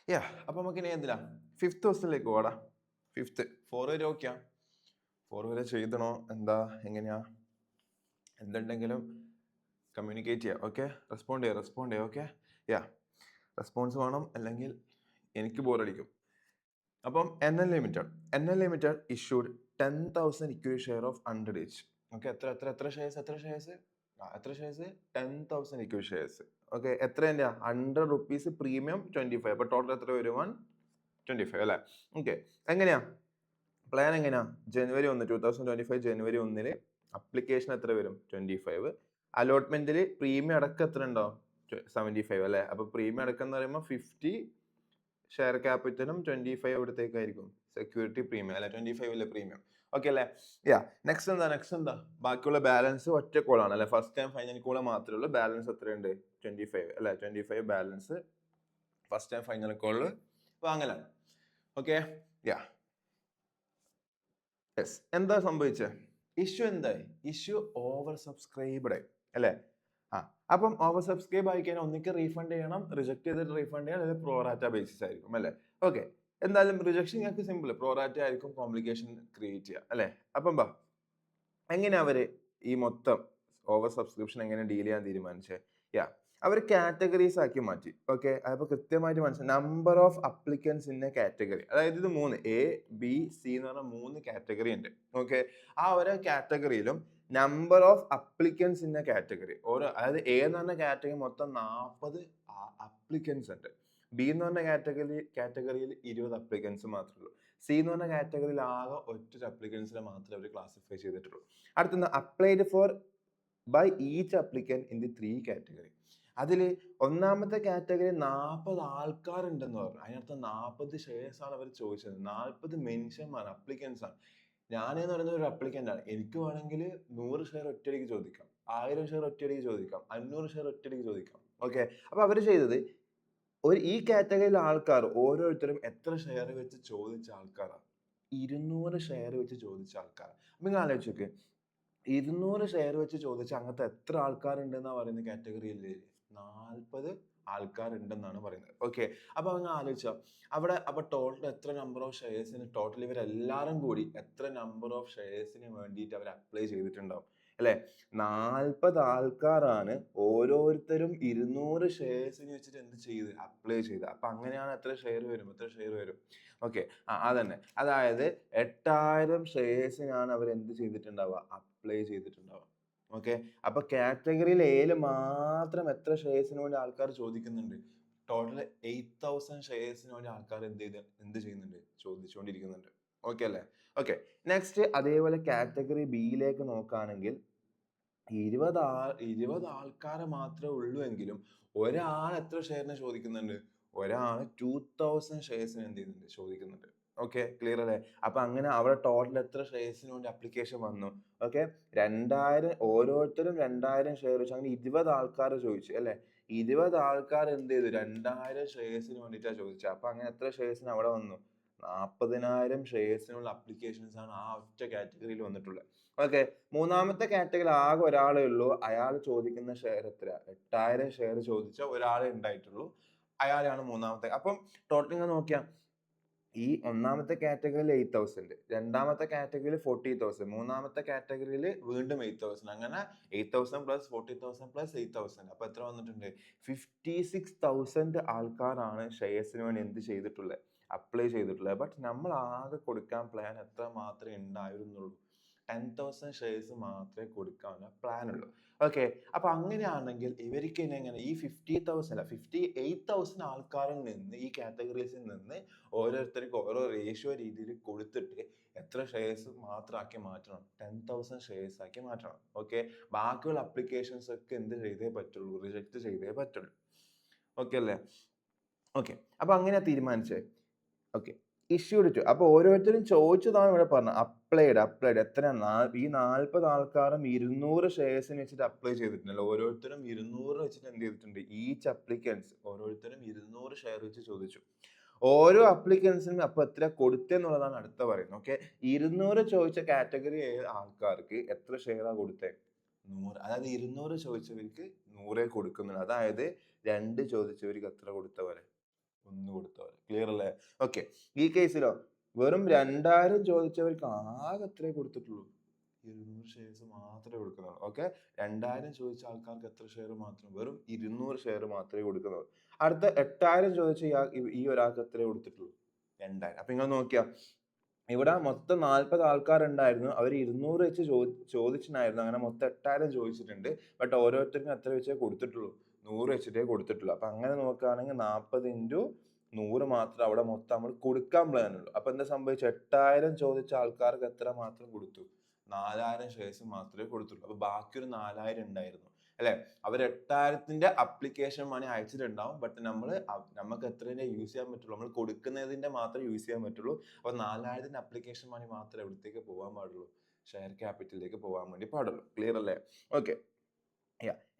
യാ അപ്പൊ നമുക്ക് ഇനി എന്തിനാ ഫിഫ്ത്ത് ക്വസ്റ്റിലേക്ക് പോടാ. ഫിഫ്ത്ത് 4 വരെ ഓക്കെയാ? 4 വരെ ചെയ്തണോ എന്താ എങ്ങനെയാ എന്തുണ്ടെങ്കിലും കമ്മ്യൂണിക്കേറ്റ് ചെയ്യാം. ഓക്കെ, റെസ്പോണ്ട് ചെയ്യാം. ഓക്കെ, യാ റെസ്പോൺസ് വേണം, അല്ലെങ്കിൽ എനിക്ക് ബോറടിക്കും. അപ്പം N L limited issued 10,000 equity share of 100 each. Okay, എത്ര ഷെയർസ് 10,000 ഇക്വിറ്റി ഷെയർസ്. ഓക്കെ, എത്ര 100 റുപ്പീസ് പ്രീമിയം 25. അപ്പൊ ടോട്ടൽ എത്ര വരും? 125 അല്ലേ? ഓക്കെ, എങ്ങനെയാ പ്ലാൻ? എങ്ങനെയാ? ജനുവരി 1 2025 ജനുവരി 1 അപ്ലിക്കേഷൻ എത്ര വരും? 25. അലോട്ട്മെന്റിൽ പ്രീമിയം അടക്കം എത്ര ഉണ്ടാവും? 75 അല്ലേ? അപ്പൊ പ്രീമിയം അടക്കം എന്ന് പറയുമ്പോൾ 50 ഷെയർ ക്യാപിറ്റലും 25 എവിടത്തേക്കായിരിക്കും? സെക്യൂരിറ്റി പ്രീമിയം അല്ലെ? 25 പ്രീമിയം. ഓക്കെ അല്ലേ? യാ നെക്സ്റ്റ് എന്താ ബാക്കിയുള്ള ബാലൻസ് ഒറ്റ കോളാണ് അല്ലെ? ഫസ്റ്റ് ടൈം ഫൈനൽ കോള് മാത്രമേ ഉള്ളൂ. ബാലൻസ് എത്രയുണ്ട്? 25 അല്ലെ? 25 balance first time final call വാങ്ങലാണ്. Okay, ya yes. എന്താ സംഭവിച്ചത്? ഇഷ്യൂ എന്തായി? ഇഷ്യൂ ഓവർ സബ്സ്ക്രൈബ്ഡ് ആയി അല്ലെ? അപ്പം ഓവർ സബ്സ്ക്രൈബ് ആയി കഴിഞ്ഞാൽ ഒന്നിക്ക് റീഫണ്ട് ചെയ്യണം, റിജക്ട് ചെയ്തിട്ട് റീഫണ്ട് ചെയ്യണം, അല്ലെങ്കിൽ പ്രോറാറ്റ ബേസിസ് ആയിരിക്കും അല്ലെ? ഓക്കെ, എന്തായാലും റിജക്ഷൻ ഞങ്ങൾക്ക് സിമ്പിൾ, പ്രോറാറ്റ ആയിരിക്കും കോംപ്ലിക്കേഷൻ ക്രിയേറ്റ് ചെയ്യുക അല്ലെ? അപ്പം എങ്ങനെ അവര് ഈ മൊത്തം ഓവർ സബ്സ്ക്രിപ്ഷൻ എങ്ങനെ ഡീൽ ചെയ്യാൻ തീരുമാനിച്ചേ? യാ അവർ കാറ്റഗറീസ് ആക്കി മാറ്റി. ഓക്കെ, അപ്പൊ കൃത്യമായിട്ട് മനസ്സിലായി. Number of applicants in a category, അതായത് ഇത് 3 A, B, C എന്ന് പറഞ്ഞ 3 കാറ്റഗറി ഉണ്ട്. ഓക്കെ, ആ ഓരോ കാറ്റഗറിയിലും number of applicants in a category, ഓരോ അതായത് എ എന്ന് പറഞ്ഞ കാറ്റഗറി മൊത്തം 40 അപ്ലിക്കൻസ് ഉണ്ട്. ബി എന്ന് പറഞ്ഞ കാറ്റഗറിയിൽ 20 അപ്ലിക്കൻസ് മാത്രമേ ഉള്ളൂ. സി എന്ന് പറഞ്ഞ കാറ്റഗറിയിൽ ആകെ ഒറ്റ അപ്ലിക്കൻസിനെ മാത്രമേ അവർ ക്ലാസിഫൈ ചെയ്തിട്ടുള്ളൂ. അടുത്ത applied for by each applicant in the 3 category. അതിൽ ഒന്നാമത്തെ കാറ്റഗറി 40 ആൾക്കാരുണ്ടെന്ന് പറഞ്ഞു. അതിനർത്ഥം 40 ഷെയർസ് ആണ് അവർ ചോദിച്ചത്. 40 മെൻഷന്മാർ അപ്ലിക്കൻസ് ആണ്. ഞാനെന്ന് പറയുന്നത് ഒരു അപ്ലിക്കൻ്റ് ആണ്. എനിക്ക് വേണമെങ്കിൽ 100 ഷെയർ ഒറ്റയടിക്ക് ചോദിക്കാം, 1000 ഷെയർ ഒറ്റയടിക്ക് ചോദിക്കാം, 500 ഷെയർ ഒറ്റയടിക്ക് ചോദിക്കാം. ഓക്കെ, അപ്പൊ അവർ ചെയ്തത് ഈ കാറ്റഗറിയിലെ ആൾക്കാർ ഓരോരുത്തരും എത്ര ഷെയർ വെച്ച് ചോദിച്ച ആൾക്കാരാണ്? 200 ഷെയർ വെച്ച് ചോദിച്ച ആൾക്കാർ. അപ്പൊ നിങ്ങൾ ആലോചിച്ച് നോക്ക്, 200 ഷെയർ വെച്ച് ചോദിച്ച അങ്ങനത്തെ എത്ര ആൾക്കാരുണ്ടെന്നാ പറയുന്ന കാറ്റഗറിയിൽ? 40 ആൾക്കാരുണ്ടെന്നാണ് പറയുന്നത്. ഓക്കെ, അപ്പൊ അങ്ങ് ആലോചിച്ചോ, അവിടെ അപ്പൊ ടോട്ടൽ എത്ര നമ്പർ ഓഫ് ഷെയർസിന്, ടോട്ടൽ ഇവരെല്ലാരും കൂടി എത്ര നമ്പർ ഓഫ് ഷെയർസിന് വേണ്ടിയിട്ട് അവർ അപ്ലൈ ചെയ്തിട്ടുണ്ടാവും അല്ലെ? 40 ആൾക്കാരാണ് ഓരോരുത്തരും 200 ഷെയർസിന് വെച്ചിട്ട് എന്ത് ചെയ്ത്? അപ്ലൈ ചെയ്ത്. അപ്പൊ അങ്ങനെയാണ് എത്ര ഷെയർ വരും? ഓക്കെ, അതന്നെ, അതായത് 8000 ഷെയർസിനാണ് അവർ എന്ത് ചെയ്തിട്ടുണ്ടാവുക? അപ്ലൈ ചെയ്തിട്ടുണ്ടാവുക. ഓക്കെ, അപ്പൊ കാറ്റഗറിയിൽ എയിൽ മാത്രം എത്ര ഷെയർസിന് വേണ്ടി ആൾക്കാർ ചോദിക്കുന്നുണ്ട്? ടോട്ടൽ 8000 ഷെയർസിന് വേണ്ടി ആൾക്കാർ എന്ത് ചെയ്യുന്നുണ്ട്? ചോദിച്ചുകൊണ്ടിരിക്കുന്നുണ്ട്. ഓക്കെ അല്ലേ? ഓക്കെ, നെക്സ്റ്റ് അതേപോലെ കാറ്റഗറി ബിയിലേക്ക് നോക്കുകയാണെങ്കിൽ 20 ആൾക്കാരെ മാത്രമേ ഉള്ളൂ എങ്കിലും ഒരാൾ എത്ര ഷെയറിന് ചോദിക്കുന്നുണ്ട്? ഒരാൾ 2000 ഷെയർസിന് എന്ത് ചെയ്യുന്നുണ്ട്? ചോദിക്കുന്നുണ്ട്. ഓക്കെ, ക്ലിയർ അല്ലേ? അപ്പൊ അങ്ങനെ അവിടെ ടോട്ടൽ എത്ര ഷെയർസിന് വേണ്ടി അപ്ലിക്കേഷൻ വന്നു? ഓക്കെ, 2000, ഓരോരുത്തരും 2000 ഷെയർ വെച്ച് അങ്ങനെ 20 ആൾക്കാർ ചോദിച്ചു അല്ലെ? 20 ആൾക്കാർ എന്ത് ചെയ്തു? 2000 ഷെയർസിന് വേണ്ടിയിട്ടാണ് ചോദിച്ചത്. അപ്പൊ അങ്ങനെ എത്ര ഷെയർസിന് അവിടെ വന്നു? 40,000 ഷെയർസിനുള്ള അപ്ലിക്കേഷൻസ് ആണ് ആ ഒറ്റ കാറ്റഗറിയിൽ വന്നിട്ടുള്ളത്. ഓക്കെ, മൂന്നാമത്തെ കാറ്റഗറി ആകെ ഒരാളേ ഉള്ളൂ. അയാൾ ചോദിക്കുന്ന ഷെയർ എത്ര? 8000 ഷെയർ ചോദിച്ച ഒരാളെ ഉണ്ടായിട്ടുള്ളൂ. അയാളാണ് മൂന്നാമത്തെ. അപ്പം ടോട്ടൽ ഇങ്ങനെ നോക്കിയാൽ ഈ ഒന്നാമത്തെ കാറ്റഗറിയിൽ 8000, രണ്ടാമത്തെ കാറ്റഗറിയിൽ 40,000, മൂന്നാമത്തെ കാറ്റഗറിയിൽ വീണ്ടും 8000. അങ്ങനെ 8000 പ്ലസ് 40,000 പ്ലസ് 8000. അപ്പൊ എത്ര വന്നിട്ടുണ്ട്? 56,000 ആൾക്കാരാണ് ഷെയർസിന് വേണ്ടി എന്ത് ചെയ്തിട്ടുള്ളത്? അപ്ലൈ ചെയ്തിട്ടുള്ളത്. ബട്ട് നമ്മൾ ആകെ കൊടുക്കാൻ പ്ലാൻ എത്ര മാത്രമേ ഉണ്ടായിരുന്നുള്ളൂ? 10,000 ഷെയർസ് മാത്രമേ കൊടുക്കാനുള്ള പ്ലാൻ ഉള്ളൂ. ഓക്കെ, അപ്പൊ അങ്ങനെയാണെങ്കിൽ ഇവർക്ക് എങ്ങനെ ഈ 58,000 ആൾക്കാരിൽ നിന്ന്, ഈ കാറ്റഗറീസിൽ നിന്ന് ഓരോരുത്തർക്കും ഓരോ റേഷ്യോ രീതിയിൽ കൊടുത്തിട്ട് എത്ര ഷെയർസ് മാത്രമാക്കി മാറ്റണം? 10,000 ഷെയർസ് ആക്കി മാറ്റണം. ഓക്കെ, ബാക്കിയുള്ള അപ്ലിക്കേഷൻസ് ഒക്കെ എന്ത് ചെയ്തേ പറ്റുള്ളൂ? റിജക്ട് ചെയ്തേ പറ്റുള്ളൂ. ഓക്കെ അല്ലേ? ഓക്കെ, അപ്പൊ അങ്ങനെയാ തീരുമാനിച്ചത്. Okay, issued to. അപ്പൊ ഓരോരുത്തരും ചോദിച്ചതാണ് ഇവിടെ പറഞ്ഞത്. അപ്ലൈഡ് എത്ര? ഈ 40 ആൾക്കാരും 200 ഷെയർസിന് വെച്ചിട്ട് അപ്ലൈ ചെയ്തിട്ടുണ്ടല്ലോ. ഓരോരുത്തരും 200 വെച്ചിട്ട് എന്ത് ചെയ്തിട്ടുണ്ട്? ഈച്ച് അപ്ലിക്കൻസ് ഓരോരുത്തരും 200 ഷെയർ വെച്ച് ചോദിച്ചു. ഓരോ അപ്ലിക്കൻസിനും അപ്പൊ എത്ര കൊടുത്തെന്നുള്ളതാണ് അടുത്ത പറയുന്നത്. ഓക്കെ, 200 ചോദിച്ച കാറ്റഗറി ആൾക്കാർക്ക് എത്ര ഷെയറാ കൊടുത്തേ? 100. അതായത് 200 ചോദിച്ചവർക്ക് 100 കൊടുക്കുന്നുള്ളൂ. അതായത് 2 ചോദിച്ചവർക്ക് എത്ര കൊടുത്ത പോലെ? 1 കൊടുത്തവർ. ക്ലിയർ അല്ലേ? ഓക്കെ. ഈ കേസിലോ വെറും 2000 ചോദിച്ചവർക്ക് ആകെ എത്രേ കൊടുത്തിട്ടുള്ളൂ? 200 ഷെയർസ് മാത്രമേ കൊടുക്കുന്നുള്ളൂ. ഓക്കെ. 2000 ചോദിച്ച ആൾക്കാർക്ക് എത്ര ഷെയർ മാത്രം? വെറും 200 ഷെയർ മാത്രമേ കൊടുക്കുന്നുള്ളൂ. അടുത്ത 8000 ചോദിച്ച ഈ ഒരാൾക്ക് എത്രേ കൊടുത്തിട്ടുള്ളൂ? 2000. അപ്പൊ നിങ്ങൾ നോക്കിയാ ഇവിടെ മൊത്തം 40 ആൾക്കാരുണ്ടായിരുന്നു. അവർ 200 വെച്ച് ചോദിച്ചിട്ടുണ്ടായിരുന്നു. അങ്ങനെ മൊത്തം 8000 ചോദിച്ചിട്ടുണ്ട്. ബട്ട് ഓരോരുത്തർക്കും എത്ര വെച്ചേ കൊടുത്തിട്ടുള്ളൂ? 100 വെച്ചിട്ടേ കൊടുത്തിട്ടുള്ളൂ. അപ്പൊ അങ്ങനെ നോക്കുകയാണെങ്കിൽ 40 into 100 മാത്രം അവിടെ മൊത്തം നമ്മൾ കൊടുക്കാൻ പ്ലാൻ ഉള്ളൂ. അപ്പൊ എന്താ സംഭവിച്ചത്? 8000 ചോദിച്ച ആൾക്കാർക്ക് എത്ര മാത്രം കൊടുത്തു? 4000 ഷെയർസ് മാത്രമേ കൊടുത്തുള്ളൂ. അപ്പൊ ബാക്കി ഒരു 4000 ഉണ്ടായിരുന്നു അല്ലെ? അവർ 8000ന്റെ അപ്ലിക്കേഷൻ മണി അയച്ചിട്ടുണ്ടാവും. ബട്ട് നമുക്ക് എത്രയെ യൂസ് ചെയ്യാൻ പറ്റുള്ളൂ? നമ്മൾ കൊടുക്കുന്നതിന്റെ മാത്രമേ യൂസ് ചെയ്യാൻ പറ്റുള്ളൂ. അപ്പൊ 4000ന്റെ അപ്ലിക്കേഷൻ മണി മാത്രമേ എവിടത്തേക്ക് പോകാൻ പാടുള്ളൂ? ഷെയർ ക്യാപിറ്റലിലേക്ക് പോകാൻ വേണ്ടി പാടുള്ളൂ. ക്ലിയർ അല്ലേ? ഓക്കെ.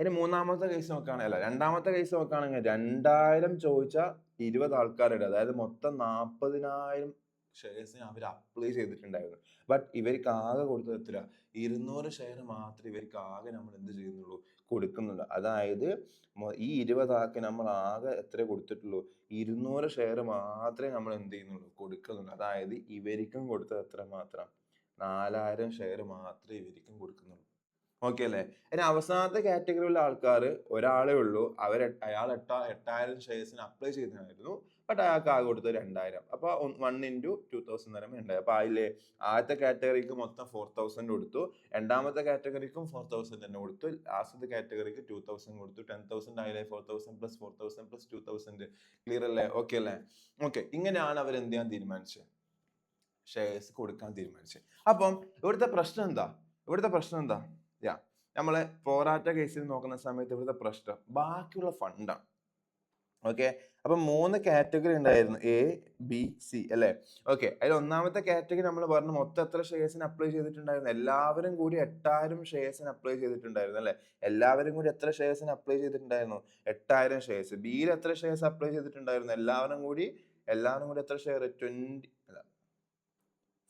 ഇനി മൂന്നാമത്തെ കേസ് നോക്കുകയാണെങ്കിൽ രണ്ടാമത്തെ കേസ് നോക്കുകയാണെങ്കിൽ 2000 ചോദിച്ച 20 ആൾക്കാരുണ്ട്. അതായത് മൊത്തം 40,000 ഷെയർസിന് അവർ അപ്ലൈ ചെയ്തിട്ടുണ്ടായിരുന്നു. ബട്ട് ഇവർക്ക് ആകെ കൊടുത്തത് എത്ര? 200 ഷെയർ മാത്രമേ ഇവർക്ക് ആകെ നമ്മൾ എന്ത് ചെയ്യുന്നുള്ളൂ? കൊടുക്കുന്നുള്ളൂ. അതായത് ഈ 20 ആൾക്ക് നമ്മൾ ആകെ എത്ര കൊടുത്തിട്ടുള്ളൂ? 200 ഷെയർ മാത്രമേ നമ്മൾ എന്ത് ചെയ്യുന്നുള്ളൂ? കൊടുക്കുന്നുള്ളൂ. അതായത് ഇവർക്കും കൊടുത്തത് എത്ര മാത്രം? 4000 ഷെയർ മാത്രമേ ഇവർക്കും കൊടുക്കുന്നുള്ളൂ. ഓക്കെ അല്ലേ? ഇനി അവസാനത്തെ കാറ്റഗറിയിലുള്ള ആൾക്കാർ ഒരാളേ ഉള്ളൂ. അയാൾ 8000 ഷെയർസിന് അപ്ലൈ ചെയ്തിട്ടുണ്ടായിരുന്നു. ബട്ട് അയാൾക്ക് ആകെ കൊടുത്തത് 2000. അപ്പൊ 1 into 2000 തരം ഉണ്ടായി. അപ്പൊ അതിലെ ആദ്യത്തെ കാറ്റഗറിക്ക് മൊത്തം 4000 കൊടുത്തു. രണ്ടാമത്തെ കാറ്റഗറിക്കും 4000 തന്നെ കൊടുത്തു. ലാസ്റ്റത്തെ കാറ്റഗറിക്ക് 2000 കൊടുത്തു. 10,000 ആയില്ലേ? 4000 plus 4000 plus 2000. ക്ലിയർ അല്ലേ? ഓക്കെ അല്ലേ? ഓക്കെ. ഇങ്ങനെയാണ് അവർ എന്ത് ചെയ്യാൻ തീരുമാനിച്ചത്? ഷെയർസ് കൊടുക്കാൻ തീരുമാനിച്ചത്. അപ്പം ഇവിടുത്തെ പ്രശ്നം എന്താ? നമ്മള് പ്രോറാറ്റ കേസിൽ നോക്കുന്ന സമയത്ത് ഇവിടുത്തെ പ്രശ്നം ബാക്കിയുള്ള ഫണ്ടാണ്. ഓക്കെ. അപ്പൊ 3 കാറ്റഗറി ഉണ്ടായിരുന്നു, എ, ബി, സി അല്ലെ? ഓക്കെ. അതിൽ ഒന്നാമത്തെ കാറ്റഗറി നമ്മൾ പറഞ്ഞു മൊത്തം എത്ര ഷെയർസിന് അപ്ലൈ ചെയ്തിട്ടുണ്ടായിരുന്നു? എല്ലാവരും കൂടി 8000 ഷെയർസിന് അപ്ലൈ ചെയ്തിട്ടുണ്ടായിരുന്നു അല്ലെ? എല്ലാവരും കൂടി എത്ര ഷെയർസിന് അപ്ലൈ ചെയ്തിട്ടുണ്ടായിരുന്നു? 8000 ഷെയർസ്. ബിയിൽ എത്ര ഷെയർസ് അപ്ലൈ ചെയ്തിട്ടുണ്ടായിരുന്നു? എല്ലാവരും കൂടി എത്ര ഷെയർ?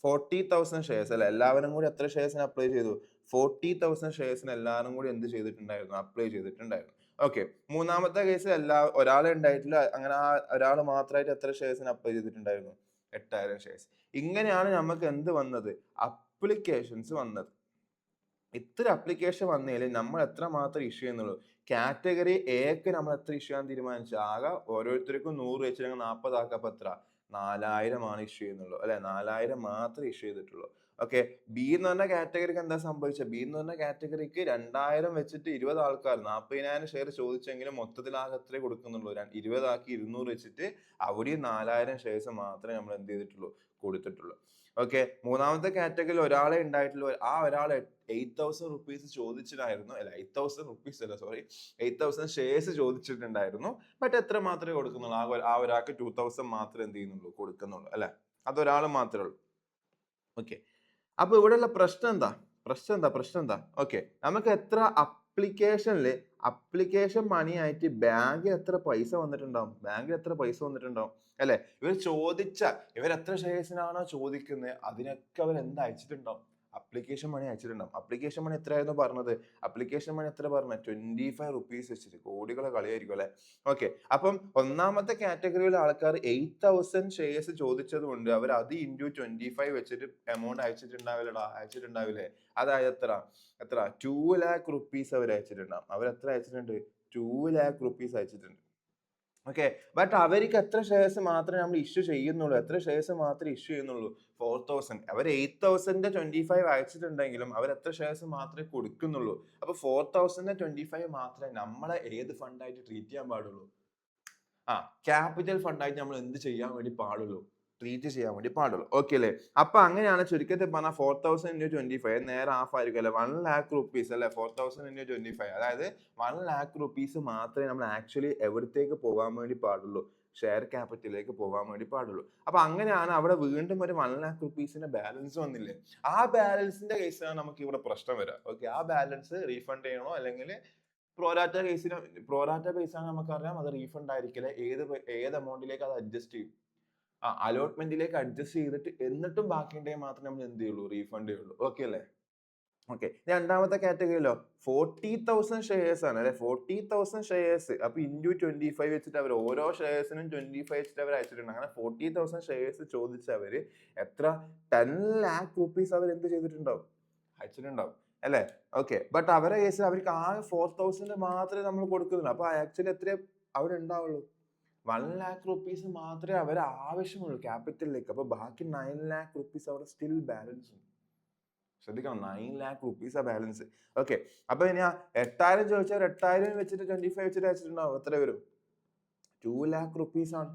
40,000 ഷെയർസ് അല്ലെ? എല്ലാവരും കൂടി എത്ര ഷെയർസിന് അപ്ലൈ ചെയ്തു? 40,000 ഷെയർസിന് എല്ലാവരും കൂടി എന്ത് ചെയ്തിട്ടുണ്ടായിരുന്നു? അപ്ലൈ ചെയ്തിട്ടുണ്ടായിരുന്നു. ഓക്കെ. മൂന്നാമത്തെ കേസിൽ ഒരാളെ ഉണ്ടായിട്ടില്ല. അങ്ങനെ ആ ഒരാൾ മാത്രമായിട്ട് എത്ര ഷെയർസിന് അപ്ലൈ ചെയ്തിട്ടുണ്ടായിരുന്നു? 8000 ഷെയർസ്. ഇങ്ങനെയാണ് നമുക്ക് എന്ത് വന്നത്? അപ്ലിക്കേഷൻസ് വന്നത്. ഇത്ര അപ്ലിക്കേഷൻ വന്നതിൽ നമ്മൾ എത്ര മാത്രം ഇഷ്യൂ ചെയ്യുന്നുള്ളൂ? കാറ്റഗറി എക്ക് നമ്മൾ എത്ര ഇഷ്യൂ ചെയ്യാൻ തീരുമാനിച്ചു? ആകെ ഓരോരുത്തർക്കും 100 വെച്ചിട്ട് 40 ആക്കപ്പോ എത്ര? 4000 ആണ് ഇഷ്യൂ ചെയ്യുന്നുള്ളൂ അല്ലെ? 4000 മാത്രമേ ഇഷ്യൂ ചെയ്തിട്ടുള്ളൂ. ഓക്കെ. ബി എന്ന് പറഞ്ഞ കാറ്റഗറിക്ക് എന്താ സംഭവിച്ചത്? ബി എന്ന് പറഞ്ഞ കാറ്റഗറിക്ക് 2000 വെച്ചിട്ട് 20 ആൾക്കാർ 40,000 ഷെയർ ചോദിച്ചെങ്കിലും മൊത്തത്തിൽ ആകെ എത്രേ കൊടുക്കുന്നുള്ളൂ? 20 ആക്കി 200 വെച്ചിട്ട് അവിടെയും 4000 ഷെയർസ് മാത്രമേ നമ്മൾ എന്ത് ചെയ്തിട്ടുള്ളൂ? കൊടുത്തിട്ടുള്ളൂ. ഓക്കെ. മൂന്നാമത്തെ കാറ്റഗറിയിൽ ഒരാളെ ഉണ്ടായിട്ടുള്ളൂ. ആ ഒരാൾ 8,000 റുപ്പീസ് ചോദിച്ചിട്ടായിരുന്നു. അല്ല, 8,000 റുപ്പീസ് അല്ല, സോറി, 8,000 ഷെയർസ് ചോദിച്ചിട്ടുണ്ടായിരുന്നു. ബട്ട് എത്ര മാത്രമേ കൊടുക്കുന്നുള്ളൂ? ആ ഒരാൾക്ക് 2,000 മാത്രമേ എന്ത് ചെയ്യുന്നുള്ളൂ? കൊടുക്കുന്നുള്ളൂ അല്ലെ? അതൊരാൾ മാത്രമേ ഉള്ളൂ. ഓക്കെ. അപ്പൊ ഇവിടെയുള്ള പ്രശ്നം എന്താ? ഓക്കെ. നമുക്ക് എത്ര അപ്ലിക്കേഷൻ മണി ആയിട്ട് ബാങ്കിൽ എത്ര പൈസ വന്നിട്ടുണ്ടാവും? അല്ലെ? ഇവർ എത്ര ഷെയർസിനാണോ ചോദിക്കുന്നത് അതിനൊക്കെ അവർ എന്ത് അയച്ചിട്ടുണ്ടാവും? അപ്ലിക്കേഷൻ മണി അയച്ചിട്ടുണ്ടാവും. അപ്ലിക്കേഷൻ മണി എത്രയായിരുന്നു പറഞ്ഞത്? അപ്ലിക്കേഷൻ മണി എത്ര പറഞ്ഞത്? 25 റുപ്പീസ് വെച്ചിട്ട്. കോടികളെ കളിയായിരിക്കും അല്ലെ? ഓക്കെ. അപ്പം ഒന്നാമത്തെ കാറ്റഗറിയിലെ ആൾക്കാർ 8,000 ഷെയർസ് ചോദിച്ചത് കൊണ്ട് അവർ അത് into 25 വെച്ചിട്ട് എമൗണ്ട് അയച്ചിട്ടുണ്ടാവില്ലേ? അതായത് എത്ര 2 lakh റുപ്പീസ് അവർ അയച്ചിട്ടുണ്ടാവും. അവർ എത്ര അയച്ചിട്ടുണ്ട്? 2 lakh റുപ്പീസ് അയച്ചിട്ടുണ്ട്. ഓക്കെ. ബട്ട് അവർക്ക് എത്ര ഷെയർസ് മാത്രമേ നമ്മൾ ഇഷ്യൂ ചെയ്യുന്നുള്ളൂ? 4,000. അവർ 8,000ന്റെ 25 അയച്ചിട്ടുണ്ടെങ്കിലും അവർ എത്ര ഷെയർസ് മാത്രമേ കൊടുക്കുന്നുള്ളൂ? അപ്പൊ 4,000ന്റെ 25 മാത്രമേ നമ്മളെ ഏത് ഫണ്ടായിട്ട് ട്രീറ്റ് ചെയ്യാൻ പാടുള്ളൂ? ക്യാപിറ്റൽ ഫണ്ടായിട്ട് നമ്മൾ എന്ത് ചെയ്യാൻ വേണ്ടി പാടുള്ളൂ? ട്രീറ്റ് ചെയ്യാൻ വേണ്ടി പാടുള്ളൂ. ഓക്കെ അല്ലേ? അപ്പൊ അങ്ങനെയാണ് ചുരുക്കത്തിൽ പറഞ്ഞാൽ 4,000 into 25 നേരെ ഹാഫ് ആയിരിക്കും അല്ലെ? 1 lakh റുപ്പീസ് അല്ലെ? 4,000 into 25 അതായത് 1 lakh റുപ്പീസ് മാത്രമേ നമ്മൾ ആക്ച്വലി എവിടത്തേക്ക് പോകാൻ വേണ്ടി പാടുള്ളൂ? ഷെയർ ക്യാപിറ്റലിലേക്ക് പോകാൻ വേണ്ടി പാടുള്ളൂ. അപ്പൊ അങ്ങനെയാണ് അവിടെ വീണ്ടും ഒരു 1 lakh റുപ്പീസിന്റെ ബാലൻസ് വന്നില്ലേ? ആ ബാലൻസിന്റെ കേസിലാണ് നമുക്ക് ഇവിടെ പ്രശ്നം വരിക. ഓക്കെ. ആ ബാലൻസ് റീഫണ്ട് ചെയ്യണോ അല്ലെങ്കിൽ പ്രോറാറ്റ ബേസാണ് നമുക്കറിയാം അത് റീഫണ്ട് ആയിരിക്കില്ല. ഏത് എമൗണ്ടിലേക്ക് അത് അഡ്ജസ്റ്റ് ചെയ്യും? അലോട്ട്മെന്റിലേക്ക് അഡ്ജസ്റ്റ് ചെയ്തിട്ട് എന്നിട്ടും ബാക്കി ഉണ്ടെങ്കിൽ മാത്രമേ നമ്മൾ എന്ത് ചെയ്യുള്ളൂ? റീഫണ്ട് ചെയ്യുള്ളൂ. ഓക്കെ അല്ലേ? ഓക്കെ, രണ്ടാമത്തെ കാറ്റഗറിയിലോ 40,000 ഷെയർസ് ആണ് അല്ലെ, 40,000 ഷെയർസ്. അപ്പൊ ഇൻറ്റു 25 വെച്ചിട്ട് അവർ ഓരോ ഷെയർസിനും 25 വെച്ചിട്ട് അവർ അയച്ചിട്ടുണ്ട്. അങ്ങനെ 40,000 ഷെയർസ് ചോദിച്ച അവര് എത്ര 10 lakh rupees അവർ എന്ത് ചെയ്തിട്ടുണ്ടാവും, അയച്ചിട്ടുണ്ടാവും അല്ലെ. ഓക്കെ, ബട്ട് അവരെ കേസിൽ അവർക്ക് ആകെ 4,000 മാത്രമേ നമ്മൾ കൊടുക്കുന്നുള്ളൂ. അപ്പൊ ആക്ച്വലി എത്രയേ അവിടെ ഉണ്ടാവുള്ളൂ, 1 lakh rupees മാത്രമേ അവർ ആവശ്യമുള്ളൂ ക്യാപിറ്റലിലേക്ക്. അപ്പൊ ബാക്കി 9 lakh rupees അവിടെ സ്റ്റിൽ ബാലൻസ് ഉണ്ട്. ശ്രദ്ധിക്കണം, 9 lakh rupees ആ ബാലൻസ്. ഓക്കെ, അപ്പൊ ഇനി 8,000 ചോദിച്ചാൽ 8,000 വെച്ചിട്ട് 25 വെച്ചിട്ട് അയച്ചിട്ടുണ്ടാവും, എത്ര വരും, 2 lakh rupees ആണ്.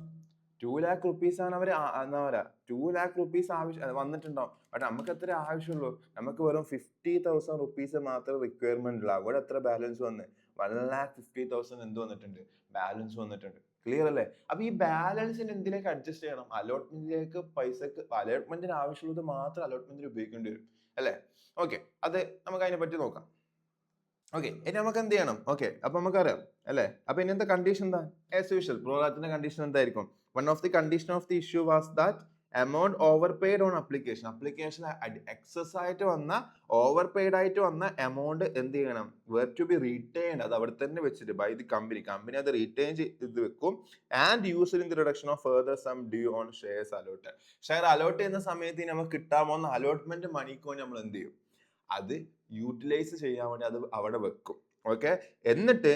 2 lakh rupees ആണ് അവർ എന്താ പറയാ, 2 lakh rupees ആവശ്യം വന്നിട്ടുണ്ടാവും. ബട്ട് നമുക്ക് എത്ര ആവശ്യമുള്ളൂ, നമുക്ക് വെറും 50,000 rupees മാത്രമേ റിക്വയർമെന്റ് ഉള്ളൂ. അവിടെ എത്ര ബാലൻസ് വന്ന്, 1,50,000 എന്ത് വന്നിട്ടുണ്ട്, ബാലൻസ് വന്നിട്ടുണ്ട്. ക്ലിയർ അല്ലേ. അപ്പൊ ഈ ബാലൻസിന് എന്തിലേക്ക് അഡ്ജസ്റ്റ് ചെയ്യണം, അലോട്ട്മെന്റിലേക്ക് പൈസക്ക്, അലോട്ട്മെന്റിന് ആവശ്യമുള്ളത് മാത്രം അലോട്ട്മെന്റിന് ഉപയോഗിക്കേണ്ടി വരും അല്ലേ. ഓക്കെ, അത് നമുക്ക് അതിനെ പറ്റി നോക്കാം. ഓക്കെ, ഇനി നമുക്ക് എന്ത് ചെയ്യണം, ഓക്കെ അപ്പൊ നമുക്കറിയാം അല്ലേ. അപ്പൊ ഇനി എന്താ കണ്ടീഷൻ, എന്താ ആസ് യൂഷ്വൽ പ്രോറാറ്റിന്റെ കണ്ടീഷൻ എന്തായിരിക്കും, one of the condition of the issue was that amount over paid on application excess ആയിട്ട് വന്ന, ഓവർ പെയ്ഡ് ആയിട്ട് വന്ന എമൗണ്ട് എന്ത് ചെയ്യണം, വേർ ടു ബി റീറ്റെയിൻഡ്, അത് അവിടെ തന്നെ വെച്ചിട്ട് ബൈ ദി കമ്പനി അത് റീറ്റെയിൻ ചെയ്ത് വെക്കും. And used in the reduction of further sum due on shares allotted. Share allot ചെയ്യുന്ന സമയത്ത് നമുക്ക് കിട്ടാൻ അലോട്ട്മെന്റ് മണിക്ക് വേണ്ടി നമ്മൾ എന്ത് ചെയ്യും, അത് യൂട്ടിലൈസ് ചെയ്യാൻ വേണ്ടി അത് അവിടെ വെക്കും. ഓക്കെ, എന്നിട്ട്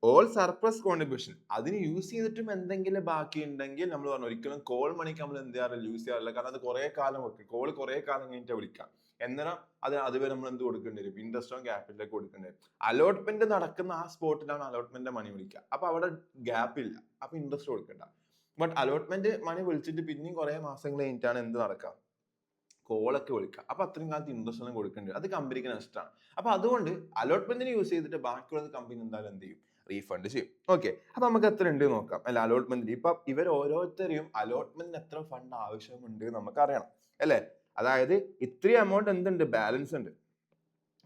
ഓൾ സർപ്ലസ് കോൺട്രിബ്യൂഷൻ അതിന് യൂസ് ചെയ്തിട്ടും എന്തെങ്കിലും ബാക്കി ഉണ്ടെങ്കിൽ നമ്മൾ പറഞ്ഞു, ഒരിക്കലും കോൾ മണിക്ക് നമ്മൾ എന്ത് ചെയ്യാറില്ല, യൂസ് ചെയ്യാറില്ല. കാരണം അത് കുറെ കാലം വെക്കും, കോൾ കുറെ കാലം കഴിഞ്ഞിട്ട് വിളിക്കാം. എന്നാൽ അതുവരെ നമ്മൾ എന്ത് കൊടുക്കേണ്ടി വരും, ഇൻട്രസ്റ്റ് ഓൺ ക്യാപിറ്റലിലേക്ക് കൊടുക്കേണ്ടി വരും. അലോട്ട്മെന്റ് നടക്കുന്ന ആ സ്പോട്ടിലാണ് അലോട്ട്മെന്റ് മണി വിളിക്കുക. അപ്പൊ അവിടെ ഗ്യാപ്പ് ഇല്ല, അപ്പൊ ഇൻട്രസ്റ്റ് കൊടുക്കണ്ട. ബട്ട് അലോട്ട്മെന്റ് മണി വിളിച്ചിട്ട് പിന്നെയും കുറെ മാസങ്ങൾ കഴിഞ്ഞിട്ടാണ് എന്ത് നടക്കുക, കോളൊക്കെ വിളിക്കുക. അപ്പൊ അത്രയും കാലത്ത് ഇൻട്രസ്റ്റ് ഒന്നും കൊടുക്കേണ്ടി വരും, അത് കമ്പനിക്ക് നഷ്ടമാണ്. അപ്പൊ അതുകൊണ്ട് അലോട്ട്മെന്റിന് യൂസ് ചെയ്തിട്ട് ബാക്കിയുള്ളത് കമ്പനി എന്തായാലും എന്ത് ചെയ്യും, റീഫണ്ട് ചെയ്യും. ഓക്കെ, അപ്പൊ നമുക്ക് എത്ര ഉണ്ട് നോക്കാം അല്ലെ അലോട്ട്മെന്റ്. ഇപ്പൊ ഇവർ ഓരോരുത്തരെയും അലോട്ട്മെന്റിന് എത്ര ഫണ്ട് ആവശ്യമുണ്ട് നമുക്ക് അറിയണം അല്ലെ. അതായത് ഇത്രയും എമൗണ്ട് എന്തുണ്ട്, ബാലൻസ് ഉണ്ട്.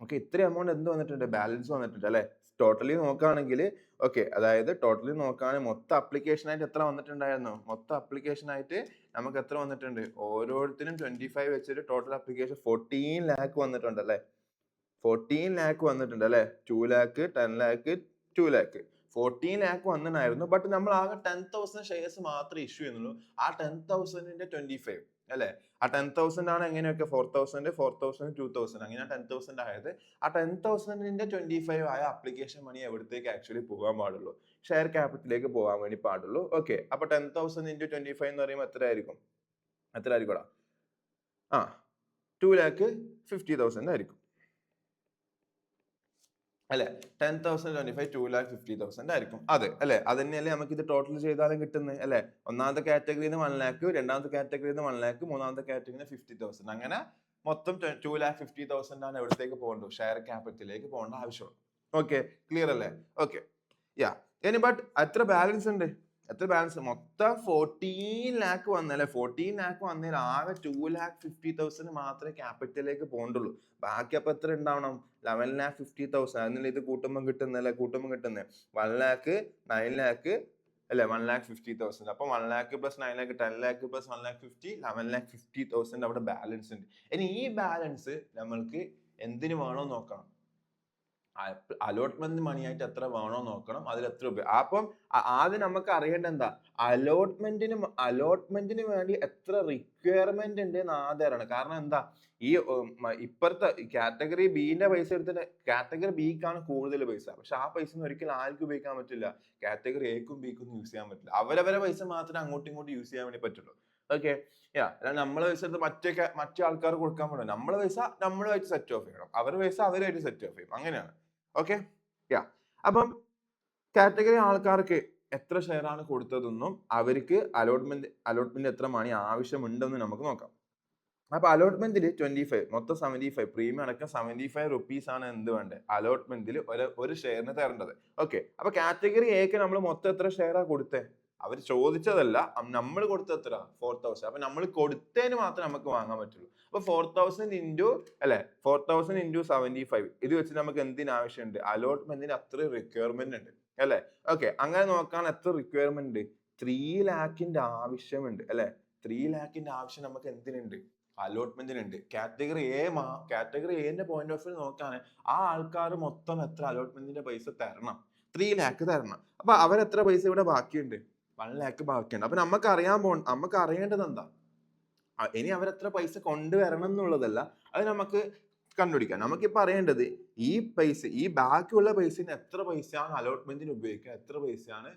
ഓക്കെ, ഇത്രയും എമൗണ്ട് എന്ത് വന്നിട്ടുണ്ട്, ബാലൻസ് വന്നിട്ടുണ്ട് അല്ലെ. ടോട്ടലി നോക്കുകയാണെങ്കിൽ ഓക്കെ, അതായത് ടോട്ടലി നോക്കുകയാണെങ്കിൽ മൊത്തം അപ്ലിക്കേഷൻ ആയിട്ട് എത്ര വന്നിട്ടുണ്ടായിരുന്നു, മൊത്തം അപ്ലിക്കേഷൻ ആയിട്ട് നമുക്ക് എത്ര വന്നിട്ടുണ്ട്, ഓരോരുത്തരും 25 വെച്ചിട്ട് ടോട്ടൽ അപ്ലിക്കേഷൻ 14 lakh വന്നിട്ടുണ്ട് അല്ലെ. 14 lakh വന്നിട്ടുണ്ട് അല്ലെ. 2 lakh, 10 lakh, 2 lakh, 14 lakh വന്നിട്ടുണ്ടായിരുന്നു. ബട്ട് നമ്മൾ ആകെ 10,000 ഷെയർസ് മാത്രമേ ഇഷ്യൂ ചെയ്യുന്നുള്ളൂ. ആ 10,000ന്റെ 25 അല്ലെ. ആ 10,000 ആണ് എങ്ങനെയൊക്കെ 4,000, 4,000, 2,000 അങ്ങനെ 10,000 ആയത്. ആ 10,000ന്റെ 25 ആയ അപ്ലിക്കേഷൻ മണി എവിടത്തേക്ക് ആക്ച്വലി പോകാൻ പാടുള്ളൂ, ഷെയർ ക്യാപിറ്റലിലേക്ക് പോകാൻ വേണ്ടി പാടുള്ളൂ. ഓക്കെ, അപ്പൊ 10,000 into 25 എന്ന് പറയുമ്പോൾ എത്ര ആയിരിക്കും, ആ 2,50,000 ആയിരിക്കും അല്ലെ. 10,000 25 2,50,000 ആയിരിക്കും. അതെ അല്ലെ, അത് തന്നെയല്ലേ നമുക്ക് ഇത് ടോട്ടൽ ചെയ്താലും കിട്ടുന്നത് അല്ലെ. ഒന്നാമത്തെ കാറ്റഗറിയിൽ നിന്ന് 1 lakh, രണ്ടാമത്തെ കാറ്റഗറിയിൽ നിന്ന് 1 lakh, മൂന്നാമത്തെ കാറ്റഗറിയിൽ 50,000, അങ്ങനെ മൊത്തം 2,50,000 ആണ് എവിടത്തേക്ക് പോകേണ്ടത്, ഷെയർ ക്യാപിറ്റലിലേക്ക് പോകേണ്ട ആവശ്യമുള്ളൂ. ഓക്കെ, ക്ലിയർ അല്ലേ. ഓക്കെ, യാ ഇനി ബട്ട് എത്ര ബാലൻസ് ഉണ്ട്, എത്ര ബാലൻസ്, മൊത്തം 14 lakh വന്നല്ലേ. 14 lakh വന്നതിൽ ആകെ 2,50,000 മാത്രമേ ക്യാപിറ്റലിലേക്ക് പോകണ്ടുള്ളൂ. ബാക്കി അപ്പൊ എത്ര ഉണ്ടാവണം, 11,50,000. അതിനുള്ള ഇത് കൂട്ടുമ്പോൾ കിട്ടുന്നല്ലേ, കൂട്ടുമ്പോൾ കിട്ടുന്നത് 1 lakh, 9 lakh അല്ലെ, 1,50,000. അപ്പൊ 1 lakh plus 9 lakh 10 lakh plus 1,50,000 11,50,000 അവിടെ ബാലൻസ് ഉണ്ട്. ഇനി ഈ ബാലൻസ് നമ്മൾക്ക് എന്തിനു വേണോ നോക്കണം, അലോട്ട്മെന്റ് മണി ആയിട്ട് എത്ര വേണോ നോക്കണം, അതിൽ എത്ര രൂപ. അപ്പം ആദ്യം നമുക്ക് അറിയേണ്ട എന്താ, അലോട്ട്മെന്റിന് വേണ്ടി എത്ര റിക്വയർമെന്റ് ഉണ്ട് എന്ന് ആദ്യം അറിയണം. കാരണം എന്താ, ഈ ഇപ്പുറത്തെ കാറ്റഗറി ബിന്റെ പൈസ എടുത്തിട്ട് കാറ്റഗറി ബിക്കാണ് കൂടുതൽ പൈസ. പക്ഷെ ആ പൈസ ഒന്നും ഒരിക്കലും ആർക്കും ഉപയോഗിക്കാൻ പറ്റില്ല, കാറ്റഗറി എക്കും ബിക്കും ഒന്നും യൂസ് ചെയ്യാൻ പറ്റില്ല. അവരവരെ പൈസ മാത്രമേ അങ്ങോട്ടും ഇങ്ങോട്ടും യൂസ് ചെയ്യാൻ വേണ്ടി പറ്റുള്ളൂ. ഓക്കെ, അല്ല നമ്മളെ പൈസ എടുത്ത് മറ്റേ ആൾക്കാർ കൊടുക്കാൻ പറ്റില്ല. നമ്മളെ പൈസ നമ്മളുമായിട്ട് സെറ്റ് ഓഫ് ചെയ്യണം, അവരുടെ പൈസ അവരുമായിട്ട് സെറ്റ് ഓഫ് ചെയ്യും, അങ്ങനെയാണ്. ഓക്കെ, അപ്പം കാറ്റഗറി ആൾക്കാർക്ക് എത്ര ഷെയർ ആണ് കൊടുത്തതെന്നും അവർക്ക് അലോട്ട്മെന്റ് എത്ര മണി ആവശ്യമുണ്ടെന്ന് നമുക്ക് നോക്കാം. അപ്പൊ അലോട്ട്മെന്റിൽ 25, മൊത്തം 75, പ്രീമിയം അടക്കം 75 rupees ആണ് എന്ത് വേണ്ടത്, അലോട്ട്മെന്റിൽ ഒരു ഷെയറിന് തരേണ്ടത്. ഓക്കെ, അപ്പൊ കാറ്റഗറി എക്ക് നമ്മൾ മൊത്തം എത്ര ഷെയർ ആ കൊടുത്തേ, അവർ ചോദിച്ചതല്ല, നമ്മൾ കൊടുത്ത എത്ര 4,000. അപ്പൊ നമ്മൾ കൊടുത്തതിന് മാത്രമേ നമുക്ക് വാങ്ങാൻ പറ്റുള്ളൂ. അപ്പൊ 4,000 into അല്ലെ, 4,000 into 75 ഇത് വെച്ച് നമുക്ക് എന്തിന് ആവശ്യമുണ്ട്, അലോട്ട്മെന്റിന് അത്ര റിക്വയർമെന്റ് ഉണ്ട് അല്ലെ. ഓക്കെ, അങ്ങനെ നോക്കാൻ എത്ര റിക്വയർമെന്റ് ഉണ്ട്, 3 lakhന്റെ ആവശ്യമുണ്ട് അല്ലെ. 3 lakhന്റെ ആവശ്യം നമുക്ക് എന്തിനുണ്ട്, അലോട്ട്മെന്റിനുണ്ട്. കാറ്റഗറി എന്റെ പോയിന്റ് ഓഫ് വ്യൂ നോക്കുകയാണെങ്കിൽ ആ ആൾക്കാർ മൊത്തം എത്ര അലോട്ട്മെന്റിന്റെ പൈസ തരണം? 3 ലാക്ക് തരണം. അപ്പൊ അവരെത്ര പൈസ ഇവിടെ ബാക്കിയുണ്ട്? 1 ലാക്ക് ബാക്കിയുണ്ട്. അപ്പൊ നമുക്ക് അറിയേണ്ടത് എന്താ? ഇനി അവരെത്ര പൈസ കൊണ്ടുവരണം എന്നുള്ളതല്ല, അത് നമുക്ക് കണ്ടുപിടിക്കാം. നമുക്കിപ്പോ അറിയേണ്ടത് ഈ ബാക്കിയുള്ള പൈസന് എത്ര പൈസയാണ് അലോട്ട്മെന്റിന് ഉപയോഗിക്കുക, എത്ര പൈസയാണ്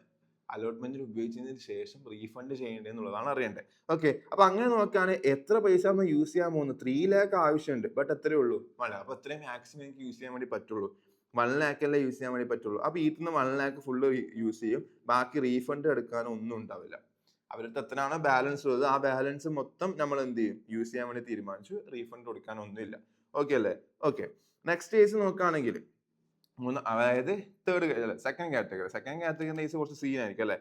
അലോട്ട്മെന്റിന് ഉപയോഗിച്ചതിന് ശേഷം റീഫണ്ട് ചെയ്യേണ്ടത് എന്നുള്ളതാണ് അറിയേണ്ടത്. ഓക്കെ, അപ്പൊ അങ്ങനെ നോക്കുകയാണെങ്കിൽ എത്ര പൈസ നമ്മൾ യൂസ് ചെയ്യാൻ പോകുന്നത്? 3 ലാക്ക് ആവശ്യമുണ്ട്, ബട്ട് എത്രയേ ഉള്ളൂ? അപ്പൊ എത്രയും മാക്സിമം എനിക്ക് യൂസ് ചെയ്യാൻ വേണ്ടി പറ്റുള്ളൂ? 1 ലാക്ക് അല്ലേ യൂസ് ചെയ്യാൻ വേണ്ടി പറ്റുള്ളൂ. അപ്പൊ ഇതിന്ന് 1 ലാക്ക് ഫുള്ള് യൂസ് ചെയ്യും, ബാക്കി റീഫണ്ട് എടുക്കാനോ ഒന്നും ഉണ്ടാവില്ല. അവരുടെ എത്രയാണോ ബാലൻസ് ഉള്ളത് ആ ബാലൻസ് മൊത്തം നമ്മൾ എന്ത് ചെയ്യും? യൂസ് ചെയ്യാൻ വേണ്ടി തീരുമാനിച്ചു, റീഫണ്ട് കൊടുക്കാനൊന്നുമില്ല. ഓക്കെ അല്ലേ? ഓക്കെ, നെക്സ്റ്റ് കേസ് നോക്കുകയാണെങ്കിൽ അതായത് സെക്കൻഡ് കാറ്റഗറി കേസ് കുറച്ച് സീൻ ആയിരിക്കും അല്ലെ.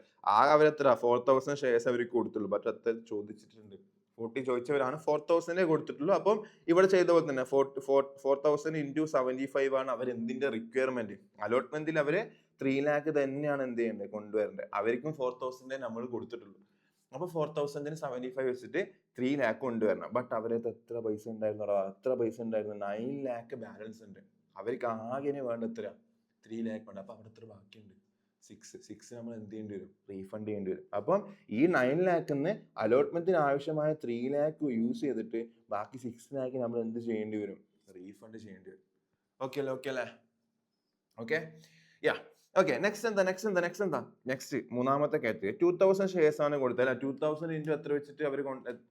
അവരെത്ര 4000 ഷെയർസ് അവർക്ക് കൊടുത്തുള്ളൂ, ബട്ട് എത്ര ചോദിച്ചിട്ടുണ്ട്? 40 ചോദിച്ചവരാണ് 4000 കൊടുത്തിട്ടുള്ളൂ. അപ്പം ഇവിടെ ചെയ്ത പോലെ തന്നെ 4000 into 75 ആണ് അവർ എന്തിന്റെ റിക്വയർമെന്റ്. അലോട്ട്മെന്റിൽ അവര് 3 ലാക്ക് തന്നെയാണ് എന്ത് ചെയ്യേണ്ടത്? കൊണ്ടുവരേണ്ടത്. അവർക്കും 4000 നമ്മൾ കൊടുത്തിട്ടുള്ളൂ. അപ്പൊ 4000 75 വെച്ചിട്ട് 3 ലാക്ക് കൊണ്ടുവരണം. ബട്ട് അവരത് എത്ര പൈസ ഉണ്ടായിരുന്നു? എത്ര പൈസ ഉണ്ടായിരുന്നു? 9 ലാക്ക് ബാലൻസ് ഉണ്ട്. അവർക്ക് ആകെ വേണ്ട എത്ര? 3 ലാക്ക് ഉണ്ട്. അപ്പൊ അവിടെ എത്ര ബാക്കിയുണ്ട്? 6 നമ്മൾ എന്ത് ചെയ്യേണ്ടി വരും? റീഫണ്ട് ചെയ്യേണ്ടി വരും. അപ്പം ഈ 9 ലാക്കിന്ന് അലോട്ട്മെന്റിന് ആവശ്യമായ 3 ലാക്ക് യൂസ് ചെയ്തിട്ട് ബാക്കി 6 ലാക്ക് നമ്മൾ എന്ത് ചെയ്യേണ്ടി വരും? റീഫണ്ട് ചെയ്യേണ്ടി വരും. ഓക്കെ അല്ലേ? ഓക്കെ, യാ. ഓക്കെ, നെക്സ്റ്റ് മൂന്നാമത്തെ കാറ്റഗറി 2000 ഷെയർസ് ആണ് കൊടുത്തത്. 2000 into എത്ര വെച്ചിട്ട് അവർ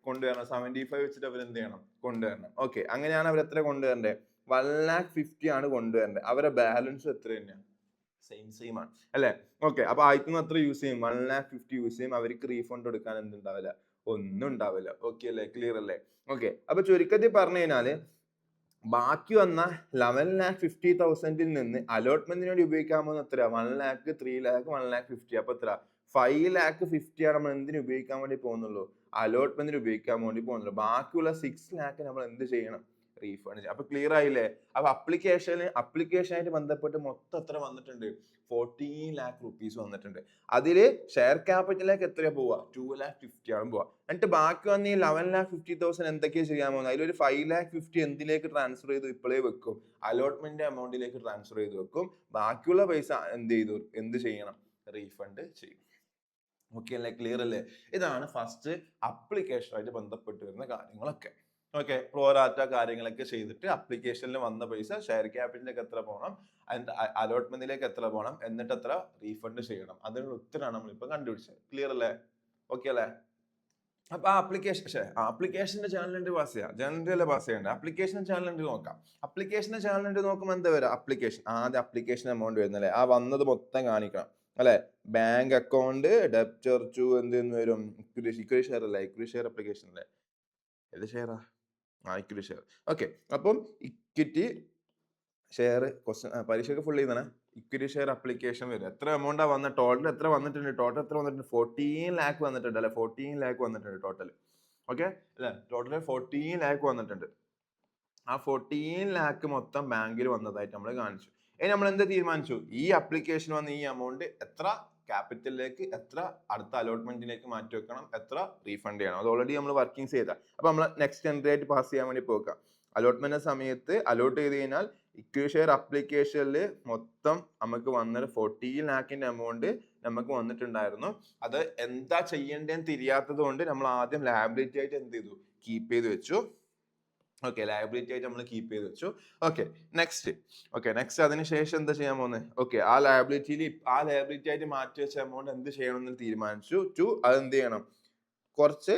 കൊണ്ടുവരണം? 75 വെച്ചിട്ട് അവർ എന്ത് ചെയ്യണം? കൊണ്ടുവരണം. ഓക്കെ, അങ്ങനെയാണ് അവർ എത്ര കൊണ്ടുവരേണ്ടത്? 1,50,000 ആണ് കൊണ്ടുവരേണ്ടത്. അവരുടെ ബാലൻസ് എത്ര തന്നെയാണ്? സെയിം ആണ് അല്ലെ. ഓക്കെ, അപ്പൊ ആയിരത്തിന് അത്ര യൂസ് ചെയ്യും, 1,50,000 യൂസ് ചെയ്യും. അവർക്ക് റീഫണ്ട് കൊടുക്കാൻ എന്തുണ്ടാവില്ല? ഒന്നും ഉണ്ടാവില്ല. ഓക്കെ അല്ലേ? ക്ലിയർ അല്ലേ? ഓക്കെ, അപ്പൊ ചുരുക്കത്തിൽ പറഞ്ഞു കഴിഞ്ഞാല് ബാക്കി വന്ന 11,50,000 നിന്ന് അലോട്ട്മെന്റിന് വേണ്ടി ഉപയോഗിക്കാൻ പോകുന്ന എത്ര? 1 ലാക്ക്, 3 ലാക്ക്, 1,50,000. അപ്പൊ എത്ര? 5,50,000 ആണ് നമ്മൾ എന്തിനു ഉപയോഗിക്കാൻ വേണ്ടി പോകുന്നുള്ളൂ? അലോട്ട്മെന്റിന് ഉപയോഗിക്കാൻ വേണ്ടി പോകുന്നുള്ളൂ. ബാക്കിയുള്ള 6 ലാക്ക് നമ്മൾ എന്ത് ചെയ്യണം? റീഫണ്ട് ചെയ്യണം. അപ്പൊ ക്ലിയർ ആയില്ലേ? അപ്പൊ അപ്ലിക്കേഷനായിട്ട് ബന്ധപ്പെട്ട് മൊത്തം എത്ര വന്നിട്ടുണ്ട്? 14 ലാക്ക് റുപ്പീസ് വന്നിട്ടുണ്ട്. അതില് ഷെയർ ക്യാപിറ്റലിലേക്ക് എത്ര പോവാ? 2,50,000 ആണ് പോവാ. എന്നിട്ട് ബാക്കി വന്ന ഈ 11,50,000 എന്തൊക്കെയാ ചെയ്യാൻ പോകുന്നത്? അതിലൊരു 5,50,000 എന്തിലേക്ക് ട്രാൻസ്ഫർ ചെയ്തു? ഇപ്പോഴേ വെക്കും, അലോട്ട്മെന്റ് എമൗണ്ടിലേക്ക് ട്രാൻസ്ഫർ ചെയ്ത് വെക്കും. ബാക്കിയുള്ള പൈസ എന്ത് ചെയ്യണം? റീഫണ്ട് ചെയ്യും. ഓക്കെ അല്ലേ? ക്ലിയർ അല്ലേ? ഇതാണ് ഫസ്റ്റ് അപ്ലിക്കേഷനായിട്ട് ബന്ധപ്പെട്ട് വരുന്ന കാര്യങ്ങളൊക്കെ. ഓക്കെ, പ്രോറാറ്റ കാര്യങ്ങളൊക്കെ ചെയ്തിട്ട് അപ്ലിക്കേഷനിൽ വന്ന പൈസ ഷെയർ ക്യാപിറ്റലിലേക്ക് എത്ര പോകണം, അതിന്റെ അലോട്ട്മെന്റിലേക്ക് എത്ര പോകണം, എന്നിട്ട് എത്ര റീഫണ്ട് ചെയ്യണം. അതിനുള്ള ഉത്തരമാണ് നമ്മളിപ്പോ കണ്ടുപിടിച്ചത്. ക്ലിയർ അല്ലേ? ഓക്കെ അല്ലേ? അപ്പൊ അപ്ലിക്കേഷന്റെ ചാനലിന്റെ പാസ് ചെയ്യാം, ജനറൽ പാസ് ചെയ്യണ്ട. അപ്ലിക്കേഷൻ ചാനലിന്റെ നോക്കാം. അപ്ലിക്കേഷന്റെ ചാനലിന്റെ നോക്കുമ്പോൾ എന്താ വരാം? ആദ്യം അപ്ലിക്കേഷൻ എമൗണ്ട് വരുന്നല്ലേ, ആ വന്നത് മൊത്തം കാണിക്കണം അല്ലെ. ബാങ്ക് അക്കൗണ്ട്, ഡെപ്റ്റർ ടു എന്തെന്ന് വരും? ഇക്വിറ്റി ഷെയർ അല്ലേ? ഇക്വിറ്റി ഷെയർ അപ്ലിക്കേഷൻ അല്ലേ? ഏത് ഷെയറാ? Equity share. ഓക്കെ, അപ്പം ഇക്വിറ്റി ഷെയർ പരീക്ഷയ്ക്ക് ഫുൾ ചെയ്യുന്നതാണ്. ഇക്വിറ്റി ഷെയർ അപ്ലിക്കേഷൻ വരും. എത്ര എമൗണ്ടാ വന്ന? ടോട്ടൽ എത്ര വന്നിട്ടുണ്ട്? 14 ലാക്ക് വന്നിട്ടുണ്ട് അല്ലെ. 14 ലാക്ക് വന്നിട്ടുണ്ട് ടോട്ടൽ. ഓക്കെ അല്ലെ? ടോട്ടൽ 14 ലാക്ക് വന്നിട്ടുണ്ട്. ആ 14 ലാക്ക് മൊത്തം ബാങ്കിൽ വന്നതായിട്ട് നമ്മൾ കാണിച്ചു. ഇനി നമ്മൾ എന്ത് തീരുമാനിച്ചു? ഈ അപ്ലിക്കേഷൻ വന്ന ഈ എമൗണ്ട് എത്ര ക്യാപിറ്റലിലേക്ക്, എത്ര അടുത്ത അലോട്ട്മെന്റിലേക്ക് മാറ്റി വെക്കണം, എത്ര റീഫണ്ട് ചെയ്യണം. അത് ഓൾറെഡി നമ്മൾ വർക്കിംഗ് ചെയ്താൽ. അപ്പൊ നമ്മൾ നെക്സ്റ്റ് എൻട്രി ആയിട്ട് പാസ് ചെയ്യാൻ വേണ്ടി പോകാം. അലോട്ട്മെന്റ് സമയത്ത് അലോട്ട് ചെയ്ത് കഴിഞ്ഞാൽ ഇക്വിറ്റി ഷെയർ അപ്ലിക്കേഷനിൽ മൊത്തം നമുക്ക് വന്നൊരു 14 ലാക്കിന്റെ എമൗണ്ട് നമുക്ക് വന്നിട്ടുണ്ടായിരുന്നു. അത് എന്താ ചെയ്യേണ്ടതെന്ന് തിരിയാത്തത് കൊണ്ട് നമ്മൾ ആദ്യം ലയബിലിറ്റി ആയിട്ട് എന്ത് ചെയ്തു? കീപ്പ് ചെയ്ത് വെച്ചു. ഓക്കെ, ലയബിലിറ്റി ആയിട്ട് നമ്മൾ കീപ്പ് ചെയ്ത് വെച്ചു. ഓക്കെ, നെക്സ്റ്റ് അതിനുശേഷം എന്താ ചെയ്യാൻ പോകുന്നത്? ഓക്കെ, ആ ലയബിലിറ്റി ആയിട്ട് മാറ്റി വെച്ച എമൗണ്ട് എന്ത് ചെയ്യണമെന്ന് തീരുമാനിച്ചു. അത് എന്ത് ചെയ്യണം? കുറച്ച്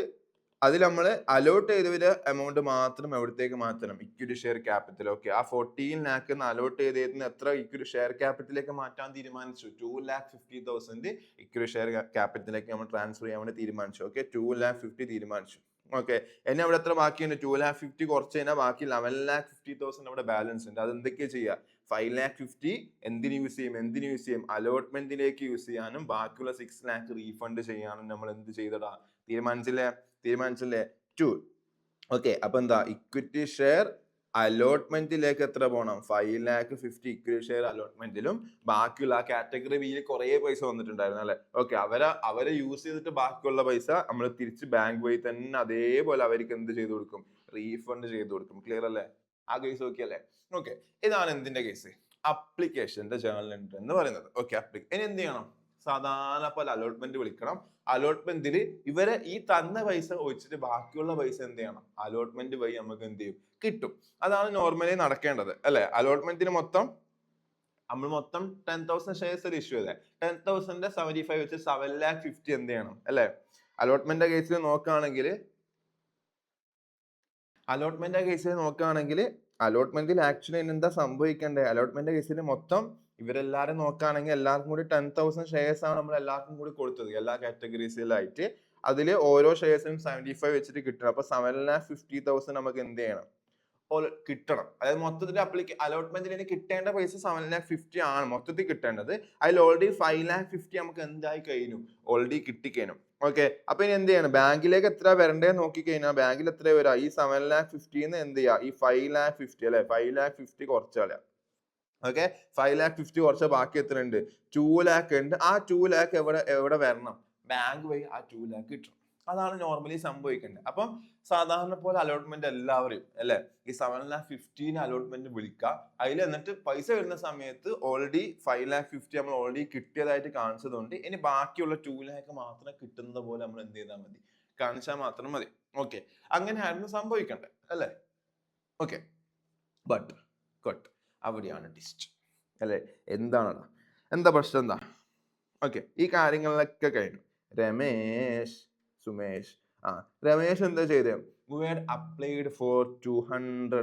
അതിൽ നമ്മൾ അലോട്ട് ചെയ്ത എമൗണ്ട് മാത്രം എവിടത്തേക്ക് മാറ്റണം? Equity share capital. ഓക്കെ, ആ 14 ലാക്ക് അലോട്ട് ചെയ്തതിന് എത്ര ഇക്വിറ്റി ഷെയർ ക്യാപിറ്റലിലേക്ക് മാറ്റാൻ തീരുമാനിച്ചു? 2,50,000 ഇക്വിറ്റി ഷെയർ ക്യാപിറ്റലിലേക്ക് നമ്മൾ ട്രാൻസ്ഫർ ചെയ്യാൻ വേണ്ടി തീരുമാനിച്ചു. ഓക്കെ, 2,50,000 തീരുമാനിച്ചു. ഓക്കെ, എന്നെ അവിടെ എത്ര ബാക്കിയുണ്ട്? 2,50,000 കുറച്ച് കഴിഞ്ഞാൽ ബാക്കി 11,50,000 അവിടെ ബാലൻസ് ഉണ്ട്. അത് എന്തൊക്കെയാ ചെയ്യുക? 5,50,000 എന്തിന് യൂസ് ചെയ്യും? അലോട്ട്മെന്റിലേക്ക് യൂസ് ചെയ്യാനും ബാക്കിയുള്ള 6 ലാക്ക് റീഫണ്ട് ചെയ്യാനും നമ്മൾ എന്ത് ചെയ്തടാ? തീരുമാനിച്ചില്ലേ? 2. ഓക്കെ, അപ്പൊ എന്താ? ഇക്വിറ്റി ഷെയർ അലോട്ട്മെന്റിലേക്ക് എത്ര പോകണം? 5,50,000 ഇക്വിറ്റി ഷെയർ അലോട്ട്മെന്റിലും ബാക്കിയുള്ള കാറ്റഗറി ബിയിൽ കുറെ പൈസ വന്നിട്ടുണ്ടായിരുന്നു അല്ലെ. ഓക്കെ, അവരെ യൂസ് ചെയ്തിട്ട് ബാക്കിയുള്ള പൈസ നമ്മൾ തിരിച്ച് ബാങ്ക് വഴി തന്നെ അതേപോലെ അവർക്ക് എന്ത് ചെയ്ത് കൊടുക്കും? റീഫണ്ട് ചെയ്ത് കൊടുക്കും. ക്ലിയർ അല്ലേ? ആ കേസ് നോക്കിയല്ലേ? ഓക്കെ, ഇതാണ് എന്തിന്റെ കേസ്? അപ്ലിക്കേഷന്റെ ജേർണൽ എൻട്രി എന്ന് പറയുന്നത്. ഓക്കെ, ഇനി എന്ത് ചെയ്യണം? സാധാരണ പോലെ അലോട്ട്മെന്റ് വിളിക്കണം. അലോട്ട്മെന്റിൽ ഇവരെ ഈ തന്ന പൈസ ഒഴിച്ചിട്ട് ബാക്കിയുള്ള പൈസ എന്ത് ചെയ്യണം? അലോട്ട്മെന്റ് വഴി നമുക്ക് എന്ത് ചെയ്യും? കിട്ടും. അതാണ് നോർമലി നടക്കേണ്ടത് അല്ലെ? അലോട്ട്മെന്റിന് നമ്മൾ മൊത്തം 10,000 ഷെയർസ് ഇഷ്യൂ ചെയ്തേ. 10,000 75 വെച്ച് 7,50,000 എന്ത് ചെയ്യണം അല്ലെ? അലോട്ട്മെന്റ് കേസിൽ നോക്കുകയാണെങ്കിൽ അലോട്ട്മെന്റിൽ ആക്ച്വലി എന്താ സംഭവിക്കണ്ടേ? അലോട്ട്മെന്റ് കേസിൽ മൊത്തം ഇവരെല്ലാരും നോക്കുകയാണെങ്കിൽ എല്ലാവർക്കും കൂടി 10,000 ഷെയർസ് ആണ് നമ്മൾ എല്ലാവർക്കും കൂടി കൊടുത്തത്, എല്ലാ കാറ്റഗറീസിലായിട്ട്. അതിൽ ഓരോ ഷെയർസിനും 75 വെച്ചിട്ട് കിട്ടണം. അപ്പൊ 7,50,000 നമുക്ക് എന്ത് ചെയ്യണം? കിട്ടണം. അതായത് മൊത്തത്തിൽ അലോട്ട്മെന്റിന് കിട്ടേണ്ട പൈസ 7,50,000 ആണ് മൊത്തത്തിൽ കിട്ടേണ്ടത്. അതിൽ ഓൾറെഡി 5,50,000 നമുക്ക് എന്തായി കഴിഞ്ഞു? ഓൾറെഡി കിട്ടിക്കഴിഞ്ഞു. ഓക്കെ, അപ്പൊ ഇനി എന്ത് ചെയ്യണം? ബാങ്കിലേക്ക് എത്ര വരണ്ടേന്ന് നോക്കിക്കഴിഞ്ഞാൽ ബാങ്കിൽ എത്ര വരാം? ഈ 7,50,000 എന്ത് ചെയ്യാം? ഈ 5,50,000 അല്ലെ? 5,50,000 കുറച്ച് കളയാം. ഓക്കെ, 5,50,000 കുറച്ച് ബാക്കി എത്ര ഉണ്ട്? 2,00,000 ഉണ്ട്. ആ 2,00,000 എവിടെ വരണം? ബാങ്ക് വഴി ആ 2,00,000 കിട്ടണം. അതാണ് നോർമലി സംഭവിക്കേണ്ടത്. അപ്പം സാധാരണ പോലെ അലോട്ട്മെന്റ് എല്ലാവരും അല്ലെ ഈ 7,50,000 അലോട്ട്മെന്റ് വിളിക്കുക. അതിൽ എന്നിട്ട് പൈസ വരുന്ന സമയത്ത് ഓൾറെഡി 5,50,000 നമ്മൾ ഓൾറെഡി കിട്ടിയതായിട്ട് കാണിച്ചതുകൊണ്ട് ഇനി ബാക്കിയുള്ള 2,00,000 മാത്രം കിട്ടുന്നത് പോലെ നമ്മൾ എന്ത് ചെയ്താൽ മതി? കാണിച്ചാൽ മാത്രം മതി. ഓക്കെ, അങ്ങനെയായിരുന്നു സംഭവിക്കേണ്ടത് അല്ലെ? ഓക്കെ, ബട്ട് അവിടെയാണ് ടിസ്റ്റ് അല്ലെ? എന്താ പ്രശ്നം എന്താ? ഓക്കെ, ഈ കാര്യങ്ങളിലൊക്കെ കഴിഞ്ഞു. രമേശ് എന്താ ചെയ്തേ? We had applied for 200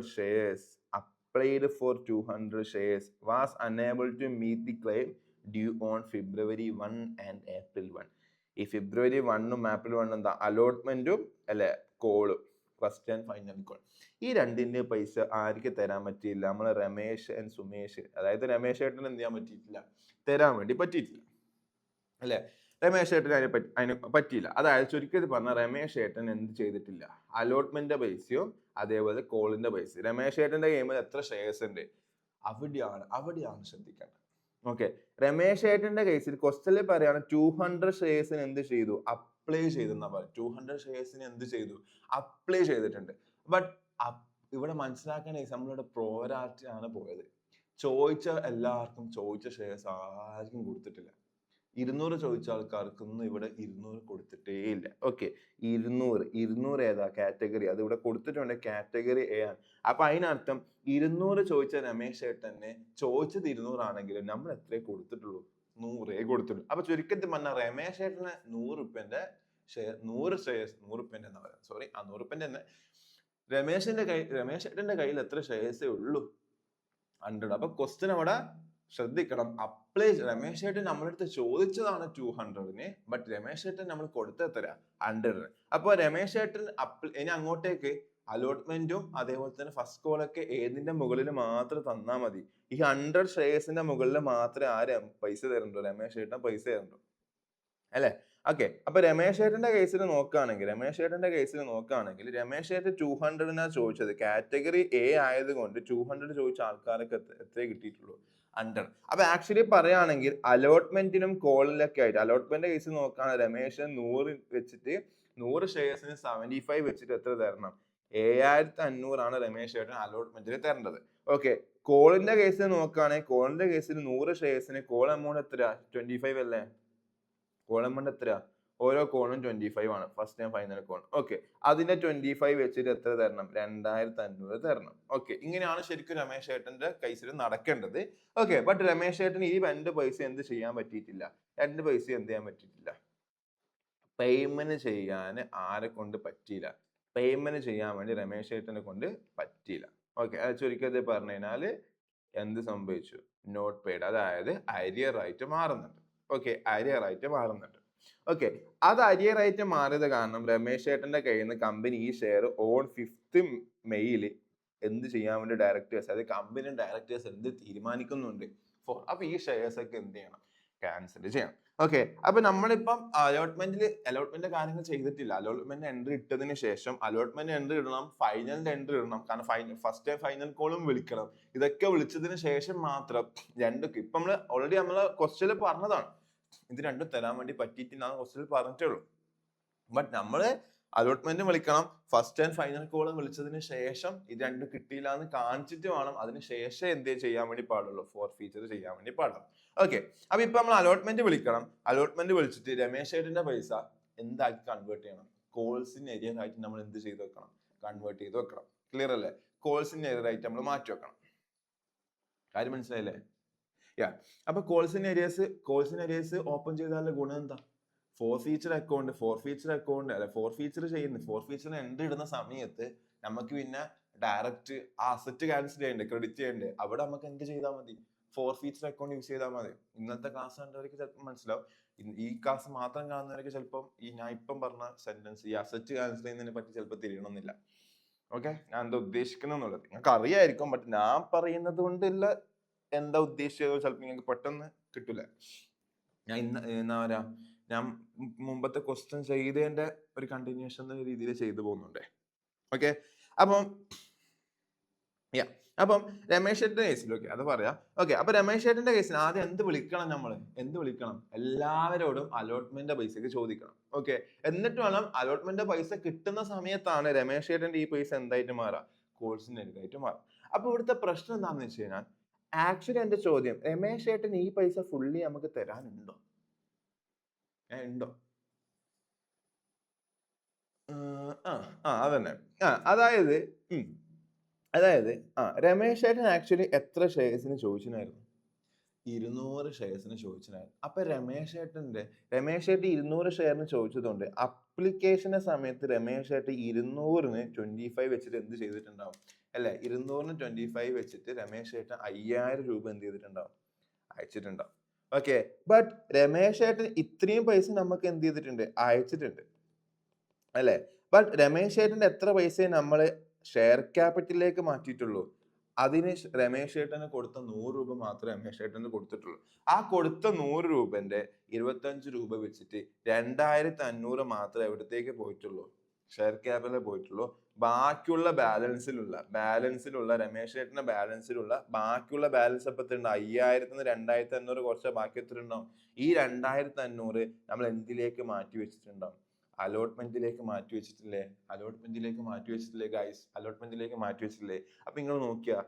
shares. Was unable to meet the claim due on February 1 and April 1. ഈ ഫെബ്രുവരി 1ഉം ഏപ്രിൽ 1ഉം എന്താ? അലോട്ട്മെന്റും അല്ലെ കോളും, ഫസ്റ്റ് ആൻഡ് ഫൈനൽ കോൾ. ഈ രണ്ടിന്റെ പൈസ ആർക്ക് തരാൻ പറ്റിയില്ല? നമ്മളെ രമേശ് ആൻഡ് സുമേഷ്, അതായത് രമേശ് ഏട്ടന് എന്ത് ചെയ്യാൻ പറ്റിയിട്ടില്ല? തരാൻ വേണ്ടി പറ്റിയിട്ടില്ല അല്ലെ? രമേശ് ഏട്ടൻ അതിന് പറ്റിയില്ല. അതായത് ചുരുക്കത്തിൽ പറഞ്ഞാൽ രമേശ് ഏട്ടൻ എന്ത് ചെയ്തിട്ടില്ല? അലോട്ട്മെന്റ് പൈസയും അതേപോലെ കോളിന്റെ പൈസ. രമേശ് ഏട്ടന്റെ ഗെയിമിൽ എത്ര ഷെയർസ് ഉണ്ട്? അവിടെയാണ് ശ്രദ്ധിക്കേണ്ടത്. ഓക്കെ, രമേശ് ഏട്ടന്റെ കേസിൽ ക്വസ്റ്റനിൽ പറയാണ് 200 ഷെയർസിന് എന്ത് ചെയ്തു? അപ്ലൈ ചെയ്തെന്നാ പറയുന്നത്. 200 ഷെയർസിന് എന്ത് ചെയ്തു? അപ്ലൈ ചെയ്തിട്ടുണ്ട്. ബട്ട് ഇവിടെ മനസ്സിലാക്കാൻ നമ്മളിവിടെ പ്രോരാറ്റിയാണ് പോയത്. എല്ലാവർക്കും ചോദിച്ച ഷെയർസ് ആർക്കും കൊടുത്തിട്ടില്ല. 200 ചോദിച്ച ആൾക്കാർക്കൊന്നും ഇവിടെ 200 കൊടുത്തിട്ടേ ഇല്ല. ഓക്കെ, 200 ഏതാ കാറ്റഗറി? അത് ഇവിടെ കൊടുത്തിട്ടുണ്ട്, കാറ്റഗറി എ ആണ്. അപ്പൊ അതിനർത്ഥം 200 ചോദിച്ച രമേശ് ഏട്ടനെ ചോദിച്ചത് 200 ആണെങ്കിലും നമ്മൾ എത്രേ കൊടുത്തിട്ടുള്ളൂ? 100 കൊടുത്തിട്ടുള്ളൂ. അപ്പൊ ചുരുക്കത്തിൽ പറഞ്ഞാൽ രമേശ് ഏട്ടന് 100 റുപ്യന്റെ ഷെയർ, 100 ഷെയർസ്, 100 റുപ്യന്റെ എന്നാ പറയുക, സോറി, 100 റുപ്യന്റെ തന്നെ. രമേശ് ഏട്ടന്റെ കയ്യിൽ എത്ര ഷെയർസേ ഉള്ളൂ? 100. അപ്പൊ ക്വസ്റ്റ്യൻ അവിടെ ശ്രദ്ധിക്കണം. രമേശ് ഏട്ടൻ നമ്മളടുത്ത് ചോദിച്ചതാണ് 200-ന്, ബട്ട് രമേശ് ഏട്ടൻ നമ്മൾ കൊടുത്തെത്ര? 100-ന്. അപ്പൊ രമേശ് ഏട്ടൻ ഇനി അങ്ങോട്ടേക്ക് അലോട്ട്മെന്റും അതേപോലെ തന്നെ ഫസ്റ്റ് കോളൊക്കെ ഏതിന്റെ മുകളിൽ മാത്രം തന്നാൽ മതി? ഈ 100 ഷെയർസിന്റെ മുകളിൽ മാത്രമേ ആരും പൈസ തരണ്ടോ? രമേശ് ഏട്ടൻ പൈസ തരണ്ടോ അല്ലെ? ഓക്കെ, അപ്പൊ രമേശ് ഏട്ടന്റെ കേസിൽ നോക്കുകയാണെങ്കിൽ രമേശ് ഏട്ടൻ 200-നാ ചോദിച്ചത്. കാറ്റഗറി എ ആയതുകൊണ്ട് 200 ചോദിച്ച ആൾക്കാർക്ക് എത്ര കിട്ടിയിട്ടുള്ളൂ? 100. അപ്പൊ ആക്ച്വലി പറയുകയാണെങ്കിൽ അലോട്ട്മെന്റിനും കോളിലൊക്കെ ആയിട്ട്, അലോട്ട്മെന്റ് കേസിൽ നോക്കുകയാണെങ്കിൽ രമേശ് 100 വെച്ചിട്ട് 100 ഷെയർസിന് 75 വെച്ചിട്ട് എത്ര തരണം? 7,500 രമേശ് ഏട്ടൻ അലോട്ട്മെന്റിൽ തരേണ്ടത്. ഓക്കെ, കോളിന്റെ കേസിൽ നോക്കുകയാണെങ്കിൽ കോളിന്റെ കേസിൽ 100 ഷെയർസിന് കോൾ എമൗണ്ട് എത്ര? 25 അല്ലേ? കോൾ എമൗണ്ട് എത്ര? ഓരോ കോളും 25 ആണ്, first and final call. Okay, അതിന്റെ 25 വെച്ചിട്ട് എത്ര തരണം? 2,500 തരണം. ഓക്കെ, ഇങ്ങനെയാണ് ശരിക്കും രമേശ് ഏട്ടന്റെ കേസിൽ നടക്കേണ്ടത്. ഓക്കെ, ബട്ട് രമേശ് ഏട്ടന് ഈ 2 പൈസ എന്ത് ചെയ്യാൻ പറ്റിയിട്ടില്ല? 2 പൈസ എന്ത് ചെയ്യാൻ പറ്റിയിട്ടില്ല? പേയ്മെന്റ് ചെയ്യാൻ ആരെ കൊണ്ട് പറ്റിയില്ല? പേയ്മെന്റ് ചെയ്യാൻ വേണ്ടി രമേശ് ഏട്ടനെ കൊണ്ട് പറ്റിയില്ല. ഓക്കെ, അത് ചുരുക്കത്തിൽ പറഞ്ഞു കഴിഞ്ഞാൽ എന്ത് സംഭവിച്ചു? നോട്ട് പെയ്ഡ്, അതായത് അരിയർ ആയിട്ട് മാറുന്നുണ്ട്. ഓക്കെ, അരിയർ ആയിട്ട് മാറുന്നുണ്ട്. ഓക്കെ, അത് അരിയർ ആയിട്ട് മാറിയത് കാരണം രമേശ് ഏട്ടന്റെ കയ്യിൽ നിന്ന് കമ്പനി ഈ ഷെയർ ഓൺ 5th മെയ്യിൽ എന്ത് ചെയ്യാൻ വേണ്ടി ഡയറക്ടേഴ്സ്, അതായത് കമ്പനി ഡയറക്ടേഴ്സ് എന്ത് തീരുമാനിക്കുന്നുണ്ട്? അപ്പൊ ഈ ഷെയർസ് ഒക്കെ എന്ത് ചെയ്യണം? ക്യാൻസൽ ചെയ്യണം. ഓക്കെ, അപ്പൊ നമ്മളിപ്പം അലോട്ട്മെന്റ് കാര്യങ്ങൾ ചെയ്തിട്ടില്ല. അലോട്ട്മെന്റ് എൻട്രി ഇട്ടതിന് ശേഷം അലോട്ട്മെന്റ് എൻട്രി ഇടണം, ഫൈനലിന്റെ എൻട്രി ഇടണം, കാരണം ഫസ്റ്റ് ഫൈനൽ കോളും വിളിക്കണം. ഇതൊക്കെ വിളിച്ചതിന് ശേഷം മാത്രം ഇപ്പൊ ഓൾറെഡി നമ്മള് ക്വസ്റ്റ്യനിൽ പറഞ്ഞതാണ് ഇത് രണ്ടും തരാൻ വേണ്ടി പറ്റിയിട്ടില്ല, ക്വസ്റ്റ്യനിൽ പറഞ്ഞിട്ടേ ഉള്ളൂ. ബട്ട് നമ്മള് അലോട്ട്മെന്റ് വിളിക്കണം, ഫസ്റ്റ് ആൻഡ് ഫൈനൽ കോളും വിളിച്ചതിന് ശേഷം ഇത് രണ്ടും കിട്ടിയില്ല എന്ന് കാണിച്ചിട്ട് വേണം അതിന് ശേഷം എന്തേ ചെയ്യാൻ വേണ്ടി പാടുള്ളൂ, ഫോർ ഫീച്ചർ ചെയ്യാൻ വേണ്ടി പാടുള്ളൂ. ഓക്കെ, അപ്പൊ ഇപ്പൊ നമ്മൾ അലോട്ട്മെന്റ് വിളിക്കണം. അലോട്ട്മെന്റ് വിളിച്ചിട്ട് രമേശ് ഏട്ടന്റെ പൈസ എന്താക്കി കൺവേർട്ട് ചെയ്യണം? കോൾസ് ഇൻ ഏരിയ ആയിട്ട് നമ്മൾ എന്ത് ചെയ്ത് വെക്കണം? കൺവേർട്ട് ചെയ്ത് വെക്കണം. ക്ലിയർ അല്ലേ? കോൾസ് ഇൻ ഏരിയ ആയിട്ട് നമ്മൾ മാറ്റി വെക്കണം. കാര്യം മനസ്സിലായില്ലേ? യാ, അപ്പൊ കോൾസ് ഇൻ ഏരിയസ് ഓപ്പൺ ചെയ്താലുള്ള ഗുണം എന്താ? ഫോർ ഫീച്ചർ അക്കൗണ്ട് അല്ലെ, ഫോർ ഫീച്ചർ എൻട്രി ഇടുന്ന സമയത്ത് നമുക്ക് പിന്നെ ഡയറക്റ്റ് അസറ്റ് ക്യാൻസൽ ചെയ്യണ്ടേ, ക്രെഡിറ്റ് ചെയ്യണ്ടേ? അവിടെ നമുക്ക് എന്ത് ചെയ്താൽ മതി? ഫോർ ഫീച്ചർ അക്കൗണ്ട് യൂസ് ചെയ്താൽ മതി. ഇന്നത്തെ ക്ലാസ് കണ്ടവർക്ക് ചിലപ്പോൾ മനസ്സിലാവും. ഈ ക്ലാസ് മാത്രം കാണുന്നവർക്ക് ചിലപ്പം ഈ ഞാൻ ഇപ്പം പറഞ്ഞ സെന്റൻസ്, ഈ അസറ്റ് ക്യാൻസൽ ചെയ്യുന്നതിനെ പറ്റി ചിലപ്പോൾ തിരിയണമെന്നില്ല. ഓക്കെ, ഞാൻ എന്താ ഉദ്ദേശിക്കുന്നുള്ളത് നിങ്ങൾക്ക് അറിയായിരിക്കും, ബട്ട് ഞാൻ പറയുന്നത് കൊണ്ടുള്ള എന്താ ഉദ്ദേശിച്ചത് ചിലപ്പോൾ നിങ്ങൾക്ക് പെട്ടെന്ന് കിട്ടൂല. ഞാൻ എന്താ പറയാ, ഞാൻ മുമ്പത്തെ ക്വസ്റ്റ്യൻ ചെയ്തതിന്റെ ഒരു കണ്ടിന്യൂഷൻ എന്ന രീതിയിൽ ചെയ്തു പോകുന്നുണ്ട്. ഓക്കെ, അപ്പം രമേശ് ചേട്ടന്റെ കേസിൽ ഓക്കെ അത് പറയാം. ഓക്കെ, അപ്പൊ രമേശ് ചേട്ടന്റെ കേസിൽ ആദ്യം എന്ത് വിളിക്കണം? എല്ലാവരോടും അലോട്ട്മെന്റ് പൈസക്ക് ചോദിക്കണം. ഓക്കെ, എന്നിട്ട് വേണം അലോട്ട്മെന്റ് പൈസ കിട്ടുന്ന സമയത്താണ് രമേശ് ചേട്ടന്റെ ഈ പൈസ എന്തായിട്ട് മാറാം? കോഴ്സിന് എഴുതായിട്ട് മാറും. അപ്പൊ ഇവിടുത്തെ പ്രശ്നം എന്താണെന്ന് വെച്ച് കഴിഞ്ഞാൽ, ആക്ച്വലി എന്റെ ചോദ്യം, രമേശ് ചേട്ടൻ ഈ പൈസ ഫുള്ളി നമുക്ക് തരാനുണ്ടോ? ഉണ്ടോ? അതന്നെ. അതായത് രമേശ് ചേട്ടൻ ആക്ച്വലി എത്ര ഷെയർസിന് ചോദിച്ചിട്ടുണ്ടായിരുന്നു? 200 ഷെയർസിന് ചോദിച്ചിട്ടുണ്ടായിരുന്നു. അപ്പൊ രമേശ് ചേട്ടൻ 200 ഷെയറിന് ചോദിച്ചതുകൊണ്ട് അപ്ലിക്കേഷന്റെ സമയത്ത് രമേശ് ചേട്ടൻ 200-ന് 25 വെച്ചിട്ട് എന്ത് ചെയ്തിട്ടുണ്ടാവും? അല്ലെ, 200-ന് 25 വെച്ചിട്ട് രമേശ് ചേട്ടൻ 5000 രൂപ എന്ത് ചെയ്തിട്ടുണ്ടാവും? അയച്ചിട്ടുണ്ടാവും. ഓക്കെ, ബട്ട് രമേശ് ചേട്ടൻ ഇത്രയും പൈസ നമുക്ക് എന്ത് ചെയ്തിട്ടുണ്ട്? അയച്ചിട്ടുണ്ട് അല്ലെ. ബട്ട് രമേശ് ചേട്ടന്റെ എത്ര പൈസയെ നമ്മൾ ഷെയർ ക്യാപിറ്റലിലേക്ക് മാറ്റിയിട്ടുള്ളൂ? അതിന് രമേശ് ചേട്ടന് കൊടുത്ത 100 രൂപ മാത്രമേ രമേശ് ചേട്ടന് കൊടുത്തിട്ടുള്ളൂ. ആ കൊടുത്ത 100 രൂപന്റെ 25 രൂപ വെച്ചിട്ട് 2500 മാത്രമേ എവിടത്തേക്ക് പോയിട്ടുള്ളൂ? ഷെയർ ക്യാപിറ്റലിൽ പോയിട്ടുള്ളൂ. ബാക്കിയുള്ള ബാലൻസിലുള്ള രമേശ് ചേട്ടന്റെ ബാലൻസിലുള്ള ബാക്കിയുള്ള ബാലൻസ് എപ്പോ എത്തുണ്ട്? 5000-ന് 2500 കുറച്ച് ബാക്കി എത്ര ഉണ്ടാവും? ഈ 2500 നമ്മൾ എന്തിലേക്ക് മാറ്റി വെച്ചിട്ടുണ്ടാവും? അലോട്ട്മെന്റിലേക്ക് മാറ്റി വെച്ചിട്ടില്ലേ? ഗൈസ്, അലോട്ട്മെന്റിലേക്ക് മാറ്റി വെച്ചിട്ടില്ലേ? അപ്പൊ നിങ്ങൾ നോക്കിയാ,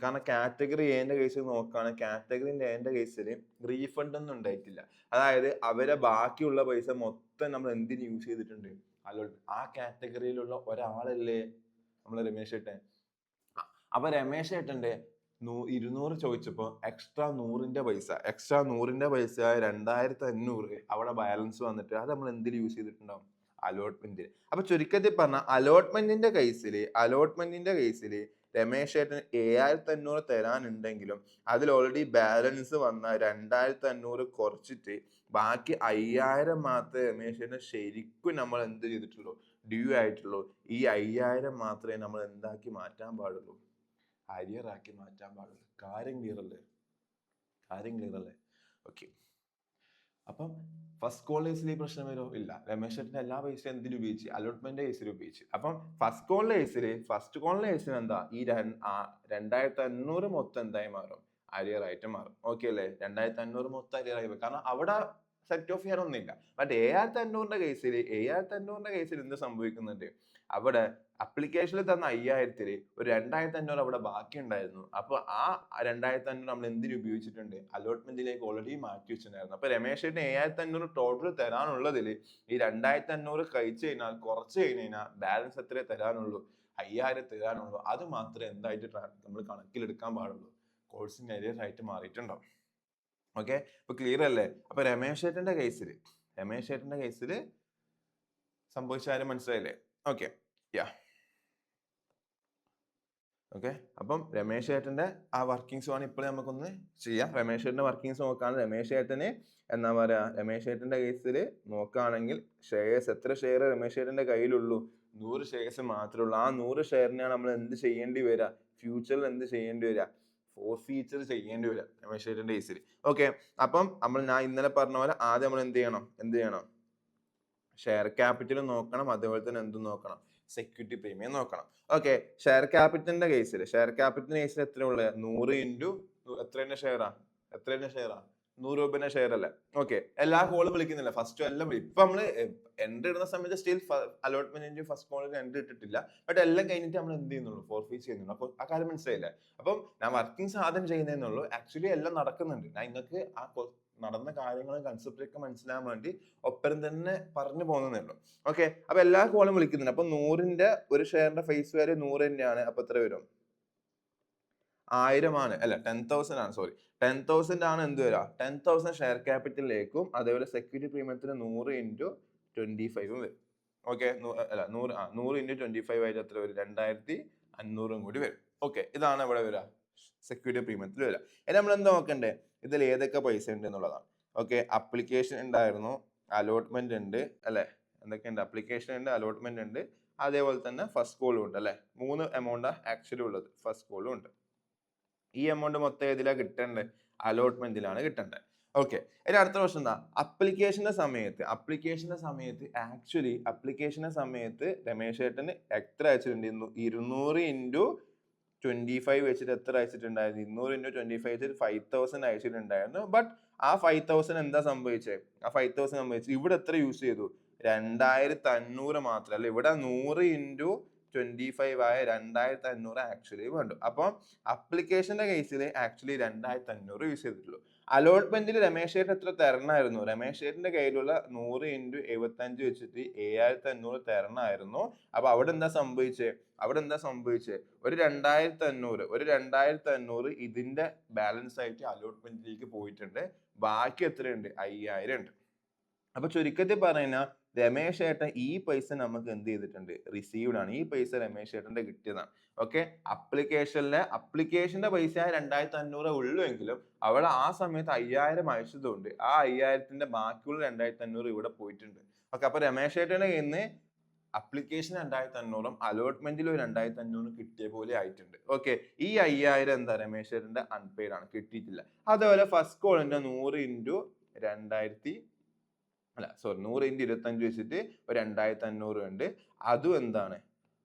കാരണം കാറ്റഗറി എന്റെ കേസിൽ നോക്കുകയാണെങ്കിൽ കാറ്റഗറി എന്റെ കേസിൽ റീഫണ്ട് ഒന്നും ഉണ്ടായിട്ടില്ല. അതായത് അവരെ ബാക്കിയുള്ള പൈസ മൊത്തം നമ്മൾ എന്തിന് യൂസ് ചെയ്തിട്ടുണ്ട്? ആ കാറ്റഗറിയിലുള്ള ഒരാളല്ലേ നമ്മൾ രമേശ് ചേട്ടൻ. അപ്പൊ രമേശ് ചേട്ടന്റെ 200 ചോദിച്ചപ്പോ എക്സ്ട്രാ 100-ന്റെ പൈസ 2500 അവിടെ ബാലൻസ് വന്നിട്ട് അത് നമ്മൾ എന്തിൽ യൂസ് ചെയ്തിട്ടുണ്ടാവും? അലോട്ട്മെന്റ്. അപ്പൊ ചുരുക്കത്തിൽ പറഞ്ഞ അലോട്ട്മെന്റിന്റെ കേസിൽ രമേശ് ചേട്ടന് 7500 തരാനുണ്ടെങ്കിലും അതിൽ ഓൾറെഡി ബാലൻസ് വന്ന 2500 കുറച്ചിട്ട് ബാക്കി 5000 മാത്രമേ രമേശ് ചേട്ടന് ശരിക്കും നമ്മൾ എന്ത് ചെയ്തിട്ടുള്ളൂ? ഡ്യൂ ആയിട്ടുള്ളൂ. ഈ 5000 മാത്രമേ നമ്മൾ എന്താക്കി മാറ്റാൻ പാടുള്ളൂ? അരിയറാക്കി മാറ്റാൻ പാടുള്ളൂ. കാര്യം ക്ലിയർ അല്ലേ? ഓക്കെ, അപ്പം ഫസ്റ്റ് കോൾ കേസിൽ ഈ പ്രശ്നം വരുമോ? ഇല്ല. രമേശ് ചേട്ടന്റെ എല്ലാ പൈസയും എന്തിനു ഉപയോഗിച്ച്? അലോട്ട്മെന്റ് കേസിൽ ഉപയോഗിച്ച്. അപ്പം ഫസ്റ്റ് കോളിലെ കേസിൽ എന്താ? ഈ 2500 മൊത്തം എന്തായി മാറും? അരിയറായിട്ട് മാറും. ഓക്കെ അല്ലേ? 2500 മൊത്തം അരിയറായി മാറും. കാരണം അവിടെ സെറ്റ് ഓഫ് ചെയ്യാനൊന്നുമില്ല. ബട്ട് 7500-ന്റെ കേസിൽ എന്ത് സംഭവിക്കുന്നുണ്ട്? അവിടെ അപ്ലിക്കേഷനിൽ തന്ന 5000-ൽ ഒരു 2500 അവിടെ ബാക്കി ഉണ്ടായിരുന്നു. അപ്പൊ ആ 2500 നമ്മൾ എന്തിനു ഉപയോഗിച്ചിട്ടുണ്ട്? അലോട്ട്മെന്റിലേക്ക് ഓൾറെഡി മാറ്റി വെച്ചിട്ടുണ്ടായിരുന്നു. അപ്പൊ രമേശ് ചേട്ടന് 7500 ടോട്ടൽ തരാനുള്ളതിൽ ഈ 2500 കുറച്ച് കഴിഞ്ഞാൽ ബാലൻസ് എത്രേ തരാനുള്ളൂ? 5000 തരാനുള്ളൂ. അത് മാത്രമേ എന്തായിട്ട് നമ്മൾ കണക്കിലെടുക്കാൻ പാടുള്ളൂ? കോഴ്സിന് അരിയർ ആയിട്ട് മാറിയിട്ടുണ്ടാവും. ഓക്കെ, ഇപ്പൊ ക്ലിയർ അല്ലേ? അപ്പൊ രമേശ് ചേട്ടന്റെ കേസിൽ സംഭവിച്ച കാര്യം മനസ്സിലായില്ലേ? ഓക്കെ, ഓക്കെ, അപ്പം രമേശ് ചേട്ടന്റെ ആ വർക്കിംഗ്സ് ആണ് ഇപ്പോൾ നമുക്കൊന്ന് ചെയ്യാം. രമേശ് ചേട്ടന്റെ വർക്കിംഗ്സ് നോക്കുകയാണ്. രമേശ് ചേട്ടന്റെ കേസിൽ നോക്കുകയാണെങ്കിൽ എത്ര ഷെയർ രമേശ് ചേട്ടന്റെ കയ്യിലുള്ളൂ? 100 ഷെയർസ് മാത്രമേ ഉള്ളൂ. ആ 100 ഷെയറിനെയാണ് നമ്മൾ എന്ത് ചെയ്യേണ്ടി വരിക? ഫ്യൂച്ചറിൽ എന്ത് ചെയ്യേണ്ടി വരിക? ഫോർ ഫീച്ചർ ചെയ്യേണ്ടി വരിക രമേശ് ചേട്ടന്റെ കേസിൽ. ഓക്കെ, അപ്പം ഞാൻ ഇന്നലെ പറഞ്ഞ പോലെ ആദ്യം നമ്മൾ എന്ത് ചെയ്യണം? ഷെയർ ക്യാപിറ്റൽ നോക്കണം. അതേപോലെ തന്നെ എന്തും നോക്കണം? സെക്യൂരിറ്റി പ്രീമിയം നോക്കണം. ഓക്കെ, ഷെയർ ക്യാപിറ്റലിന്റെ കേസിൽ എത്ര ഉള്ളത്? 100 ഇൻറ്റു എത്രേന്റെ ഷെയറാ? 100 രൂപന്റെ ഷെയർ അല്ലേ? ഓക്കെ, എല്ലാ കോളും വിളിക്കുന്നില്ല, ഫസ്റ്റ് എല്ലാം ഇപ്പൊ നമ്മള് എൻട്രി ഇടുന്ന സമയത്ത് സ്റ്റിൽ അലോട്ട്മെന്റ് ഫസ്റ്റ് കോളിൽ എൻട്രി ഇട്ടിട്ടില്ല. ബട്ട് എല്ലാം കഴിഞ്ഞിട്ട് നമ്മൾ എന്ത് ചെയ്യുന്നുള്ളൂ, ഫോർഫീറ്റ് ചെയ്യുന്നുള്ളൂ. അപ്പൊ ആ കാര്യം മനസ്സിലായില്ലേ? അപ്പം ഞാൻ വർക്കിംഗ് സാധനം ചെയ്യുന്നതെന്നുള്ളൂ, ആക്ച്വലി എല്ലാം നടക്കുന്നുണ്ട്. ഞാൻ നിങ്ങൾക്ക് ആ നടന്ന കാര്യങ്ങളും കൺസെപ്റ്റ് ഒക്കെ മനസ്സിലാകാൻ വേണ്ടി ഒപ്പരം തന്നെ പറഞ്ഞു പോകുന്നതേ ഉള്ളൂ. ഓക്കെ, അപ്പൊ എല്ലാ കോളും വിളിക്കുന്നുണ്ട്. അപ്പൊ 100ന്റെ ഒരു ഷെയറിന്റെ ഫേസ് വാല്യൂ 100 തന്നെയാണ്. അപ്പൊ എത്ര വരും? 1000 ആണ്, അല്ല 10,000 ആണ്, സോറി 10,000 ആണ് എന്ത് വരിക, 10,000 ഷെയർ ക്യാപിറ്റലിലേക്കും അതേപോലെ സെക്യൂരിറ്റി പ്രീമിയത്തിന് 100 ഇൻറ്റു 25 വരും. ഓക്കെ, അല്ല 100 ഇൻറ്റു 25 ആയിട്ട് എത്ര വരും? 2500 കൂടി വരും. ഓക്കെ, ഇതാണ് ഇവിടെ വരിക സെക്യൂരിറ്റി പ്രീമിയത്തിൽ വരിക. ഇനി നമ്മൾ എന്താ നോക്കണ്ടേ, ഇതിൽ ഏതൊക്കെ പൈസ ഉണ്ട് എന്നുള്ളതാണ്. ഓക്കെ, അപ്ലിക്കേഷൻ ഉണ്ടായിരുന്നു, അലോട്ട്മെന്റ് ഉണ്ട് അല്ലെ, എന്തൊക്കെയുണ്ട്? അപ്ലിക്കേഷൻ ഉണ്ട്, അലോട്ട്മെന്റ് ഉണ്ട്, അതേപോലെ തന്നെ ഫസ്റ്റ് കോളും ഉണ്ട് അല്ലെ. 3 എമൗണ്ട് ആക്ച്വലി ഉള്ളത്, ഫസ്റ്റ് കോളും ഉണ്ട്. ഈ എമൗണ്ട് മൊത്തം ഏതിലാ കിട്ടേണ്ടത്? അലോട്ട്മെന്റിലാണ് കിട്ടേണ്ടത്. ഓക്കെ, ഇനി അടുത്ത പ്രശ്നം എന്താ? അപ്ലിക്കേഷന്റെ സമയത്ത് ആക്ച്വലി രമേശ് ചേട്ടന് എത്ര അയച്ചിട്ടുണ്ട്? 200 ഇൻറ്റു 25 വെച്ചിട്ട് എത്ര അയച്ചിട്ടുണ്ടായിരുന്നു? 200 ഇൻറ്റു 25 വെച്ചിട്ട് 5000 അയച്ചിട്ടുണ്ടായിരുന്നു. ബട്ട് ആ 5000 എന്താ സംഭവിച്ചത്? ആ 5000 സംഭവിച്ചത് ഇവിടെ എത്ര യൂസ് ചെയ്തു? 2500 മാത്രമല്ല, ഇവിടെ 100 ഇൻറ്റു 25 ആയ 2500 ആക്ച്വലി വേണ്ടു. അപ്പം അപ്ലിക്കേഷന്റെ കേസിൽ ആക്ച്വലി 2500 യൂസ് ചെയ്തിട്ടുള്ളൂ. അലോട്ട്മെന്റിൽ രമേശ് ചേട്ടൻ എത്ര തരണമായിരുന്നു? രമേശ് ചേട്ടന്റെ കയ്യിലുള്ള 100 ഇൻറ്റു 75 വെച്ചിട്ട് 7500 തരണമായിരുന്നു. അപ്പൊ അവിടെ എന്താ സംഭവിച്ചത്? ഒരു 2500 ഇതിന്റെ ബാലൻസ് ആയിട്ട് അലോട്ട്മെന്റിലേക്ക് പോയിട്ടുണ്ട്. ബാക്കി എത്രയുണ്ട്? 5000 ഉണ്ട്. അപ്പൊ ചുരുക്കത്തിൽ പറയുന്ന രമേശ് ചേട്ടൻ ഈ പൈസ നമുക്ക് എന്ത് ചെയ്തിട്ടുണ്ട്? റിസീവ്ഡ് ആണ്. ഈ പൈസ രമേശ് ചേട്ടന്റെ കിട്ടിയതാണ്. ഓക്കെ, അപ്ലിക്കേഷന്റെ പൈസ 2500 ഉള്ളൂ എങ്കിലും അവിടെ ആ സമയത്ത് 5000 അയച്ചതുകൊണ്ട് ആ 5000ത്തിന്റെ ബാക്കിയുള്ള 2500 ഇവിടെ പോയിട്ടുണ്ട്. ഓക്കെ, അപ്പൊ രമേശ് ചേട്ടന്റെ കയ്യിൽ നിന്ന് അപ്ലിക്കേഷൻ 2500 അലോട്ട്മെന്റിൽ ഒരു 2500 കിട്ടിയ പോലെ ആയിട്ടുണ്ട്. ഓക്കെ, ഈ 5000 എന്താ? രമേശ് ചേട്ടന്റെ അൺപെയ്ഡ് ആണ്, കിട്ടിയിട്ടില്ല. അതേപോലെ ഫസ്റ്റ് കോളിന്റെ 100 ഇൻറ്റു 100 ഇൻറ്റു 25 വെച്ചിട്ട് ഒരു 2500 ഉണ്ട്. അതും എന്താണ്?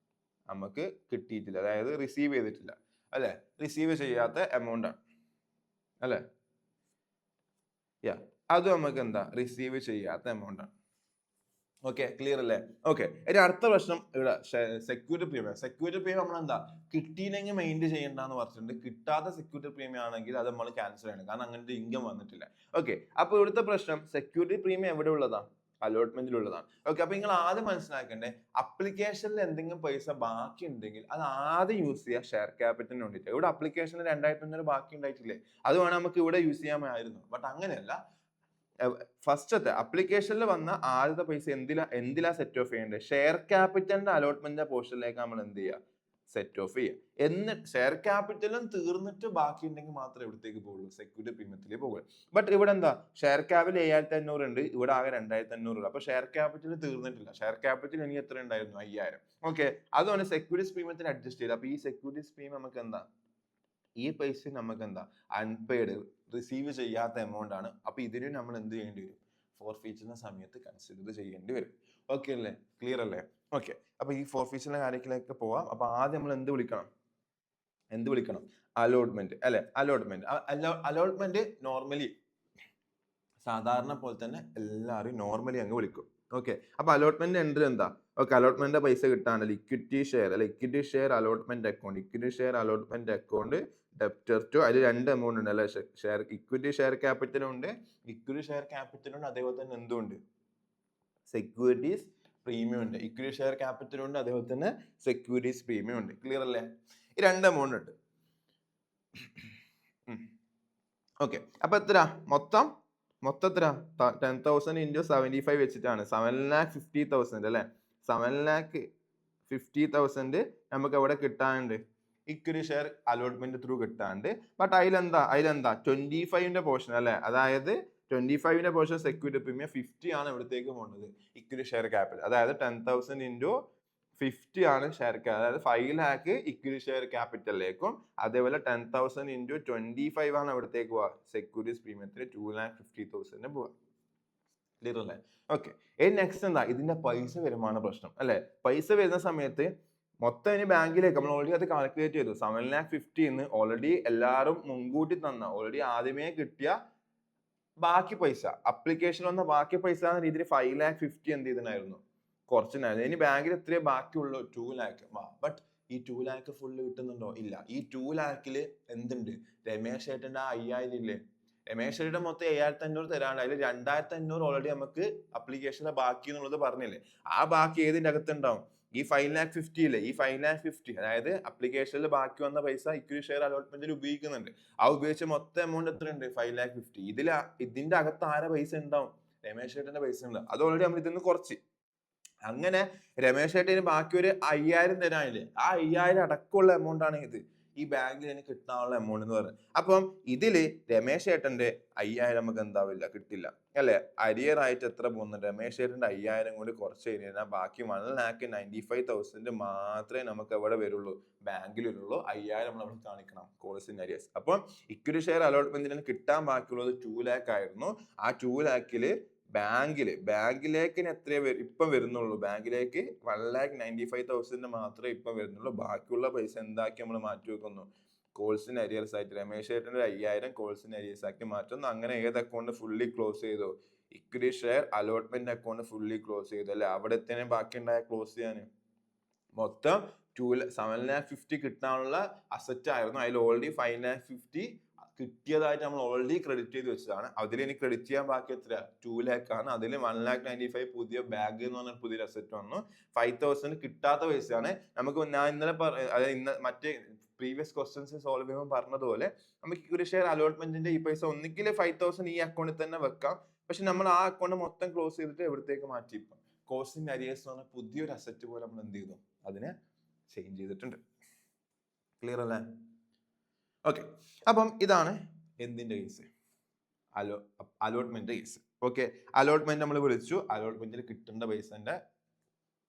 നമുക്ക് കിട്ടിയിട്ടില്ല, അതായത് റിസീവ് ചെയ്തിട്ടില്ല അല്ലെ, റിസീവ് ചെയ്യാത്ത എമൗണ്ട് ആണ് അല്ലെ. അതും നമുക്ക് എന്താ? റിസീവ് ചെയ്യാത്ത എമൗണ്ട് ആണ്. ഓക്കെ, ക്ലിയർ അല്ലേ? ഓക്കെ, ഇനി അടുത്ത പ്രശ്നം ഇവിടെ സെക്യൂരിറ്റി പ്രീമിയം നമ്മൾ എന്താ കിട്ടിയില്ലെങ്കിൽ മെയിൻറ്റെയിൻ ചെയ്യേണ്ടെന്ന് പറഞ്ഞിട്ടുണ്ട്. കിട്ടാത്ത സെക്യൂരിറ്റി പ്രീമിയം ആണെങ്കിൽ അത് നമ്മൾ ക്യാൻസൽ ചെയ്യണം, കാരണം അങ്ങനത്തെ ഇൻകം വന്നിട്ടില്ല. ഓക്കെ, അപ്പൊ ഇവിടുത്തെ പ്രശ്നം സെക്യൂരിറ്റി പ്രീമിയം എവിടെ ഉള്ളതാണ്? അലോട്ട്മെന്റിലുള്ളതാണ്. ഓക്കെ, അപ്പൊ നിങ്ങൾ ആദ്യം മനസ്സിലാക്കേണ്ടേ, അപ്ലിക്കേഷനിൽ എന്തെങ്കിലും പൈസ ബാക്കി ഉണ്ടെങ്കിൽ അത് ആദ്യം യൂസ് ചെയ്യുക ഷെയർ ക്യാപിറ്റലിന് വേണ്ടിയിട്ട്. ഇവിടെ അപ്ലിക്കേഷനിൽ 2500 ബാക്കി ഉണ്ടായിട്ടില്ലേ, അത് വേണം നമുക്ക് ഇവിടെ യൂസ് ചെയ്യാമായിരുന്നു. ബട്ട് അങ്ങനെയല്ല, ഫസ്റ്റത്തെ അപ്ലിക്കേഷനിൽ വന്ന ആദ്യത്തെ പൈസ എന്തിലാ സെറ്റ് ഓഫ് ചെയ്യേണ്ടത്? ഷെയർ ക്യാപിറ്റലിന്റെ അലോട്ട്മെന്റ് പോർഷനിലേക്ക് നമ്മൾ എന്ത് ചെയ്യുക? സെറ്റ് ഓഫ് ചെയ്യുക. എന്നിട്ട് ഷെയർ ക്യാപിറ്റലും തീർന്നിട്ട് ബാക്കി ഉണ്ടെങ്കിൽ മാത്രമേ ഇവിടത്തേക്ക് പോകുള്ളൂ, സെക്യൂരിറ്റി പ്രീമിയത്തിലേക്ക് പോകുള്ളൂ. ബട്ട് ഇവിടെ എന്താ? ഷെയർ ക്യാപിറ്റൽ 7500 ഉണ്ട്, ഇവിടെ ആകെ 2500 ഉള്ളൂ. അപ്പൊ ഷെയർ ക്യാപിറ്റൽ തീർന്നിട്ടില്ല. ഷെയർ ക്യാപിറ്റൽ ഇനി എത്ര ഉണ്ടായിരുന്നു? 5000. ഓക്കെ, അതുകൊണ്ട് സെക്യൂരിറ്റി പ്രീമിയത്തിന് അഡ്ജസ്റ്റ് ചെയ്ത്, അപ്പൊ ഈ സെക്യൂരിറ്റി പ്രീമിയം നമുക്ക് എന്താ? ഈ പൈസ നമുക്ക് എന്താ? അൺപെയ്ഡ്, റിസീവ് ചെയ്യാത്ത എമൗണ്ട് ആണ്. അപ്പൊ ഇതിന് നമ്മൾ എന്ത് ചെയ്യേണ്ടി വരും? ഫോർഫീച്ചറിന്റെ സമയത്ത് കൺസിഡർ ചെയ്യേണ്ടി വരും. ഓക്കെ അല്ലേ? ക്ലിയർ അല്ലേ? ഓക്കെ, അപ്പൊ ഈ ഫോർഫീച്ചറിന്റെ കാര്യത്തിലേക്ക് പോവാം. അപ്പൊ ആദ്യം നമ്മൾ എന്ത് വിളിക്കണം? അലോട്ട്മെന്റ് അല്ലെ. അലോട്ട്മെന്റ് നോർമലി സാധാരണ പോലെ തന്നെ എല്ലാവരും നോർമലി അങ്ങ് വിളിക്കും. ഓക്കെ, അപ്പൊ അലോട്ട്മെന്റ് എൻട്രി എന്താ? ഓക്കെ, അലോട്ട്മെന്റിന്റെ പൈസ കിട്ടാണ്ടല്ലോ, equity share allotment account debtor to, അതിൽ 2 എമൗണ്ട് ഉണ്ട് അല്ലെ, ഇക്വിറ്റി ഷെയർ ക്യാപിറ്റലും ഉണ്ട്, അതേപോലെ തന്നെ എന്തുണ്ട്? സെക്യൂരിറ്റീസ് പ്രീമിയം ഉണ്ട്. ഇക്വിറ്റി ഷെയർ ക്യാപിറ്റലും ഉണ്ട്, അതേപോലെ തന്നെ സെക്യൂരിറ്റീസ് പ്രീമിയം ഉണ്ട്. ക്ലിയർ അല്ലേ? ഈ 2 എമൗണ്ട് ഉണ്ട്. ഓക്കെ, അപ്പൊ എത്ര മൊത്തം എത്ര? 10,000 ഇൻറ്റു 75 വെച്ചിട്ടാണ് 7,50,000 അല്ലെ. 7,50,000 നമുക്ക് അവിടെ കിട്ടാനുണ്ട്, ഇക്വിറ്റി ഷെയർ അലോട്ട്മെന്റ് ത്രൂ കിട്ടാണ്ട്. ബട്ട് അതിലെന്താ 25ന്റെ പോർഷൻ അല്ലെ, അതായത് 25ന്റെ പോർഷൻ സെക്യൂരിറ്റി പ്രീമിയം 50 ആണ് ഇവിടത്തേക്ക് പോകുന്നത് ഇക്വിറ്റി ഷെയർ ക്യാപിറ്റൽ. അതായത് 10,000 ഇൻറ്റു 50 ആണ് ഷെയർ ക്യാപിറ്റൽ, അതായത് 5 lakh ഇക്വിറ്റി ഷെയർ ക്യാപിറ്റലിലേക്കും, അതേപോലെ 10,000 ഇൻറ്റു 25 ആണ് ഇവിടത്തേക്ക് പോവാ സെക്യൂരിറ്റീസ് പ്രീമിയത്തിന് 2,50,000 പോവാ. ക്ലിയർ അല്ലേ? ഓക്കെ, നെക്സ്റ്റ് എന്താ? ഇതിന്റെ പൈസ വരുമാണ് പ്രശ്നം അല്ലെ. പൈസ വരുന്ന സമയത്ത് മൊത്തം ഇനി ബാങ്കിലേക്ക് നമ്മൾ ഓൾറെഡി അത് കാൽക്കുലേറ്റ് ചെയ്തു. 7,50,000 ഓൾറെഡി എല്ലാവരും മുൻകൂട്ടി തന്ന, ഓൾറെഡി ആദ്യമേ കിട്ടിയ ബാക്കി പൈസ അപ്ലിക്കേഷൻ വന്ന ബാക്കി പൈസ എന്ന രീതിയിൽ 5,50,000 എന്ത് ചെയ്തിട്ടുണ്ടായിരുന്നു, കുറച്ചുണ്ടായിരുന്നു. ഇനി ബാങ്കിൽ എത്രയോ ബാക്കിയുള്ളൂ, 2 lakh. ബട്ട് ഈ 2 lakh ഫുള്ള് കിട്ടുന്നുണ്ടോ? ഇല്ല. ഈ 2 lakhല് എന്തുണ്ട്, രമേശ് ഏട്ടൻ്റെ 5,000 ഇല്ലേ, രമേശ് ഏട്ടൻ മൊത്തം 7,500 തരാണ്ട് അതിൽ 2,500 ഓൾറെഡി നമുക്ക് അപ്ലിക്കേഷന്റെ ബാക്കി എന്നുള്ളത് പറഞ്ഞില്ലേ, ആ ബാക്കി ഏതിന്റെ അകത്തുണ്ടാവും, ഈ 5,50,000 ഇല്ലേ, ഈ 5,50,000 അതായത് അപ്ലിക്കേഷനിൽ ബാക്കി വന്ന പൈസ ഇക്വിറ്റി ഷെയർ അലോട്ട്മെന്റിൽ ഉപയോഗിക്കുന്നുണ്ട്. ആ ഉപയോഗിച്ച മൊത്തം എമൗണ്ട് എത്രയുണ്ട്, 5,50,000. ഇതിന്റെ അകത്ത് ആരെ പൈസ ഉണ്ടാവും, രമേശ് ഏട്ടന്റെ പൈസ ഉണ്ടാവും. അത് ഓൾറെഡി നമ്മൾ ഇതിന്ന് കുറച്ച്. അങ്ങനെ രമേശ് ഏട്ടന് ബാക്കി ഒരു 5,000 തരാനില്ലേ, ആ 5,000 അടക്കമുള്ള എമൗണ്ട് ആണ് ഇത്, ഈ ബാങ്കിൽ എനിക്ക് കിട്ടാനുള്ള എമൗണ്ട് എന്ന് പറയുന്നത്. അപ്പം ഇതില് രമേശ് ഏട്ടന്റെ 5,000 നമുക്ക് എന്താവില്ല, കിട്ടില്ല അല്ലെ. അരിയർ ആയിട്ട് എത്ര പോകുന്നുണ്ട്, രമേശ് ഏട്ടന്റെ 5,000 കൂടി കുറച്ച് കഴിഞ്ഞാൽ ബാക്കി 1,95,000 മാത്രമേ നമുക്ക് എവിടെ വരുള്ളൂ, ബാങ്കിൽ വരുള്ളൂ. 5,000 നമ്മൾ അവിടെ കാണിക്കണം, കോഴ്സ് ഇൻ അരിയേഴ്സ്. അപ്പം ഇക്വിറ്റി ഷെയർ അലോട്ട്മെന്റിന് കിട്ടാൻ ബാക്കിയുള്ളത് 2 lakh ആയിരുന്നു. ആ 2 lakhല് ബാങ്കിലേക്ക് എത്രയേ ഇപ്പം വരുന്നുള്ളൂ, ബാങ്കിലേക്ക് 1,95,000 മാത്രമേ ഇപ്പം വരുന്നുള്ളൂ. ബാക്കിയുള്ള പൈസ എന്താക്കി നമ്മൾ മാറ്റി വെക്കുന്നു, കോഴ്സിന് അരിയേഴ്സ് ആയിട്ട്. രമേശ് ഏട്ടൻ്റെ 5,000 കോഴ്സിന് അരിയേഴ്സ് ആക്കി മാറ്റുന്നു. അങ്ങനെ ഏത് അക്കൗണ്ട് ഫുള്ളി ക്ലോസ് ചെയ്തു, equity share allotment account fully close ചെയ്തു അല്ലെ. അവിടെ എത്തേനെ ബാക്കി ഉണ്ടായ ക്ലോസ് ചെയ്യാൻ മൊത്തം 7,50,000 കിട്ടാനുള്ള അസറ്റ് ആയിരുന്നു. അതിൽ ഓൾറെഡി 5,50,000 കിട്ടിയതായിട്ട് നമ്മൾ ഓൾറെഡി ക്രെഡിറ്റ് ചെയ്ത് വെച്ചതാണ്. അതിൽ ഇനി ക്രെഡിറ്റ് ചെയ്യാൻ ബാക്കി എത്ര, 2 lakh ആണ്. അതിൽ 1,95,000 പുതിയ ബാഗ് എന്ന് പറഞ്ഞ പുതിയൊരു അസറ്റ് വന്നു. 5,000 കിട്ടാത്ത പൈസയാണ്. നമുക്ക് ഞാൻ ഇന്നലെ അതായത് മറ്റേ പ്രീവിയസ് ക്വസ്റ്റ്യൻസ് സോൾവ് ചെയ്യുമ്പോൾ പറഞ്ഞതുപോലെ നമുക്ക് ഇക്വിറ്റി ഷെയർ അലോട്ട്മെന്റിന്റെ ഈ പൈസ ഒന്നിക്കിൽ 5,000 ഈ അക്കൗണ്ടിൽ തന്നെ വെക്കാം. പക്ഷെ നമ്മൾ ആ അക്കൗണ്ട് മൊത്തം ക്ലോസ് ചെയ്തിട്ട് എവിടത്തേക്ക് മാറ്റിയിപ്പം കോഴ്സ് ഇൻ അരിയേഴ്സ് എന്ന് പറഞ്ഞ പുതിയൊരു അസറ്റ് പോലെ നമ്മൾ എന്ത് ചെയ്തു, അതിനെ ചേഞ്ച് ചെയ്തിട്ടുണ്ട്. ക്ലിയർ അല്ലേ? ഓക്കെ, അപ്പം ഇതാണ് എന്തിന്റെ case, allotment case. Okay, allotment നമ്മൾ വിളിച്ചു, അലോട്ട്മെന്റിൽ കിട്ടേണ്ട പൈസന്റെ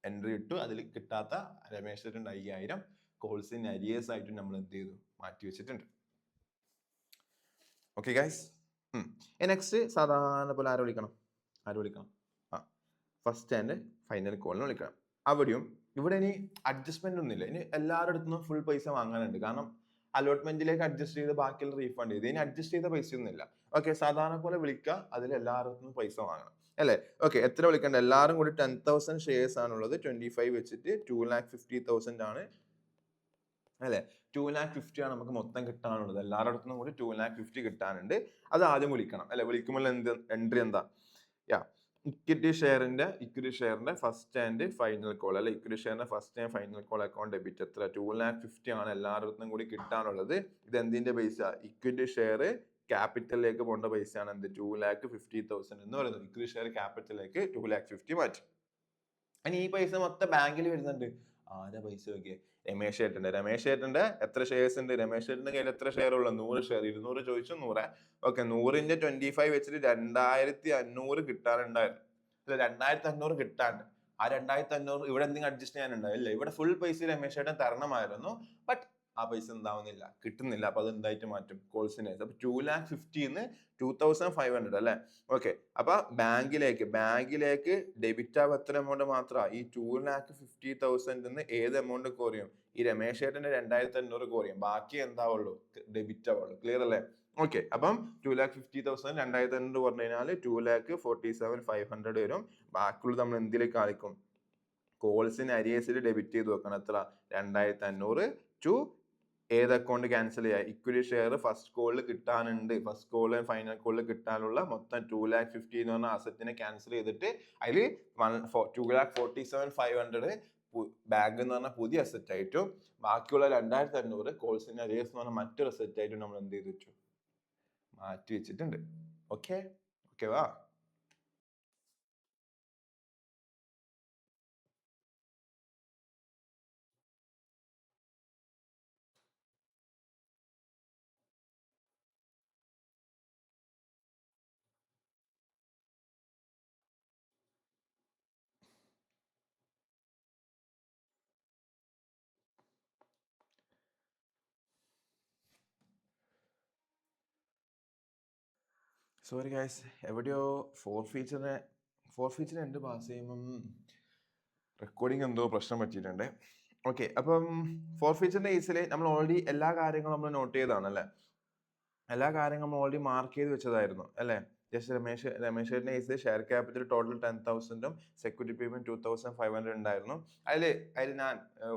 എൻട്രി ഇട്ടു. അതിൽ കിട്ടാത്ത രമേശ് 5,000 കോഴ്സ് ഇൻ അരിയേഴ്സ് ആയിട്ട് നമ്മൾ എന്ത് ചെയ്തു, മാറ്റി വെച്ചിട്ടുണ്ട്. ഓക്കെ ഗൈസ്, നെക്സ്റ്റ് സാധാരണ പോലെ ആരെ വിളിക്കണം, ഫസ്റ്റ് ആൻഡ് ഫൈനൽ കോളിന് വിളിക്കണം. അവിടെയും ഇവിടെ ഇനി അഡ്ജസ്റ്റ്മെന്റ് ഒന്നുമില്ല. ഇനി എല്ലാവരുടെ അടുത്തുനിന്നും ഫുൾ പൈസ വാങ്ങാനുണ്ട്. കാരണം അലോട്ട്മെന്റിലേക്ക് അഡ്ജസ്റ്റ് ചെയ്ത് ബാക്കിയുള്ള റീഫണ്ട് ചെയ്ത് ഇനി അഡ്ജസ്റ്റ് ചെയ്ത പൈസ ഒന്നുമില്ല. ഓക്കെ, സാധാരണ പോലെ വിളിക്കുക, അതിൽ എല്ലാവരുടെ പൈസ വാങ്ങണം അല്ലേ. ഓക്കെ, എത്ര വിളിക്കണ്ട, എല്ലാവരും കൂടി 10,000 ഷെയർസ് ആണുള്ളത്. 25 വെച്ചിട്ട് 2,50,000 ആണ് അല്ലെ. 2,50,000 ആണ് നമുക്ക് മൊത്തം കിട്ടാനുള്ളത്. എല്ലാവരുടെ അടുത്തും കൂടി 2,50,000 കിട്ടാനുണ്ട്. അത് ആദ്യം വിളിക്കണം അല്ലെ. വിളിക്കുമ്പോൾ എൻട്രി എന്താ, ഇക്വിറ്റി ഷെയറിന്റെ ഫസ്റ്റ് ആൻഡ് ഫൈനൽ കോൾ അല്ലെ. ഇക്വിറ്റി ഷെയറിന്റെ first and final call account debit എത്ര, 2,50,000 ആണ് എല്ലാവരുടെ കൂടി കിട്ടാനുള്ളത്. ഇത് എന്തിന്റെ പൈസ, ഇക്വിറ്റി ഷെയർ ക്യാപിറ്റലിലേക്ക് പോകേണ്ട പൈസയാണ് എന്ത്, 2,50,000 എന്ന് പറയുന്നത്. ഇക്വിറ്റി ഷെയർ ക്യാപിറ്റലിലേക്ക് 2,50,000 മാറ്റി. ഇനി ഈ പൈസ മൊത്തം ബാങ്കിൽ വരുന്നുണ്ട്. ആരാ പൈസ വെക്കുക, രമേശ് ഏട്ടന്റെ എത്ര ഷെയർസ് ഉണ്ട്, രമേശ് ഏട്ടന്റെ കയ്യിൽ എത്ര ഷെയർ ഉള്ളത്, 100 ഷെയർ. 200 ചോദിച്ചു, 100. ഓക്കെ, 100ന്റെ 25 വെച്ചിട്ട് 2,500 കിട്ടാനുണ്ടായിരുന്നു അല്ലെ. 2,500 കിട്ടാണ്ട് ആ 2,500 ഇവിടെ എന്തെങ്കിലും അഡ്ജസ്റ്റ് ചെയ്യാനുണ്ടാവില്ല. ഇവിടെ ഫുൾ പൈസ രമേശ് ഏട്ടൻ തരണമായിരുന്നു. ബട്ട് ആ പൈസ എന്താവുന്നില്ല, കിട്ടുന്നില്ല. അപ്പൊ അത് എന്തായിട്ട് മാറ്റും, കോഴ്സിനെ. അപ്പൊ 2,50,000 2,500 അല്ലെ. ഓക്കെ, അപ്പൊ ബാങ്കിലേക്ക് ഡെബിറ്റ് ആവുക എത്ര എമൗണ്ട് മാത്രമാണ്, ഈ 2,50,000 ഏത് എമൗണ്ട് കുറയും, ഈ രമേശ് ഏട്ടന്റെ 2,500 കുറയും. ബാക്കി എന്താവുള്ളൂ, ഡെബിറ്റ് ആവുള്ളൂ. ക്ലിയർ അല്ലേ? ഓക്കെ, അപ്പം 2,50,000 2,500 പറഞ്ഞു കഴിഞ്ഞാൽ 2,47,500 വരും. ബാക്കിയുള്ളത് നമ്മൾ എന്തിലേക്ക് കാണിക്കും, കോൾസിന് അരിയേഴ്സിൽ ഡെബിറ്റ് ചെയ്ത് വെക്കണം. എത്ര, 2,500 ടു ഏത് അക്കൗണ്ട് ക്യാൻസൽ ചെയ്യുക, ഇക്വിറ്റി ഷെയർ ഫസ്റ്റ് കോളിൽ കിട്ടാനുണ്ട്. ഫസ്റ്റ് കോള് ഫൈനൽ കോളിൽ കിട്ടാനുള്ള മൊത്തം 2,50,000 എന്ന് പറഞ്ഞ അസറ്റിനെ ക്യാൻസൽ ചെയ്തിട്ട് അതിൽ 2,47,500 ബാങ്ക് എന്ന് പറഞ്ഞ പുതിയ അസറ്റ് ആയിട്ടും ബാക്കിയുള്ള 2,500 കോൾസിന് അരിയേഴ്സ് എന്ന് പറഞ്ഞ മറ്റൊരു അസറ്റ് ആയിട്ടും നമ്മൾ എന്ത് ചെയ്ത് വെച്ചു, മാറ്റി വെച്ചിട്ടുണ്ട്. ഓക്കെ വാ. സോറി ഗൈസ്, എവിടെയോ ഫോർ ഫീച്ചർ എൻ്റെ പാസ് ചെയ്യുമ്പം റെക്കോർഡിങ് എന്തോ പ്രശ്നം പറ്റിയിട്ടുണ്ട്. ഓക്കെ, അപ്പം ഫോർ ഫീച്ചറിന്റെ കേസിൽ നമ്മൾ ഓൾറെഡി എല്ലാ കാര്യങ്ങളും നമ്മൾ നോട്ട് ചെയ്തതാണ് അല്ലേ. എല്ലാ കാര്യങ്ങളും നമ്മൾ ഓൾറെഡി മാർക്ക് ചെയ്ത് വെച്ചതായിരുന്നു അല്ലേ. ജസ്റ്റ് രമേശ് കേസിൽ share capital total 10,000 security premium 2,500 ഉണ്ടായിരുന്നു. അതിൽ ഞാൻ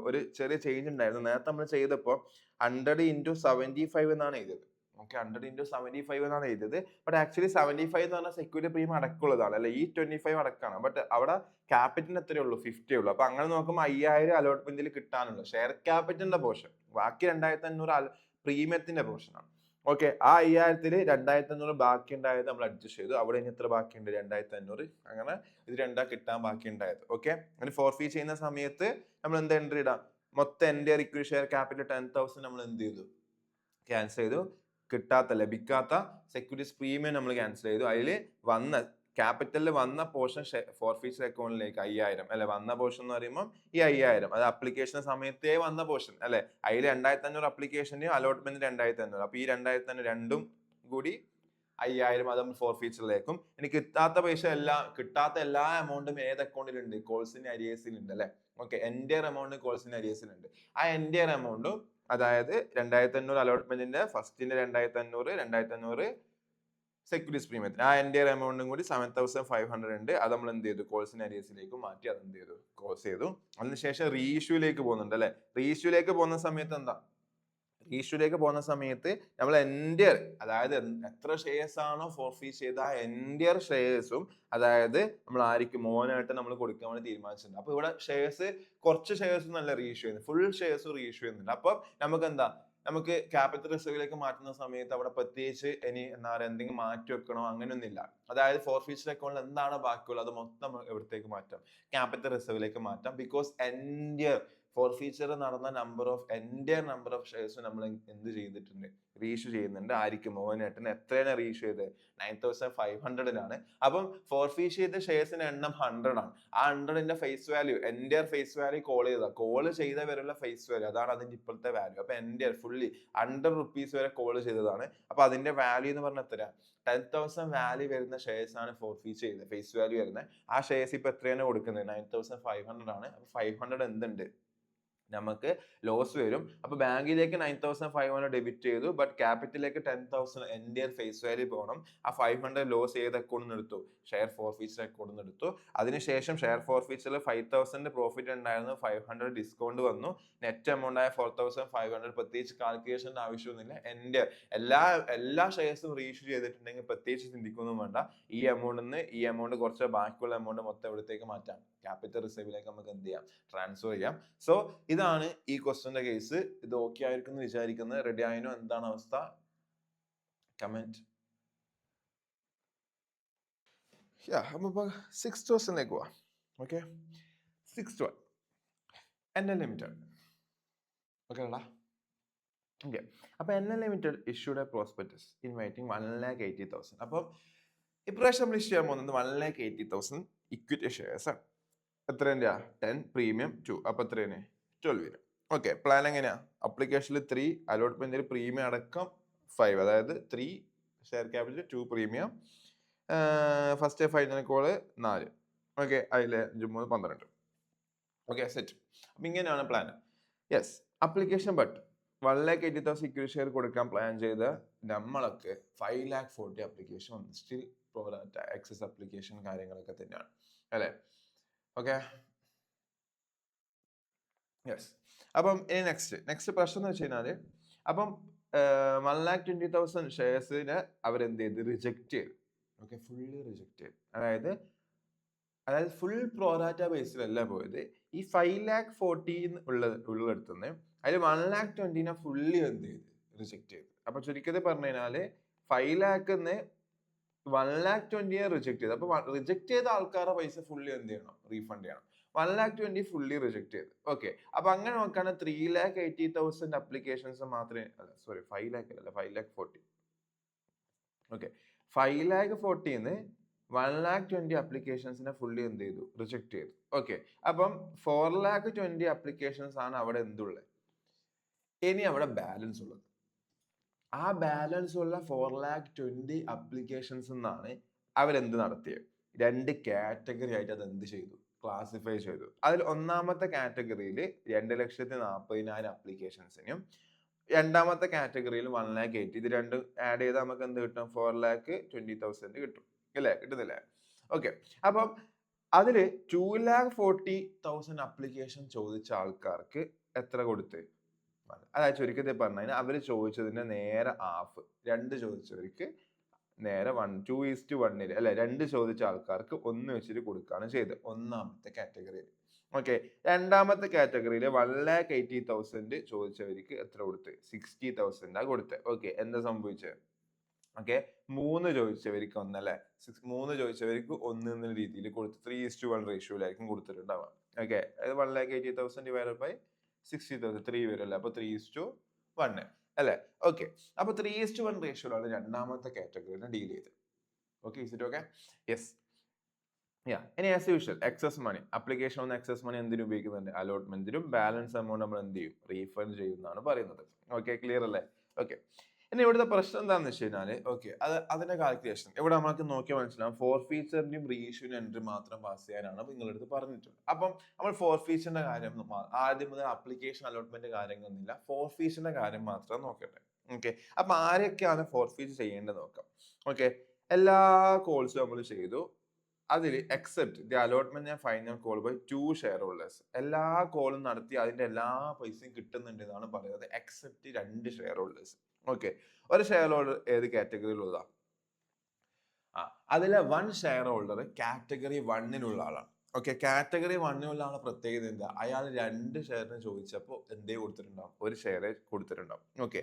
ഒരു ചെറിയ ചേഞ്ച് ഉണ്ടായിരുന്നു. നേരത്തെ നമ്മൾ ചെയ്തപ്പോൾ 100 into 75 എന്നാണ് എഴുതിയത്. ഓക്കെ, 100 into 75 എന്നാണ് എഴുതിയത്. ബട്ട് ആക്ച്വലി 75 എന്ന് പറഞ്ഞാൽ സെക്യൂരിറ്റി പ്രീമിയം അടക്കമുള്ളതാണ് അല്ലെ, ഈ 25 അടക്കമാണ്. ബട്ട് അവിടെ ക്യാപിറ്റലിന് എത്രയേ ഉള്ളൂ, 50 ഉള്ളൂ. അപ്പൊ അങ്ങനെ നോക്കുമ്പോൾ 5000 അലോട്ട്മെന്റിൽ കിട്ടാനുള്ളൂ ഷെയർ ക്യാപിറ്റലിന്റെ പോർഷൻ. ബാക്കി 2500 പ്രീമിയത്തിന്റെ പോർഷൻ ആണ്. ഓക്കെ, ആ 5000 2500 ബാക്കി ഉണ്ടായത് നമ്മൾ അഡ്ജസ്റ്റ് ചെയ്തു. അവിടെ ഇനി എത്ര ബാക്കിയുണ്ട്, 2500. അങ്ങനെ ഇത് രണ്ടാ കിട്ടാൻ ബാക്കി ഉണ്ടായത്. ഓക്കെ, അങ്ങനെ ഫോർഫീ ചെയ്യുന്ന സമയത്ത് നമ്മൾ എന്താ എൻട്രി ഇടാം, മൊത്തം എൻ്റെ ഇക്വിറ്റി ഷെയർ ക്യാപിറ്റൽ 10,000 നമ്മൾ എന്ത് ചെയ്തു, ക്യാൻസൽ ചെയ്തു. ലഭിക്കാത്ത സെക്യൂരിറ്റീസ് പ്രീമിയം നമ്മൾ ക്യാൻസൽ ചെയ്തു. അതിൽ വന്ന ക്യാപിറ്റലിൽ വന്ന പോർഷൻ ഫോർഫീച്ചർ അക്കൗണ്ടിലേക്ക് 5000 അല്ലെ, വന്ന പോർഷൻ എന്ന് പറയുമ്പോൾ ഈ 5000 അത് അപ്ലിക്കേഷൻ സമയത്തേ വന്ന പോർഷൻ അല്ലെ. അതിൽ 2500 അപ്ലിക്കേഷന് അലോട്ട്മെന്റ് 2500. അപ്പൊ ഈ 2500 രണ്ടും കൂടി 5000 അത് ഫോർഫീച്ചറിലേക്കും. ഇനി കിട്ടാത്ത എല്ലാ എമൗണ്ടും ഏത് അക്കൗണ്ടിലുണ്ട്, കോൾസിന്റെ അരിയേഴ്സിലുണ്ട് അല്ലെ. ഓക്കെ, എൻറ്റയർ എമൗണ്ട് കോൾസിന്റെ അരിയേഴ്സിലുണ്ട്. ആ എൻറ്റയർ എമൗണ്ടും അതായത് 2500 അലോട്ട്മെന്റിന്റെ ഫസ്റ്റിന്റെ 2500 സെക്യൂരിറ്റീസ് പ്രീമിയത്തിന് ആ എൻറ്റയർ എമൗണ്ടും കൂടി 7,500 ഉണ്ട്. അത് നമ്മൾ എന്ത് ചെയ്തു, കോൾസിന്റെ അരിയേഴ്സിലേക്ക് മാറ്റി അത് എന്ത് ചെയ്തു, ക്ലോസ് ചെയ്തു. അതിനുശേഷം റീഇഷ്യൂലേക്ക് പോകുന്നുണ്ട് അല്ലെ. റീഇഷ്യൂലേക്ക് പോകുന്ന സമയത്ത് എന്താ, റീഇഷ്യൂലേക്ക് പോകുന്ന സമയത്ത് നമ്മൾ എൻറ്റയർ അതായത് എത്ര ഷെയർസ് ആണോ ഫോർഫീ ചെയ്ത ആ എൻറ്റയർ ഷെയർസും അതായത് നമ്മൾ ആയിരിക്കും മോനായിട്ട് നമ്മൾ കൊടുക്കാൻ വേണ്ടി തീരുമാനിച്ചിട്ടുണ്ട്. അപ്പൊ ഇവിടെ ഷെയർസ് കുറച്ച് ഷെയർസ് നല്ല റീഇഷ്യൂ ചെയ്യുന്നത്, ഫുൾ ഷെയർസ് റീഇഷ്യൂ ചെയ്യുന്നുണ്ട്. അപ്പൊ നമുക്ക് ക്യാപിറ്റൽ റിസർവിലേക്ക് മാറ്റുന്ന സമയത്ത് അവിടെ പ്രത്യേകിച്ച് ഇനി എന്താ പറയുക എന്തെങ്കിലും മാറ്റി വെക്കണോ അങ്ങനെയൊന്നുമില്ല. അതായത് ഫോർഫീച്ചർ അക്കൗണ്ടിൽ എന്താണ് ബാക്കിയുള്ളത് അത് മൊത്തം എവിടത്തേക്ക് മാറ്റാം, ക്യാപിറ്റൽ റിസർവിലേക്ക് മാറ്റാം. ബിക്കോസ് എൻറ്റയർ ഫോർഫീച്ചർ നടന്ന നമ്പർ ഓഫ് ഷെയർസ് നമ്മൾ എന്ത് ചെയ്തിട്ടുണ്ട്, റീഇഷ്യൂ ചെയ്യുന്നുണ്ട്. ആയിരിക്കും മോഹനേട്ടന് എത്രയാണ് റീഇഷ്യൂ ചെയ്തത്, 9,500 അപ്പം ഫോർഫീച്ച് ചെയ്ത ഷെയർസിന്റെ എണ്ണം 100 ആണ്. ആ 100ന്റെ face value entire face value call ചെയ്ത വരെയുള്ള ഫേസ് വാല്യൂ അതാണ് അതിന്റെ ഇപ്പോഴത്തെ വാല്യൂ. അപ്പൊ എൻറ്റയർ ഫുള്ളി 100 rupees വരെ കോൾ ചെയ്തതാണ്. അപ്പൊ അതിന്റെ വാല്യൂ എന്ന് പറഞ്ഞാൽ എത്ര, 10,000 വാല്യൂ വരുന്ന ഷെയർസ് ആണ് ഫോർഫീച്ച് ചെയ്തത്, ഫേസ് വാല്യൂ വരുന്നത്. ആ ഷെയർസ് ഇപ്പൊ എത്രയാണ് കൊടുക്കുന്നത്, 9,500 ആണ്. അപ്പൊ 500 എന്തുണ്ട്, നമുക്ക് ലോസ് വരും. അപ്പൊ ബാങ്കിലേക്ക് 9,500 ഡെബിറ്റ് ചെയ്തു. ബട്ട് ക്യാപിറ്റലിലേക്ക് 10,000 എൻറ്റയർ ഫേസ് വാല്യൂ പോകണം. ആ 500 ലോസ് ചെയ്ത് അക്കൗണ്ടിൽ നിന്ന് എടുത്തു, ഷെയർ ഫോർഫീച്ചർ അക്കൗണ്ടിൽ നിന്ന് എടുത്തു. അതിനുശേഷം ഷെയർ ഫോർഫീച്ചറിൽ 5,000 പ്രോഫിറ്റ് ഉണ്ടായിരുന്നു, 500 ഡിസ്കൗണ്ട് വന്നു. നെറ്റ് എമൗണ്ട് ആയ 4,500. പ്രത്യേകിച്ച് കാൽക്കുലേഷന്റെ ആവശ്യമൊന്നുമില്ല. എല്ലാ ഷെയർസും റീഇഷ്യൂ ചെയ്തിട്ടുണ്ടെങ്കിൽ പ്രത്യേകിച്ച് ചിന്തിക്കൊന്നും വേണ്ട. ഈ എമൗണ്ട് കുറച്ച് ബാക്കിയുള്ള എമൗണ്ട് മൊത്തം എവിടത്തേക്ക് മാറ്റാം, ക്യാപിറ്റൽ റിസർവിലേക്ക് നമുക്ക് എന്ത് ചെയ്യാം, ട്രാൻസ്ഫർ ചെയ്യാം. സോ ഇതാണ് ഈ ക്വസ്റ്റ്യന്റെ കേസ്. ഇത് ഓക്കെ ആയിരിക്കും വിചാരിക്കുന്നത്. റെഡി ആയിനോ, എന്താണ് അവസ്ഥ, കമന്റ്. അപ്പൊ 6th ക്വസ്റ്റ്യനിലേക്ക് പോവാം. Okay, 6th one NL Limited. Okay അല്ല, ഓക്കെ. അപ്പൊ NL Limited issued a prospectus inviting 1,80,000. അപ്പം ഇപ്രാവശ്യം നമ്മൾ ഇഷ്യൂ ചെയ്യാൻ പോകുന്നത് 1,80,000 ഇക്വിറ്റി ഷെയർസ് ആണ്. എത്രേന്റെ 10 പ്രീമിയം 2, അപ്പൊ എത്രയാണ് 12. ഓക്കെ, പ്ലാൻ എങ്ങനെയാ, അപ്ലിക്കേഷനിൽ 3, അലോട്ട്മെന്റിൽ പ്രീമിയം അടക്കം 5, അതായത് 3 share capital 2 premium, first final call 4. Okay, അതിലെ 12. Okay, set. അപ്പൊ ഇങ്ങനെയാണ് plan. Yes, application but 1,80,000 equity share കൊടുക്കാൻ പ്ലാൻ ചെയ്ത നമ്മളൊക്കെ 5,40,000 അപ്ലിക്കേഷൻ വന്നു. സ്റ്റിൽ പ്രോറാറ്റ എക്സസ് അപ്ലിക്കേഷൻ കാര്യങ്ങളൊക്കെ തന്നെയാണ് അല്ലെ. Okay, yes. അപ്പം ഇനി നെക്സ്റ്റ് പ്രശ്നം എന്ന് വെച്ച് കഴിഞ്ഞാല്, അപ്പം 1,20,000 ഷെയർസിന് അവരെന്ത് ചെയ്ത്, റിജക്ട് ചെയ്തു. ഓക്കെ, ഫുള്ളി റിജക്ട് ചെയ്തു. അതായത് ഫുൾ പ്രോറാറ്റ ബേസിലല്ല പോയത്. ഈ 5,40,000 ഉള്ളെടുത്തുനിന്ന് അതിൽ 1,20,000 ഫുള്ളി എന്ത് ചെയ്ത്, റിജക്ട് ചെയ്തു. അപ്പൊ ചുരുക്കത്തിൽ പറഞ്ഞു കഴിഞ്ഞാല് 5,00,000 1,20,000 റിജക്ട് ചെയ്തു. അപ്പൊ റിജക്ട് ചെയ്ത ആൾക്കാരുടെ പൈസ ഫുള്ളി എന്ത് ചെയ്യണം, റീഫണ്ട് ചെയ്യണം. 1,20,000 ഫുള്ളി റിജക്ട് ചെയ്തു. ഓക്കെ, അപ്പൊ അങ്ങനെ നോക്കുകയാണെങ്കിൽ 3,80,000 അപ്ലിക്കേഷൻസ് മാത്രമേ, 5,40,000. ഓക്കെ, 5,40,000 1,20,000 അപ്ലിക്കേഷൻസിനെ ഫുള്ളി എന്ത് ചെയ്തു, റിജക്ട് ചെയ്തു. ഓക്കെ, അപ്പം 4,20,000 അപ്ലിക്കേഷൻസ് ആണ് അവിടെ എന്തുള്ളത്, ഇനി അവിടെ ബാലൻസ് ഉള്ളത്. ആ ബാലൻസ് ഉള്ള 4,20,000 അപ്ലിക്കേഷൻസ് എന്നാണ് അവരെന്ത് നടത്തിയത്, 2 കാറ്റഗറി ആയിട്ട് അത് എന്ത് ചെയ്തു, ക്ലാസിഫൈ ചെയ്തു. അതിൽ ഒന്നാമത്തെ കാറ്റഗറിയിൽ 2,40,40,000 അപ്ലിക്കേഷൻസിനും രണ്ടാമത്തെ കാറ്റഗറിയിൽ 1,80,000 ഇത് രണ്ടും ആഡ് ചെയ്താൽ നമുക്ക് എന്ത് കിട്ടും? 4,20,000 കിട്ടും അല്ലേ? കിട്ടുന്നില്ലേ? ഓക്കെ. അപ്പം അതില് 2,40,000 അപ്ലിക്കേഷൻ ചോദിച്ച ആൾക്കാർക്ക് എത്ര കൊടുത്ത്? അതായത് ചുരുക്കത്തിൽ പറഞ്ഞു കഴിഞ്ഞാൽ അവര് ചോദിച്ചതിന്റെ നേരെ ഹാഫ്. 2 ചോദിച്ചവർക്ക് നേരെ 2:1 അല്ലെ? 2 ചോദിച്ച ആൾക്കാർക്ക് 1 വെച്ചിട്ട് കൊടുക്കുകയാണ് ചെയ്തത് ഒന്നാമത്തെ കാറ്റഗറിയിൽ. ഓക്കെ. രണ്ടാമത്തെ കാറ്റഗറിയിൽ 1,80,000 ചോദിച്ചവർക്ക് എത്ര കൊടുത്ത്? 60,000 കൊടുത്തത്. ഓക്കെ. എന്താ സംഭവിച്ചത്? ഓക്കെ. 3 ചോദിച്ചവർക്ക് 1 അല്ലെ? 3 ചോദിച്ചവർക്ക് 1 എന്ന രീതിയിൽ കൊടുത്ത് 3:1 റേഷ്യോയിലായിരിക്കും കൊടുത്തിട്ടുണ്ടാവുക. ഓക്കെ. അതായത് 1,80,000 ഡിവൈഡഡ് ബൈ 60,000 3 വരും അപ്പൊ 3:1 അല്ലെ? ഓക്കെ. അപ്പൊ 3:1 റേഷ്യോയിലാണ് രണ്ടാമത്തെ കാറ്റഗറിനെ ഡീൽ ചെയ്തത്. Okay. Is it okay? Yes. ഇനി as usual excess money application on excess money എന്തിനു ഉപയോഗിക്കുന്നുണ്ട്? അലോട്ട്മെന്റിനും ബാലൻസ് എമൗണ്ട് നമ്മൾ എന്ത് ചെയ്യും? റീഫണ്ട് ചെയ്യുന്നതാണ് പറയുന്നത്. ഓക്കെ. ക്ലിയർ അല്ലേ? ഓക്കെ. ഇനി ഇവിടുത്തെ പ്രശ്നം എന്താണെന്ന് വെച്ച് കഴിഞ്ഞാല് ഓക്കെ അതിന്റെ കാൽക്കുലേഷൻ ഇവിടെ നമുക്ക് നോക്കിയാൽ മനസ്സിലാവും. ഫോർ ഫീച്ചറിന്റെയും റീഇഷ്യൂവിന്റെ എൻട്രി മാത്രം പാസ് ചെയ്യാനാണ് നിങ്ങളുടെ അടുത്ത് പറഞ്ഞിട്ടുള്ളത്. അപ്പം നമ്മൾ ഫോർ ഫീച്ചറിന്റെ കാര്യം ആദ്യം മുതൽ അപ്ലിക്കേഷൻ അലോട്ട്മെന്റ് കാര്യങ്ങളൊന്നുമില്ല. ഫോർ ഫീച്ചറിന്റെ കാര്യം മാത്രം നോക്കട്ടെ. ഓക്കെ. അപ്പൊ ആരൊക്കെയാണ് ഫോർ ഫീച്ചർ ചെയ്യേണ്ടത് നോക്കാം. ഓക്കെ. എല്ലാ കോൾസും നമ്മൾ ചെയ്തു. അതിൽ except the allotment and final call by 2 shareholders. എല്ലാ കോളും നടത്തി അതിന്റെ എല്ലാ പൈസയും കിട്ടുന്നുണ്ട് എന്നാണ് പറയുന്നത് എക്സെപ്റ്റ് 2 ഷെയർ ഹോൾഡേഴ്സ്. ഓക്കെ. ഒരു ഷെയർ ഹോൾഡർ ഏത് കാറ്റഗറിയിലുള്ളതാ? അതിലെ 1 ഷെയർ ഹോൾഡർ കാറ്റഗറി 1-നുള്ള ആളാണ്. ഓക്കെ. കാറ്റഗറി 1-നുള്ള ആളെ പ്രത്യേകത എന്താ? അയാൾ 2 ഷെയറിന് ചോദിച്ചപ്പോൾ എന്തേ കൊടുത്തിട്ടുണ്ടാവും? ഒരു ഷെയർ കൊടുത്തിട്ടുണ്ടാവും. ഓക്കെ.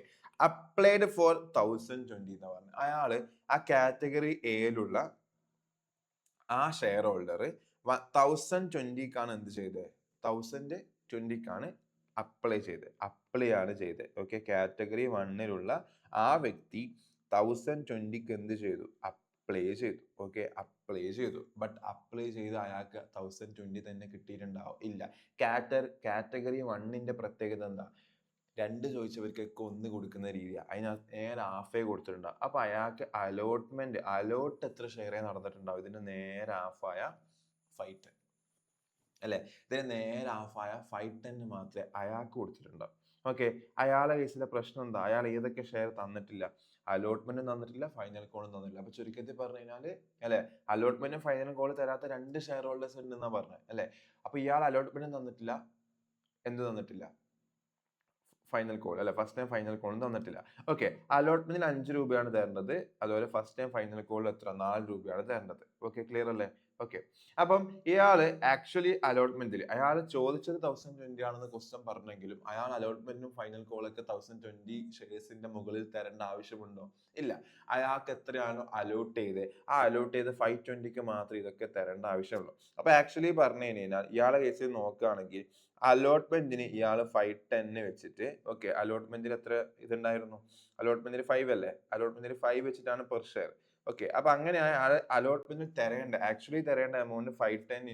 അപ്ലൈഡ് ഫോർ 1,020 എന്ന് പറഞ്ഞു. അയാള് ആ കാറ്റഗറി എയിലുള്ള ആ ഷെയർ ഹോൾഡർ 1,020ക്കാണ് എന്ത് ചെയ്തത്? 1,020ക്കാണ് അപ്ലൈ ചെയ്തത്. ഓക്കെ. കാറ്റഗറി 1-ലുള്ള ആ വ്യക്തി 1,020ക്ക് എന്ത് ചെയ്തു? അപ്ലൈ ചെയ്തു. ഓക്കെ. അപ്ലൈ ചെയ്തു. ബട്ട് അപ്ലൈ ചെയ്ത് അയാൾക്ക് 1,020 തന്നെ കിട്ടിയിട്ടുണ്ടാവും? ഇല്ല. കാറ്റഗറി 1-ന്റെ പ്രത്യേകത എന്താ? 2 ചോദിച്ചവർക്കൊക്കെ 1 കൊടുക്കുന്ന രീതിയാണ്. അതിനകത്ത് നേരെ ഹാഫേ കൊടുത്തിട്ടുണ്ടാവും. അപ്പൊ അയാൾക്ക് അലോട്ട് എത്ര ഷെയറേ നടന്നിട്ടുണ്ടാവും? ഇതിന്റെ നേരെ ഹാഫായ 510 അല്ലെ? ഇതിന് നേരെ ഹാഫായ 510 മാത്രമേ അയാൾക്ക് കൊടുത്തിട്ടുണ്ടാവും. ഓക്കെ. അയാളെ കേസിലെ പ്രശ്നം എന്താ? അയാൾ ഏതൊക്കെ ഷെയർ തന്നിട്ടില്ല? അലോട്ട്മെന്റും തന്നിട്ടില്ല, ഫൈനൽ കോളും തന്നിട്ടില്ല. അപ്പൊ ചുരുക്കത്തിൽ പറഞ്ഞു കഴിഞ്ഞാല് അല്ലെ, അലോട്ട്മെന്റും ഫൈനൽ കോളും തരാത്ത 2 ഷെയർ ഹോൾഡേഴ്സ് ഉണ്ടെന്നാ പറഞ്ഞത് അല്ലെ? അപ്പൊ ഇയാൾ അലോട്ട്മെന്റും തന്നിട്ടില്ല, എന്ത് തന്നിട്ടില്ല? ഫൈനൽ കോൾ അല്ലെ? ഫസ്റ്റ് ടൈം ഫൈനൽ കോളും തന്നിട്ടില്ല. ഓക്കെ. അലോട്ട്മെന്റിൽ 5 രൂപയാണ് തരേണ്ടത്. അതുപോലെ ഫസ്റ്റ് ടൈം ഫൈനൽ കോളിൽ എത്ര? 4 രൂപയാണ് തരേണ്ടത്. ഓക്കെ. ക്ലിയർ അല്ലേ? ഓക്കെ. അപ്പം ഇയാള് ആക്ച്വലി അലോട്ട്മെന്റിൽ അയാൾ ചോദിച്ചത് 1,020 ആണെന്ന് ക്വസ്റ്റ്യൻ പറഞ്ഞെങ്കിലും അയാൾ അലോട്ട്മെന്റും ഫൈനൽ കോളൊക്കെ 1,020 ഷെയർസിന്റെ മുകളിൽ തരേണ്ട ആവശ്യമുണ്ടോ? ഇല്ല. അയാൾക്ക് എത്രയാണോ അലോട്ട് ചെയ്ത് ആ അലോട്ട് ചെയ്ത് 520ക്ക് മാത്രമേ ഇതൊക്കെ തരേണ്ട ആവശ്യമുള്ളൂ. അപ്പൊ ആക്ച്വലി പറഞ്ഞു കഴിഞ്ഞാൽ ഇയാളെ കേസിൽ നോക്കുകയാണെങ്കിൽ അലോട്ട്മെന്റിന് ഇയാൾ 510 വെച്ചിട്ട് ഓക്കെ. അലോട്ട്മെന്റിൽ എത്ര ഇതുണ്ടായിരുന്നു? അലോട്ട്മെന്റിൽ 5 അല്ലേ? അലോട്ട്മെന്റിൽ 5 വെച്ചിട്ടാണ് പെർ ഷെയർ. ഓക്കെ. അപ്പൊ അങ്ങനെയായ അലോട്ട്മെന്റിൽ ആക്ച്വലി തരേണ്ട എമൗണ്ട് 510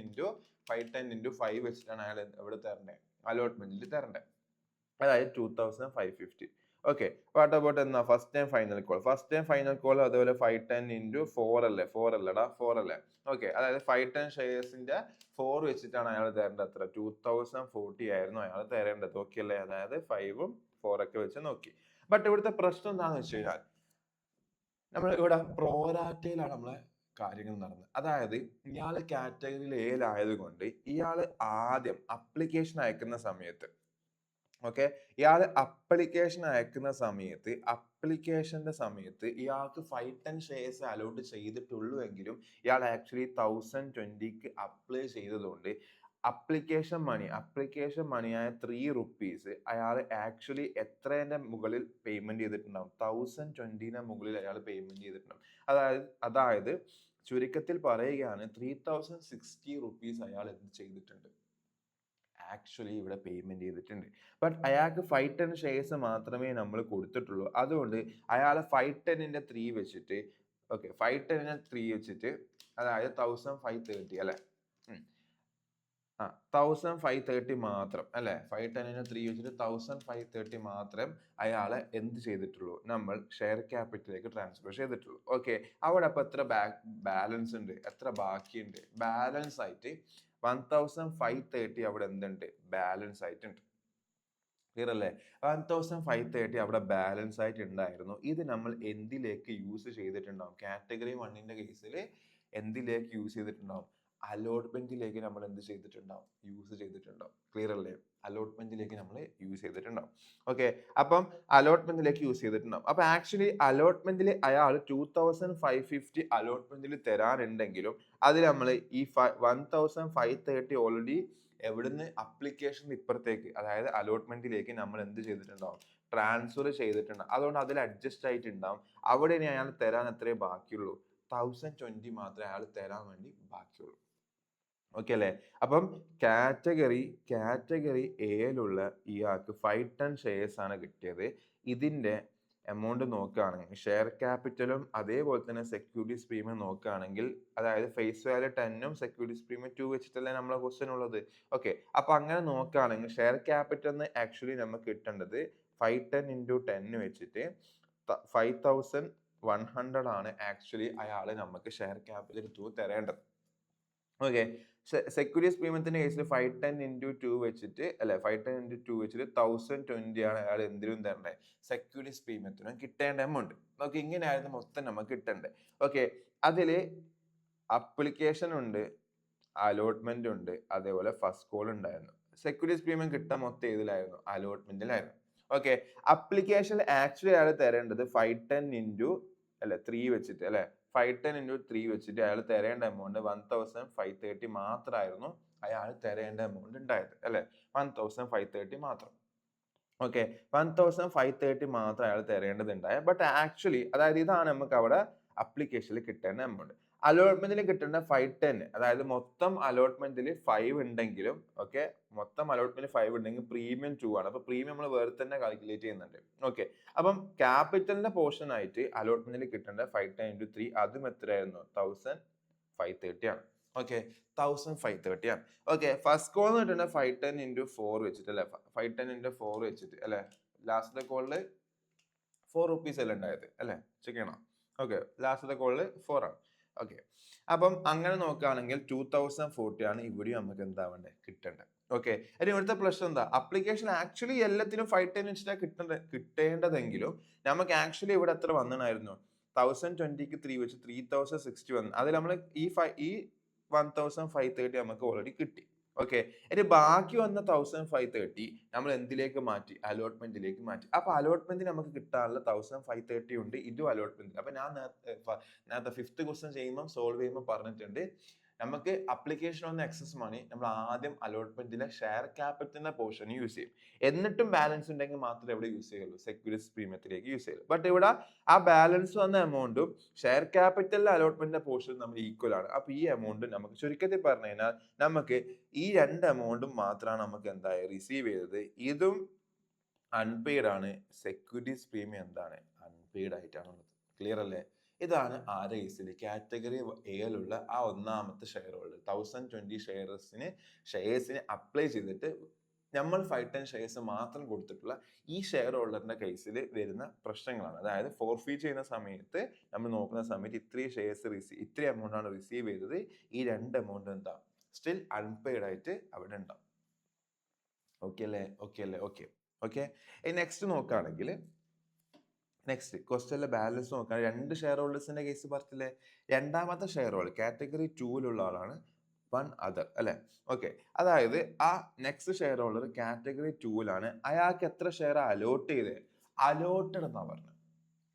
into 5 വെച്ചിട്ടാണ് അയാൾ എവിടെ തരേണ്ടത്? അലോട്ട്മെന്റിൽ തരേണ്ടത്. അതായത് 2,550. ഓക്കെ. വാട്ട് അബൌട്ട് എന്നാ ഫസ്റ്റ് ടൈം ഫൈനൽ കോൾ അതുപോലെ 510 into 4 അല്ലേ? 4 അല്ലടാ, 4 അല്ലേ? ഓക്കെ. അതായത് 510 ഷെയർസിന്റെ 4 വെച്ചിട്ടാണ് അയാൾ തരേണ്ടത്. എത്ര? 2,040 ആയിരുന്നു അയാൾ തരേണ്ടത്. ഓക്കെ അല്ലേ? അതായത് 5ഉം 4 ഒക്കെ വെച്ച് നോക്കി. ബട്ട് ഇവിടുത്തെ പ്രശ്നം എന്താണെന്ന് വെച്ച് കഴിഞ്ഞാൽ നമ്മൾ ഇവിടെ പ്രോറാറ്റയിലാണ് നമ്മളെ കാര്യങ്ങൾ നടന്നത്. അതായത് ഇയാൾ കാറ്റഗറിയിൽ ഏലായത് കൊണ്ട് ഇയാൾ ആദ്യം അപ്ലിക്കേഷൻ അയക്കുന്ന സമയത്ത് ഓക്കെ, ഇയാൾ അപ്ലിക്കേഷൻ അയക്കുന്ന സമയത്ത് ഇയാൾക്ക് 510 ഷെയർസ് അലോട്ട് ചെയ്തിട്ടുള്ളൂ എങ്കിലും ഇയാൾ ആക്ച്വലി 1,020ക്ക് അപ്ലൈ ചെയ്തതുകൊണ്ട് അപ്ലിക്കേഷൻ മണിയായ 3 റുപ്പീസ് അയാൾ ആക്ച്വലി എത്രേന്റെ മുകളിൽ പേയ്മെന്റ് ചെയ്തിട്ടുണ്ടാവും? 1,020ന്റെ മുകളിൽ അയാൾ പേയ്മെന്റ് ചെയ്തിട്ടുണ്ടാവും. അതായത് ചുരുക്കത്തിൽ പറയുകയാണ് 3,060 റുപ്പീസ് അയാൾ എന്ത് ചെയ്തിട്ടുണ്ട്? ആക്ച്വലി ഇവിടെ പേയ്മെന്റ് ചെയ്തിട്ടുണ്ട്. ബട്ട് അയാൾക്ക് 510 ഷെയർസ് മാത്രമേ നമ്മൾ കൊടുത്തിട്ടുള്ളൂ. അതുകൊണ്ട് അയാൾ 510ന്റെ 3 വെച്ചിട്ട് ഓക്കെ 510ന്റെ 3 വെച്ചിട്ട് അതായത് 1,530 അല്ലെ? 1,530 മാത്രം അല്ലെ? 510ന്റെ 3 വെച്ചിട്ട് 1,530 മാത്രം അയാളെ എന്ത് ചെയ്തിട്ടുള്ളൂ? നമ്മൾ ഷെയർ ക്യാപിറ്റലിലേക്ക് ട്രാൻസ്ഫർ ചെയ്തിട്ടുള്ളൂ. ഓക്കെ. അവിടെ അപ്പൊ എത്ര ബാലൻസ് ഉണ്ട്? എത്ര ബാക്കിയുണ്ട്? ബാലൻസ് ആയിട്ട് 1,530 അവിടെ എന്തുണ്ട്? ബാലൻസ് ആയിട്ടുണ്ട്. ക്ലിയർ അല്ലേ? 1530 അവിടെ ബാലൻസ് ആയിട്ട് ഉണ്ടായിരുന്നു. ഇത് നമ്മൾ എന്തിലേക്ക് യൂസ് ചെയ്തിട്ടുണ്ടാവും? കാറ്റഗറി 1ന്റെ കേസിൽ എന്തിലേക്ക് യൂസ് ചെയ്തിട്ടുണ്ടാവും? അലോട്ട്മെന്റിലേക്ക് നമ്മൾ എന്ത് ചെയ്തിട്ടുണ്ടാവും? യൂസ് ചെയ്തിട്ടുണ്ടാവും. ക്ലിയർ അല്ലേ? അലോട്ട്മെന്റിലേക്ക് നമ്മൾ യൂസ് ചെയ്തിട്ടുണ്ടാവും. ഓക്കെ, അപ്പം അലോട്ട്മെന്റിലേക്ക് യൂസ് ചെയ്തിട്ടുണ്ടാവും. അപ്പൊ ആക്ച്വലി അലോട്ട്മെന്റിൽ അയാൾ 2550 അലോട്ട്മെന്റിൽ തരാനുണ്ടെങ്കിലും അതിൽ നമ്മൾ ഈ 1530 ഓൾറെഡി എവിടുന്ന് അപ്ലിക്കേഷൻ ഇപ്പുറത്തേക്ക്, അതായത് അലോട്ട്മെന്റിലേക്ക് നമ്മൾ എന്ത് ചെയ്തിട്ടുണ്ടാവും? ട്രാൻസ്ഫർ ചെയ്തിട്ടുണ്ടാവും. അതുകൊണ്ട് അതിൽ അഡ്ജസ്റ്റ് ആയിട്ടുണ്ടാവും. അവിടെ ഇനി അയാൾ തരാൻ എത്രേ ബാക്കിയുള്ളൂ? 1020 മാത്രമേ അയാൾ തരാൻ വേണ്ടി ബാക്കിയുള്ളൂ. ഓക്കെ അല്ലേ? അപ്പം കാറ്റഗറി എയിലുള്ള ഇയാൾക്ക് 510 ഷെയർസ് ആണ് കിട്ടിയത്. ഇതിന്റെ എമൗണ്ട് നോക്കുകയാണെങ്കിൽ ഷെയർ ക്യാപിറ്റലും അതേപോലെ തന്നെ സെക്യൂരിറ്റീസ് പ്രീമിയം നോക്കുകയാണെങ്കിൽ, അതായത് ഫേസ് വാല്യൂ 10ഉം സെക്യൂരിറ്റീസ് പ്രീമിയം 2 വെച്ചിട്ടല്ലേ നമ്മളെ ക്വസ്റ്റ്യൻ ഉള്ളത്. ഓക്കെ, അപ്പൊ അങ്ങനെ നോക്കുകയാണെങ്കിൽ ഷെയർ ക്യാപിറ്റലിന് ആക്ച്വലി നമുക്ക് കിട്ടേണ്ടത് 510 into 10 വെച്ചിട്ട് 5100 ആണ് ആക്ച്വലി അയാൾ നമുക്ക് ഷെയർ ക്യാപിറ്റൽ 2 തരേണ്ടത്. ഓക്കെ, സെക്യൂരിറ്റീസ് പ്രീമിയത്തിന്റെ കേസിൽ 510 into 2 വെച്ചിട്ട്, അല്ലെ 510 into 2 വെച്ചിട്ട് 1020 ആണ് അയാൾ എന്തിനും തരണ്ടേ? സെക്യൂരിറ്റീസ് പ്രീമിയത്തിനും കിട്ടേണ്ട എമൗണ്ട്. ഓക്കെ, ഇങ്ങനെയായിരുന്നു മൊത്തം നമുക്ക് കിട്ടണ്ടേ. ഓക്കെ, അതില് അപ്ലിക്കേഷൻ ഉണ്ട്, അലോട്ട്മെന്റ് ഉണ്ട്, അതേപോലെ ഫസ്റ്റ് കോൾ ഉണ്ടായിരുന്നു. സെക്യൂരിറ്റീസ് പ്രീമിയം കിട്ടാൻ മൊത്തം ഏതിലായിരുന്നു? അലോട്ട്മെന്റിലായിരുന്നു. ഓക്കെ, അപ്ലിക്കേഷൻ ആക്ച്വലി അയാൾ തരേണ്ടത് 510 into 3 വെച്ചിട്ട്, അല്ലെ 510 into 3 വെച്ചിട്ട് അയാൾ തരേണ്ട എമൗണ്ട് 1530 മാത്രമായിരുന്നു അയാൾ തരേണ്ട എമൗണ്ട് ഉണ്ടായത്, അല്ലെ 1530 മാത്രം. ഓക്കെ, 1530 മാത്രം അയാൾ തരേണ്ടതുണ്ടായ. ബട്ട് ആക്ച്വലി അതായത് ഇതാണ് നമുക്ക് അവിടെ അപ്ലിക്കേഷനിൽ കിട്ടേണ്ട എമൗണ്ട്. അലോട്ട്മെന്റിൽ കിട്ടേണ്ട 510, അതായത് മൊത്തം അലോട്ട്മെന്റിൽ 5 ഉണ്ടെങ്കിലും, ഓക്കെ, മൊത്തം അലോട്ട്മെന്റ് 5 ഉണ്ടെങ്കിൽ പ്രീമിയം 2 ആണ്. അപ്പൊ പ്രീമിയം നമ്മൾ വേറെ തന്നെ കാൽക്കുലേറ്റ് ചെയ്യുന്നുണ്ട്. ഓക്കെ, അപ്പം ക്യാപിറ്റലിന്റെ പോർഷൻ ആയിട്ട് അലോട്ട്മെന്റിൽ കിട്ടേണ്ട 510 into 3 അതും എത്രയായിരുന്നു? 1530 ആണ്. ഓക്കെ, 1530 ആണ്. ഓക്കെ, ഫസ്റ്റ് കോൾ എന്ന് കിട്ടുന്ന 510 into 4 വെച്ചിട്ട്, അല്ലെ 510 into 4 വെച്ചിട്ട്, അല്ലെ ലാസ്റ്റത്തെ കോളില് 4 rupees അല്ലേ ഉണ്ടായത്, അല്ലെ ചെക്ക് ചെയ്യണം. ഓക്കെ, ലാസ്റ്റത്തെ കോളില് 4 ആണ്. ഓക്കെ, അപ്പം അങ്ങനെ നോക്കുകയാണെങ്കിൽ 2040 ആണ് ഇവിടെയും നമുക്ക് എന്താവേണ്ടത്? കിട്ടേണ്ടത്. ഓക്കെ, ഇനി ഇവിടുത്തെ പ്രശ്നം എന്താ? അപ്ലിക്കേഷൻ ആക്ച്വലി എല്ലാത്തിനും 510 വെച്ചിട്ടാണ് കിട്ടേണ്ടതെങ്കിലും നമുക്ക് ആക്ച്വലി ഇവിടെ എത്ര വന്നിട്ടുണ്ടായിരുന്നു? 1020ക്ക് 3 വെച്ച് 3060 വന്നു. അതിൽ നമ്മൾ ഈ 1530 നമുക്ക് ഓൾറെഡി കിട്ടി. ഓക്കെ, ഇനി ബാക്കി വന്ന 1530 നമ്മൾ എന്തിലേക്ക് മാറ്റി? അലോട്ട്മെന്റിലേക്ക് മാറ്റി. അപ്പൊ അലോട്ട്മെന്റ് നമുക്ക് കിട്ടാനുള്ള 1530 ഉണ്ട്, ഇതും അലോട്ട്മെന്റ്. അപ്പൊ ഞാൻ നേരത്തെ 5th ക്വസ്റ്റ്യൻ ചെയ്യുമ്പോൾ സോൾവ് ചെയ്യുമ്പോൾ പറഞ്ഞിട്ടുണ്ട്, നമുക്ക് അപ്ലിക്കേഷൻ ഓൺ എക്സസ് മണി നമ്മൾ ആദ്യം അലോട്ട്മെന്റിലെ ഷെയർ ക്യാപിറ്റലിന്റെ പോർഷൻ യൂസ് ചെയ്യും. എന്നിട്ടും ബാലൻസ് ഉണ്ടെങ്കിൽ മാത്രമേ എവിടെ യൂസ് ചെയ്യുള്ളൂ? സെക്യൂരിറ്റീസ് പ്രീമിയത്തിലേക്ക് യൂസ് ചെയ്യുള്ളൂ. ബട്ട് ഇവിടെ ആ ബാലൻസ് വന്ന എമൗണ്ടും ഷെയർ ക്യാപിറ്റലിലെ അലോട്ട്മെന്റിന്റെ പോർഷൻ നമ്മൾ ഈക്വൽ ആണ്. അപ്പൊ ഈ എമൗണ്ട് നമുക്ക് ചുരുക്കത്തിൽ പറഞ്ഞു കഴിഞ്ഞാൽ നമുക്ക് ഈ രണ്ട് എമൗണ്ടും മാത്രമാണ് നമുക്ക് എന്തായി റിസീവ് ചെയ്തത്. ഇതും അൺപെയ്ഡ് ആണ്, സെക്യൂരിറ്റീസ് പ്രീമിയം എന്താണ്? അൺപെയ്ഡ് ആയിട്ടാണുള്ളത്. ക്ലിയർ അല്ലേ? ഇതാണ് ആരുടെ കേസിൽ? കാറ്റഗറി എയിലുള്ള ആ ഒന്നാമത്തെ ഷെയർ ഹോൾഡർ 1020 ഷെയർസിന് അപ്ലൈ ചെയ്തിട്ട് നമ്മൾ 510 ഷെയർസ് മാത്രം കൊടുത്തിട്ടുള്ള ഈ ഷെയർ ഹോൾഡറിന്റെ കേസിൽ വരുന്ന പ്രശ്നങ്ങളാണ്. അതായത് ഫോർഫീറ്റ് ചെയ്യുന്ന സമയത്ത് നമ്മൾ നോക്കുന്ന സമയത്ത് ഇത്ര എമൗണ്ട് ആണ് റിസീവ് ചെയ്തത്, ഈ രണ്ട് എമൗണ്ട് എന്താ? സ്റ്റിൽ അൺപെയ്ഡ് ആയിട്ട് അവിടെ ഉണ്ടാവും. ഓക്കെ അല്ലേ? ഓക്കെ. നെക്സ്റ്റ് നോക്കുകയാണെങ്കിൽ, നെക്സ്റ്റ് ക്വസ്റ്റ്യനിലെ ബാലൻസ് നോക്കുകയാണെങ്കിൽ രണ്ട് ഷെയർ ഹോൾഡേഴ്സിന്റെ കേസ് പറഞ്ഞില്ലേ? രണ്ടാമത്തെ ഷെയർ ഹോൾഡർ കാറ്റഗറി 2ലുള്ള ആളാണ്, വൺ അതർ, അല്ലെ? ഓക്കെ, അതായത് ആ നെക്സ്റ്റ് ഷെയർ ഹോൾഡർ കാറ്റഗറി 2ലാണ്. അയാൾക്ക് എത്ര ഷെയർ അലോട്ട് ചെയ്തേ? അലോട്ടഡ് എന്നാ പറഞ്ഞത്.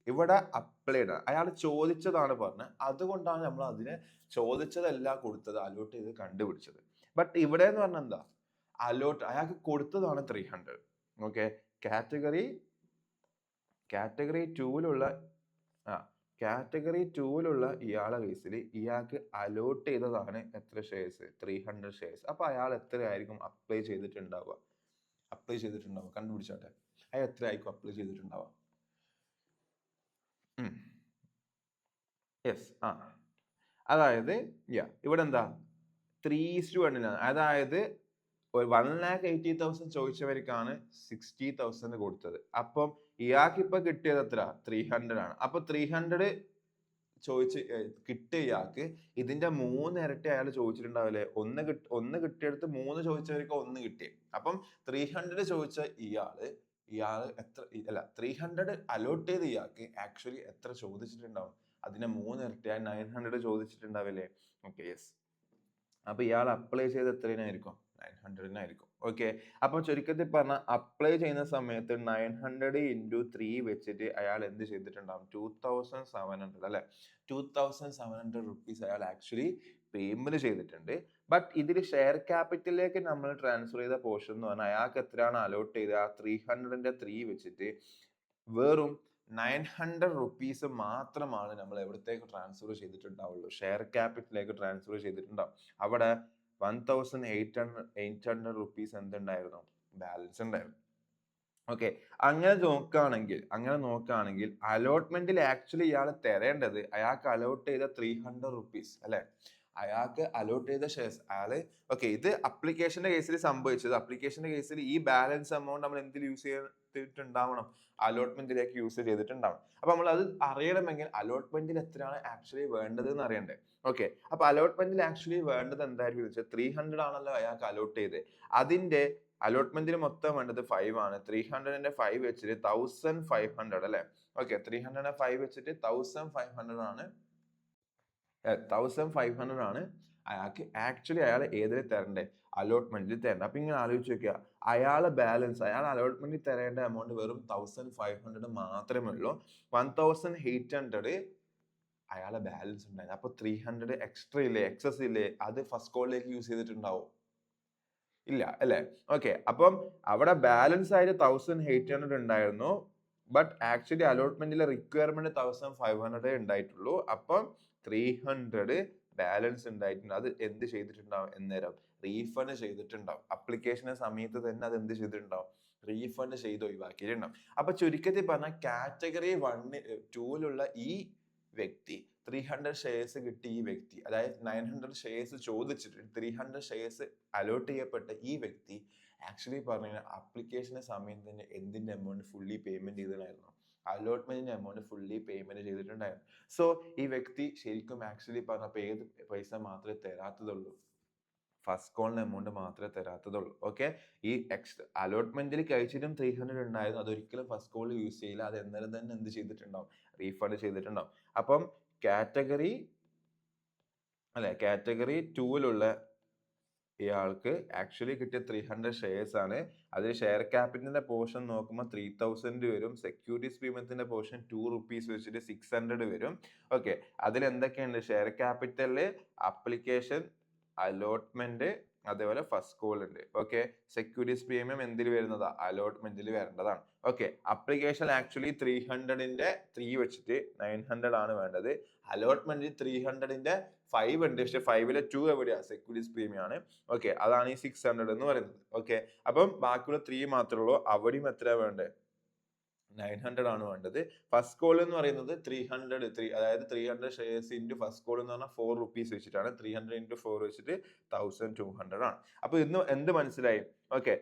ഇവിടെ അപ്ലൈഡ്, അയാൾ ചോദിച്ചതാണ് പറഞ്ഞത്. അതുകൊണ്ടാണ് നമ്മൾ അതിന് ചോദിച്ചതല്ല കൊടുത്തത്, അലോട്ട് ചെയ്ത് കണ്ടുപിടിച്ചത്. ബട്ട് ഇവിടെ എന്ന് പറഞ്ഞാൽ എന്താ? അയാൾക്ക് കൊടുത്തതാണ് 300. ഓക്കെ, കാറ്റഗറി 2ലുള്ള ഇയാളെ കേസിൽ ഇയാൾക്ക് അലോട്ട് ചെയ്തതാണ് എത്ര ഷെയർസ്? 300 ഷെയർസ്. അപ്പൊ അയാൾ എത്രയായിരിക്കും അപ്ലൈ ചെയ്തിട്ടുണ്ടാവുക? കണ്ടുപിടിച്ചാട്ടെ. അയാൾ എത്ര ആയിരിക്കും അപ്ലൈ ചെയ്തിട്ടുണ്ടാവുക? യെസ്, അതായത് ഇവിടെ എന്താ 3:1 അതായത് 1,80,000 ചോദിച്ചവർക്കാണ് 60,000 കൊടുത്തത്. അപ്പം ഇയാൾക്ക് ഇപ്പൊ കിട്ടിയത് എത്ര? 300 ആണ്. അപ്പൊ 300 കിട്ടിയ ഇയാൾക്ക് ഇതിന്റെ 3 ഇരട്ടി അയാൾ ചോദിച്ചിട്ടുണ്ടാവില്ലേ? ഒന്ന് കിട്ടിയെടുത്ത് 3 ചോദിച്ചവർക്ക് 1 കിട്ടി. അപ്പം 300 ചോദിച്ച ഇയാള് എത്ര അല്ല 300 അലോട്ട് ചെയ്ത ഇയാൾക്ക് ആക്ച്വലി എത്ര ചോദിച്ചിട്ടുണ്ടാവും? അതിന്റെ 3 ഇരട്ടിയായ 900 ചോദിച്ചിട്ടുണ്ടാവില്ലേ? Okay, yes. അപ്പൊ ഇയാൾ അപ്ലൈ ചെയ്ത് എത്രയായിരിക്കും? 900 ഓക്കെ. അപ്പൊ ചുരുക്കത്തിൽ പറഞ്ഞ അപ്ലൈ ചെയ്യുന്ന സമയത്ത് 900 into 3 വെച്ചിട്ട് അയാൾ എന്ത് ചെയ്തിട്ടുണ്ടാവും? 2700 അല്ലെ? 2700 റുപ്പീസ് അയാൾ ആക്ച്വലി പേയ്മെന്റ് ചെയ്തിട്ടുണ്ട്. ബട്ട് ഇതിൽ ഷെയർ ക്യാപിറ്റലിലേക്ക് നമ്മൾ ട്രാൻസ്ഫർ ചെയ്ത പോർഷൻ എന്ന് പറഞ്ഞാൽ അയാൾക്ക് എത്രയാണ് അലോട്ട് ചെയ്തത്? ആ 300ന്റെ 3 വെച്ചിട്ട് വെറും 900 റുപ്പീസ് മാത്രമാണ് നമ്മൾ എവിടത്തേക്ക് ട്രാൻസ്ഫർ ചെയ്തിട്ടുണ്ടാവുള്ളൂ? ഷെയർ ക്യാപിറ്റലിലേക്ക് ട്രാൻസ്ഫർ ചെയ്തിട്ടുണ്ടാവും. അവിടെ 1800 റുപ്പീസ് എന്തുണ്ടായിരുന്നു? ബാലൻസ് ഉണ്ടായിരുന്നു. ഓക്കെ, അങ്ങനെ നോക്കുകയാണെങ്കിൽ അലോട്ട്മെന്റിൽ ആക്ച്വലി ഇയാൾ തരേണ്ടത് അയാൾക്ക് അലോട്ട് ചെയ്ത 300 റുപ്പീസ് അല്ലെ? അയാൾക്ക് അലോട്ട് ചെയ്ത ഷെയർസ് ഓക്കെ, ഇത് അപ്ലിക്കേഷന്റെ കേസിൽ സംഭവിച്ചത്. അപ്ലിക്കേഷന്റെ കേസിൽ ഈ ബാലൻസ് എമൗണ്ട് നമ്മൾ എന്തിൽ യൂസ് ചെയ്തിട്ടുണ്ടാവണം? അലോട്ട്മെന്റിലേക്ക് യൂസ് ചെയ്തിട്ടുണ്ടാവണം. അപ്പൊ നമ്മൾ അത് അറിയണമെങ്കിൽ അലോട്ട്മെന്റിൽ എത്രയാണ് ആക്ച്വലി വേണ്ടത് എന്ന് അറിയണ്ടേ? ഓക്കെ, അപ്പൊ അലോട്ട്മെന്റിൽ ആക്ച്വലി വേണ്ടത് എന്തായിരിക്കും വെച്ചാൽ 300 ആണല്ലോ അയാൾക്ക് അലോട്ട് ചെയ്തത്. അതിന്റെ അലോട്ട്മെന്റിൽ മൊത്തം വേണ്ടത് 5 ആണ്. 300ന്റെ 5 വെച്ചിട്ട് 1500 അല്ലെ? ഓക്കെ, 300ന്റെ 5 വെച്ചിട്ട് 1500 ആണ്. 1500 ആണ് അയാൾക്ക് ആക്ച്വലി ഏതിൽ തരണ്ടേ? അലോട്ട്മെന്റിൽ തരണ്ടേ. അപ്പൊ ഇങ്ങനെ ആലോചിച്ച് നോക്കുക, അയാൾ അലോട്ട്മെന്റിൽ തരേണ്ട എമൗണ്ട് വെറും 1500 മാത്രമേ ഉള്ളൂ. 1800 അയാളെ ബാലൻസ് ഉണ്ടായിരുന്നു. അപ്പൊ 300 എക്സ്ട്രാ ഇല്ലേ, എക്സസ് ഇല്ലേ, അത് ഫസ്റ്റ് കോളിലേക്ക് യൂസ് ചെയ്തിട്ടുണ്ടാവും? ഇല്ല അല്ലെ? ഓക്കെ, അപ്പം അവിടെ ബാലൻസ് ആയിട്ട് 1800 ഉണ്ടായിരുന്നു. ബട്ട് ആക്ച്വലി അലോട്ട്മെന്റിലെ റിക്വയർമെന്റ് 1500 ഉണ്ടായിട്ടുള്ളൂ. അപ്പം 300 ബാലൻസ് ഉണ്ടായിട്ടുണ്ട്. അത് എന്ത് ചെയ്തിട്ടുണ്ടാവും? എന്നേരം റീഫണ്ട് ചെയ്തിട്ടുണ്ടാവും. അപ്ലിക്കേഷന്റെ സമയത്ത് തന്നെ അത് എന്ത് ചെയ്തിട്ടുണ്ടാവും? റീഫണ്ട് ചെയ്ത് ഒഴിവാക്കിയിട്ടുണ്ടാവും. അപ്പൊ ചുരുക്കത്തിൽ പറഞ്ഞാൽ കാറ്റഗറി 2ലുള്ള ഈ വ്യക്തി 300 ഷെയർസ് കിട്ടി. ഈ വ്യക്തി അതായത് 900 ഷെയർസ് ചോദിച്ചിട്ട് 300 ഷെയർസ് അലോട്ട് ചെയ്യപ്പെട്ട ഈ വ്യക്തി ആക്ച്വലി പറഞ്ഞു കഴിഞ്ഞാൽ അപ്ലിക്കേഷന്റെ സമയത്ത് തന്നെ എന്തിന്റെ എമൗണ്ട് ഫുള്ളി പേയ്മെന്റ് ചെയ്തിട്ടുണ്ടായിരുന്നു? അലോട്ട്മെന്റിന്റെ എമൗണ്ട് ഫുള്ളി പേയ്മെന്റ് ചെയ്തിട്ടുണ്ടായിരുന്നു. സോ ഈ വ്യക്തി ശരിക്കും ആക്ച്വലി പറഞ്ഞപ്പോ ഏത് പൈസ മാത്രമേ തരാത്തതുള്ളൂ? ഫസ്റ്റ് കോളിന് എമൗണ്ട് മാത്രമേ തരാത്തതുള്ളൂ. ഓക്കെ, ഈ അലോട്ട്മെന്റിൽ കഴിച്ചിട്ടും 300 ഉണ്ടായിരുന്നു. അതൊരിക്കലും ഫസ്റ്റ് കോളിൽ യൂസ് ചെയ്യില്ല. അത് എന്നാലും തന്നെ എന്ത് ചെയ്തിട്ടുണ്ടാവും? റീഫണ്ട് ചെയ്തിട്ടുണ്ടാവും. അപ്പം കാറ്റഗറി 2ലുള്ള ഇയാൾക്ക് ആക്ച്വലി കിട്ടിയ 300 ഷെയർസ് ആണ്. അതിൽ ഷെയർ ക്യാപിറ്റലിന്റെ പോർഷൻ നോക്കുമ്പോൾ 3000 വരും. സെക്യൂരിറ്റീസ് പേയ്മെന്റിന്റെ പോർഷൻ 2 റുപ്പീസ് വെച്ചിട്ട് 600 വരും. ഓക്കെ, അതിൽ എന്തൊക്കെയുണ്ട്? ഷെയർ ക്യാപിറ്റലില് അപ്ലിക്കേഷൻ, അലോട്ട്മെന്റ്, അതേപോലെ ഫസ്റ്റ് കോൾ ഉണ്ട്. ഓക്കെ, സെക്യൂരിറ്റീസ് പ്രീമിയം എന്തിൽ വരുന്നതാ? അലോട്ട്മെന്റിൽ വരേണ്ടതാണ്. ഓക്കെ, അപ്ലിക്കേഷൻ ആക്ച്വലി 300ന്റെ 3 വെച്ചിട്ട് 900 ആണ് വേണ്ടത്. അലോട്ട്മെന്റിൽ 300ന്റെ 5 ഉണ്ട്. പക്ഷെ 5ലെ 2 എവിടെയാ? സെക്യൂരിറ്റീസ് പ്രീമിയം ആണ്. ഓക്കെ, അതാണ് ഈ 600 എന്ന് പറയുന്നത്. ഓക്കെ, അപ്പം ബാക്കിയുള്ള 3 മാത്രമേ ഉള്ളൂ. അവിടെയും എത്രയാ വേണ്ടത്? 900 ആണ് വേണ്ടത്. ഫസ്റ്റ് കോൾ എന്ന് പറയുന്നത് 300 അതായത് 300 ഷെയർസ് ഇൻറ്റു ഫസ്റ്റ് കോൾ എന്ന് പറഞ്ഞാൽ 4 റുപ്പീസ് വെച്ചിട്ടാണ്. 300 into 4 വെച്ചിട്ട് 1200 ആണ്. അപ്പൊ ഇന്ന് എന്ത് മനസ്സിലായി? ഓക്കെ,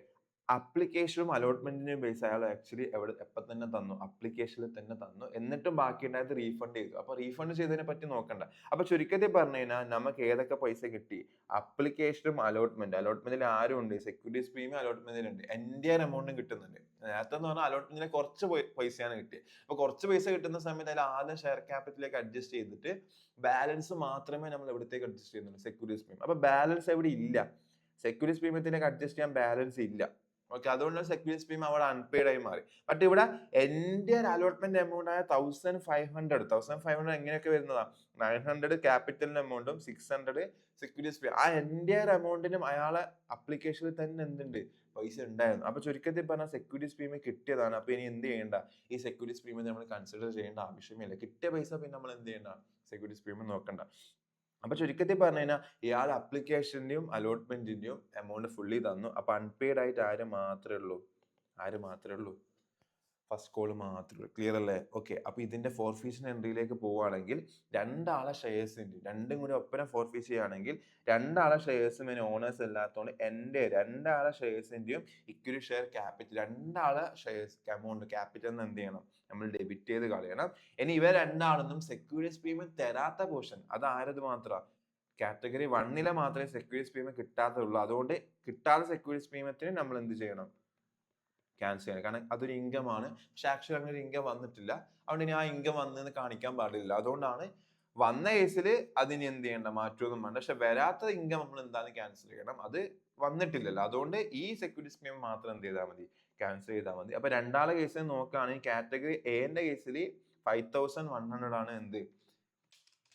അപ്ലിക്കേഷനും അലോട്ട്മെന്റിന്റെയും ബേസ് അയാൾ ആക്ച്വലി എപ്പം തന്നെ തന്നു? അപ്ലിക്കേഷനിൽ തന്നെ തന്നു. എന്നിട്ടും ബാക്കി ഉണ്ടായത് റീഫണ്ട് ചെയ്തു. അപ്പൊ റീഫണ്ട് ചെയ്തതിനെ പറ്റി നോക്കണ്ട. അപ്പൊ ചുരുക്കത്തിൽ പറഞ്ഞു കഴിഞ്ഞാൽ നമുക്ക് ഏതൊക്കെ പൈസ കിട്ടി? അപ്ലിക്കേഷനും അലോട്ട്മെന്റിൽ ആരും ഉണ്ട്? സെക്യൂരിറ്റീസ് പ്രീമിയം അലോട്ട്മെന്റിലുണ്ട്. എൻ്റെ എമൗണ്ടും കിട്ടുന്നുണ്ട്. നേരത്തെ എന്ന് പറഞ്ഞാൽ അലോട്ട്മെന്റിലെ കുറച്ച് പൈസയാണ് കിട്ടിയത്. അപ്പൊ കുറച്ച് പൈസ കിട്ടുന്ന സമയത്ത് അതിൽ ആദ്യം ഷെയർ ക്യാപിറ്റലിലേക്ക് അഡ്ജസ്റ്റ് ചെയ്തിട്ട് ബാലൻസ് മാത്രമേ നമ്മൾ എവിടത്തേക്ക് അഡ്ജസ്റ്റ് ചെയ്യുന്നുള്ളൂ? Securities premium. അപ്പൊ ബാലൻസ് എവിടെ ഇല്ല? സെക്യൂരിറ്റീസ് പ്രീമിയത്തിലേക്ക് അഡ്ജസ്റ്റ് ചെയ്യാൻ ബാലൻസ് ഇല്ല. ഓക്കെ, അതുകൊണ്ട് സെക്യൂരിറ്റീസ് പ്രീമിയം അവിടെ അൺപെയ്ഡ് ആയി മാറി. ബട്ട് ഇവിടെ എൻ്റെ അലോട്ട്മെന്റ് എമൗണ്ട് ആയ 1500 എങ്ങനെയൊക്കെ വരുന്നതാ? 900 ക്യാപിറ്റലിന്റെ എമൗണ്ടും 600 സെക്യൂരിറ്റീസ് പ്രീമിയം. ആ എൻ്റെ എമൗണ്ടിനും അയാളെ അപ്ലിക്കേഷനിൽ തന്നെ എന്തുണ്ട്? പൈസ ഉണ്ടായിരുന്നു. അപ്പൊ ചുരുക്കത്തിൽ പറഞ്ഞാൽ സെക്യൂരിറ്റീസ് പ്രീമിയം കിട്ടിയതാണ്. അപ്പൊ ഇനി എന്ത് ചെയ്യേണ്ട? ഈ സെക്യൂരിറ്റീസ് പ്രീമിയം നമ്മൾ കൺസിഡർ ചെയ്യേണ്ട ആവശ്യമില്ല. കിട്ടിയ പൈസ പിന്നെ നമ്മൾ എന്ത് ചെയ്യേണ്ട? സെക്യൂരിറ്റീസ് പ്രീമിയം നോക്കണ്ട. അപ്പൊ ചുരുക്കത്തിൽ പറഞ്ഞു കഴിഞ്ഞാൽ ഇയാൾ അപ്ലിക്കേഷന്റെയും അലോട്ട്മെന്റിന്റെയും എമൗണ്ട് ഫുള്ളി തന്നു. അപ്പൊ അൺപെയ്ഡ് ആയിട്ട് ആര് മാത്രമേ ഉള്ളൂ? ഫസ്റ്റ് കോൾ മാത്രമേ. ക്ലിയർ അല്ലേ? ഓക്കെ. അപ്പൊ ഇതിന്റെ ഫോർഫീഷൻ എൻട്രിയിലേക്ക് പോവുകയാണെങ്കിൽ രണ്ടാളെ ഷെയർസ് ഉണ്ട്, രണ്ടും കൂടി ഒപ്പന ഫോർഫീസ് ചെയ്യുകയാണെങ്കിൽ രണ്ടാളെ ഷെയർസും ഇതിന് ഓണേഴ്സ് അല്ലാത്തതുകൊണ്ട് എൻ്റെ രണ്ടാളെ ഷെയർസിന്റെയും ഇക്വിറ്റി ഷെയർ ക്യാപിറ്റൽ, രണ്ടാളെ ഷെയർസ് എമൗണ്ട് ക്യാപിറ്റൽ എന്ത് ചെയ്യണം, നമ്മൾ ഡെബിറ്റ് ചെയ്ത് കളയണം. ഇനി ഇവ രണ്ടാളൊന്നും സെക്യൂരിറ്റീസ് പേയ്മെന്റ് തരാത്ത പോർഷൻ അത് ആരത് മാത്രമാണ്, കാറ്റഗറി 1 മാത്രമേ സെക്യൂരിറ്റീസ് പേയ്മെന്റ് കിട്ടാത്തുള്ളൂ. അതുകൊണ്ട് കിട്ടാത്ത സെക്യൂരിറ്റീസ് പേയ്മെന്റിന് നമ്മൾ എന്ത് ചെയ്യണം, ക്യാൻസൽ ചെയ്യണം. കാരണം അതൊരു ഇൻകം ആണ്, പക്ഷെ ആക്ച്വലി അങ്ങനെ ഒരു ഇൻകം വന്നിട്ടില്ല. അതുകൊണ്ട് ഇനി ആ ഇൻകം വന്നെന്ന് കാണിക്കാൻ പാടില്ല. അതുകൊണ്ടാണ് വന്ന കേസിൽ അതിന് എന്ത് ചെയ്യേണ്ട, മാറ്റമൊന്നും വേണ്ട. പക്ഷെ വരാത്ത ഇൻകം നമ്മൾ എന്താണെന്ന് ക്യാൻസൽ ചെയ്യണം, അത് വന്നിട്ടില്ലല്ലോ. അതുകൊണ്ട് ഈ സെക്യൂരിറ്റീസ് പേയ്മെന്റ് മാത്രം എന്ത് ചെയ്താൽ മതി, ക്യാൻസൽ ചെയ്താൽ മതി. അപ്പൊ രണ്ടാളെ കേസിൽ നോക്കുകയാണെങ്കിൽ കാറ്റഗറി എന്റെ കേസിൽ 5100 ആണ് എന്ത്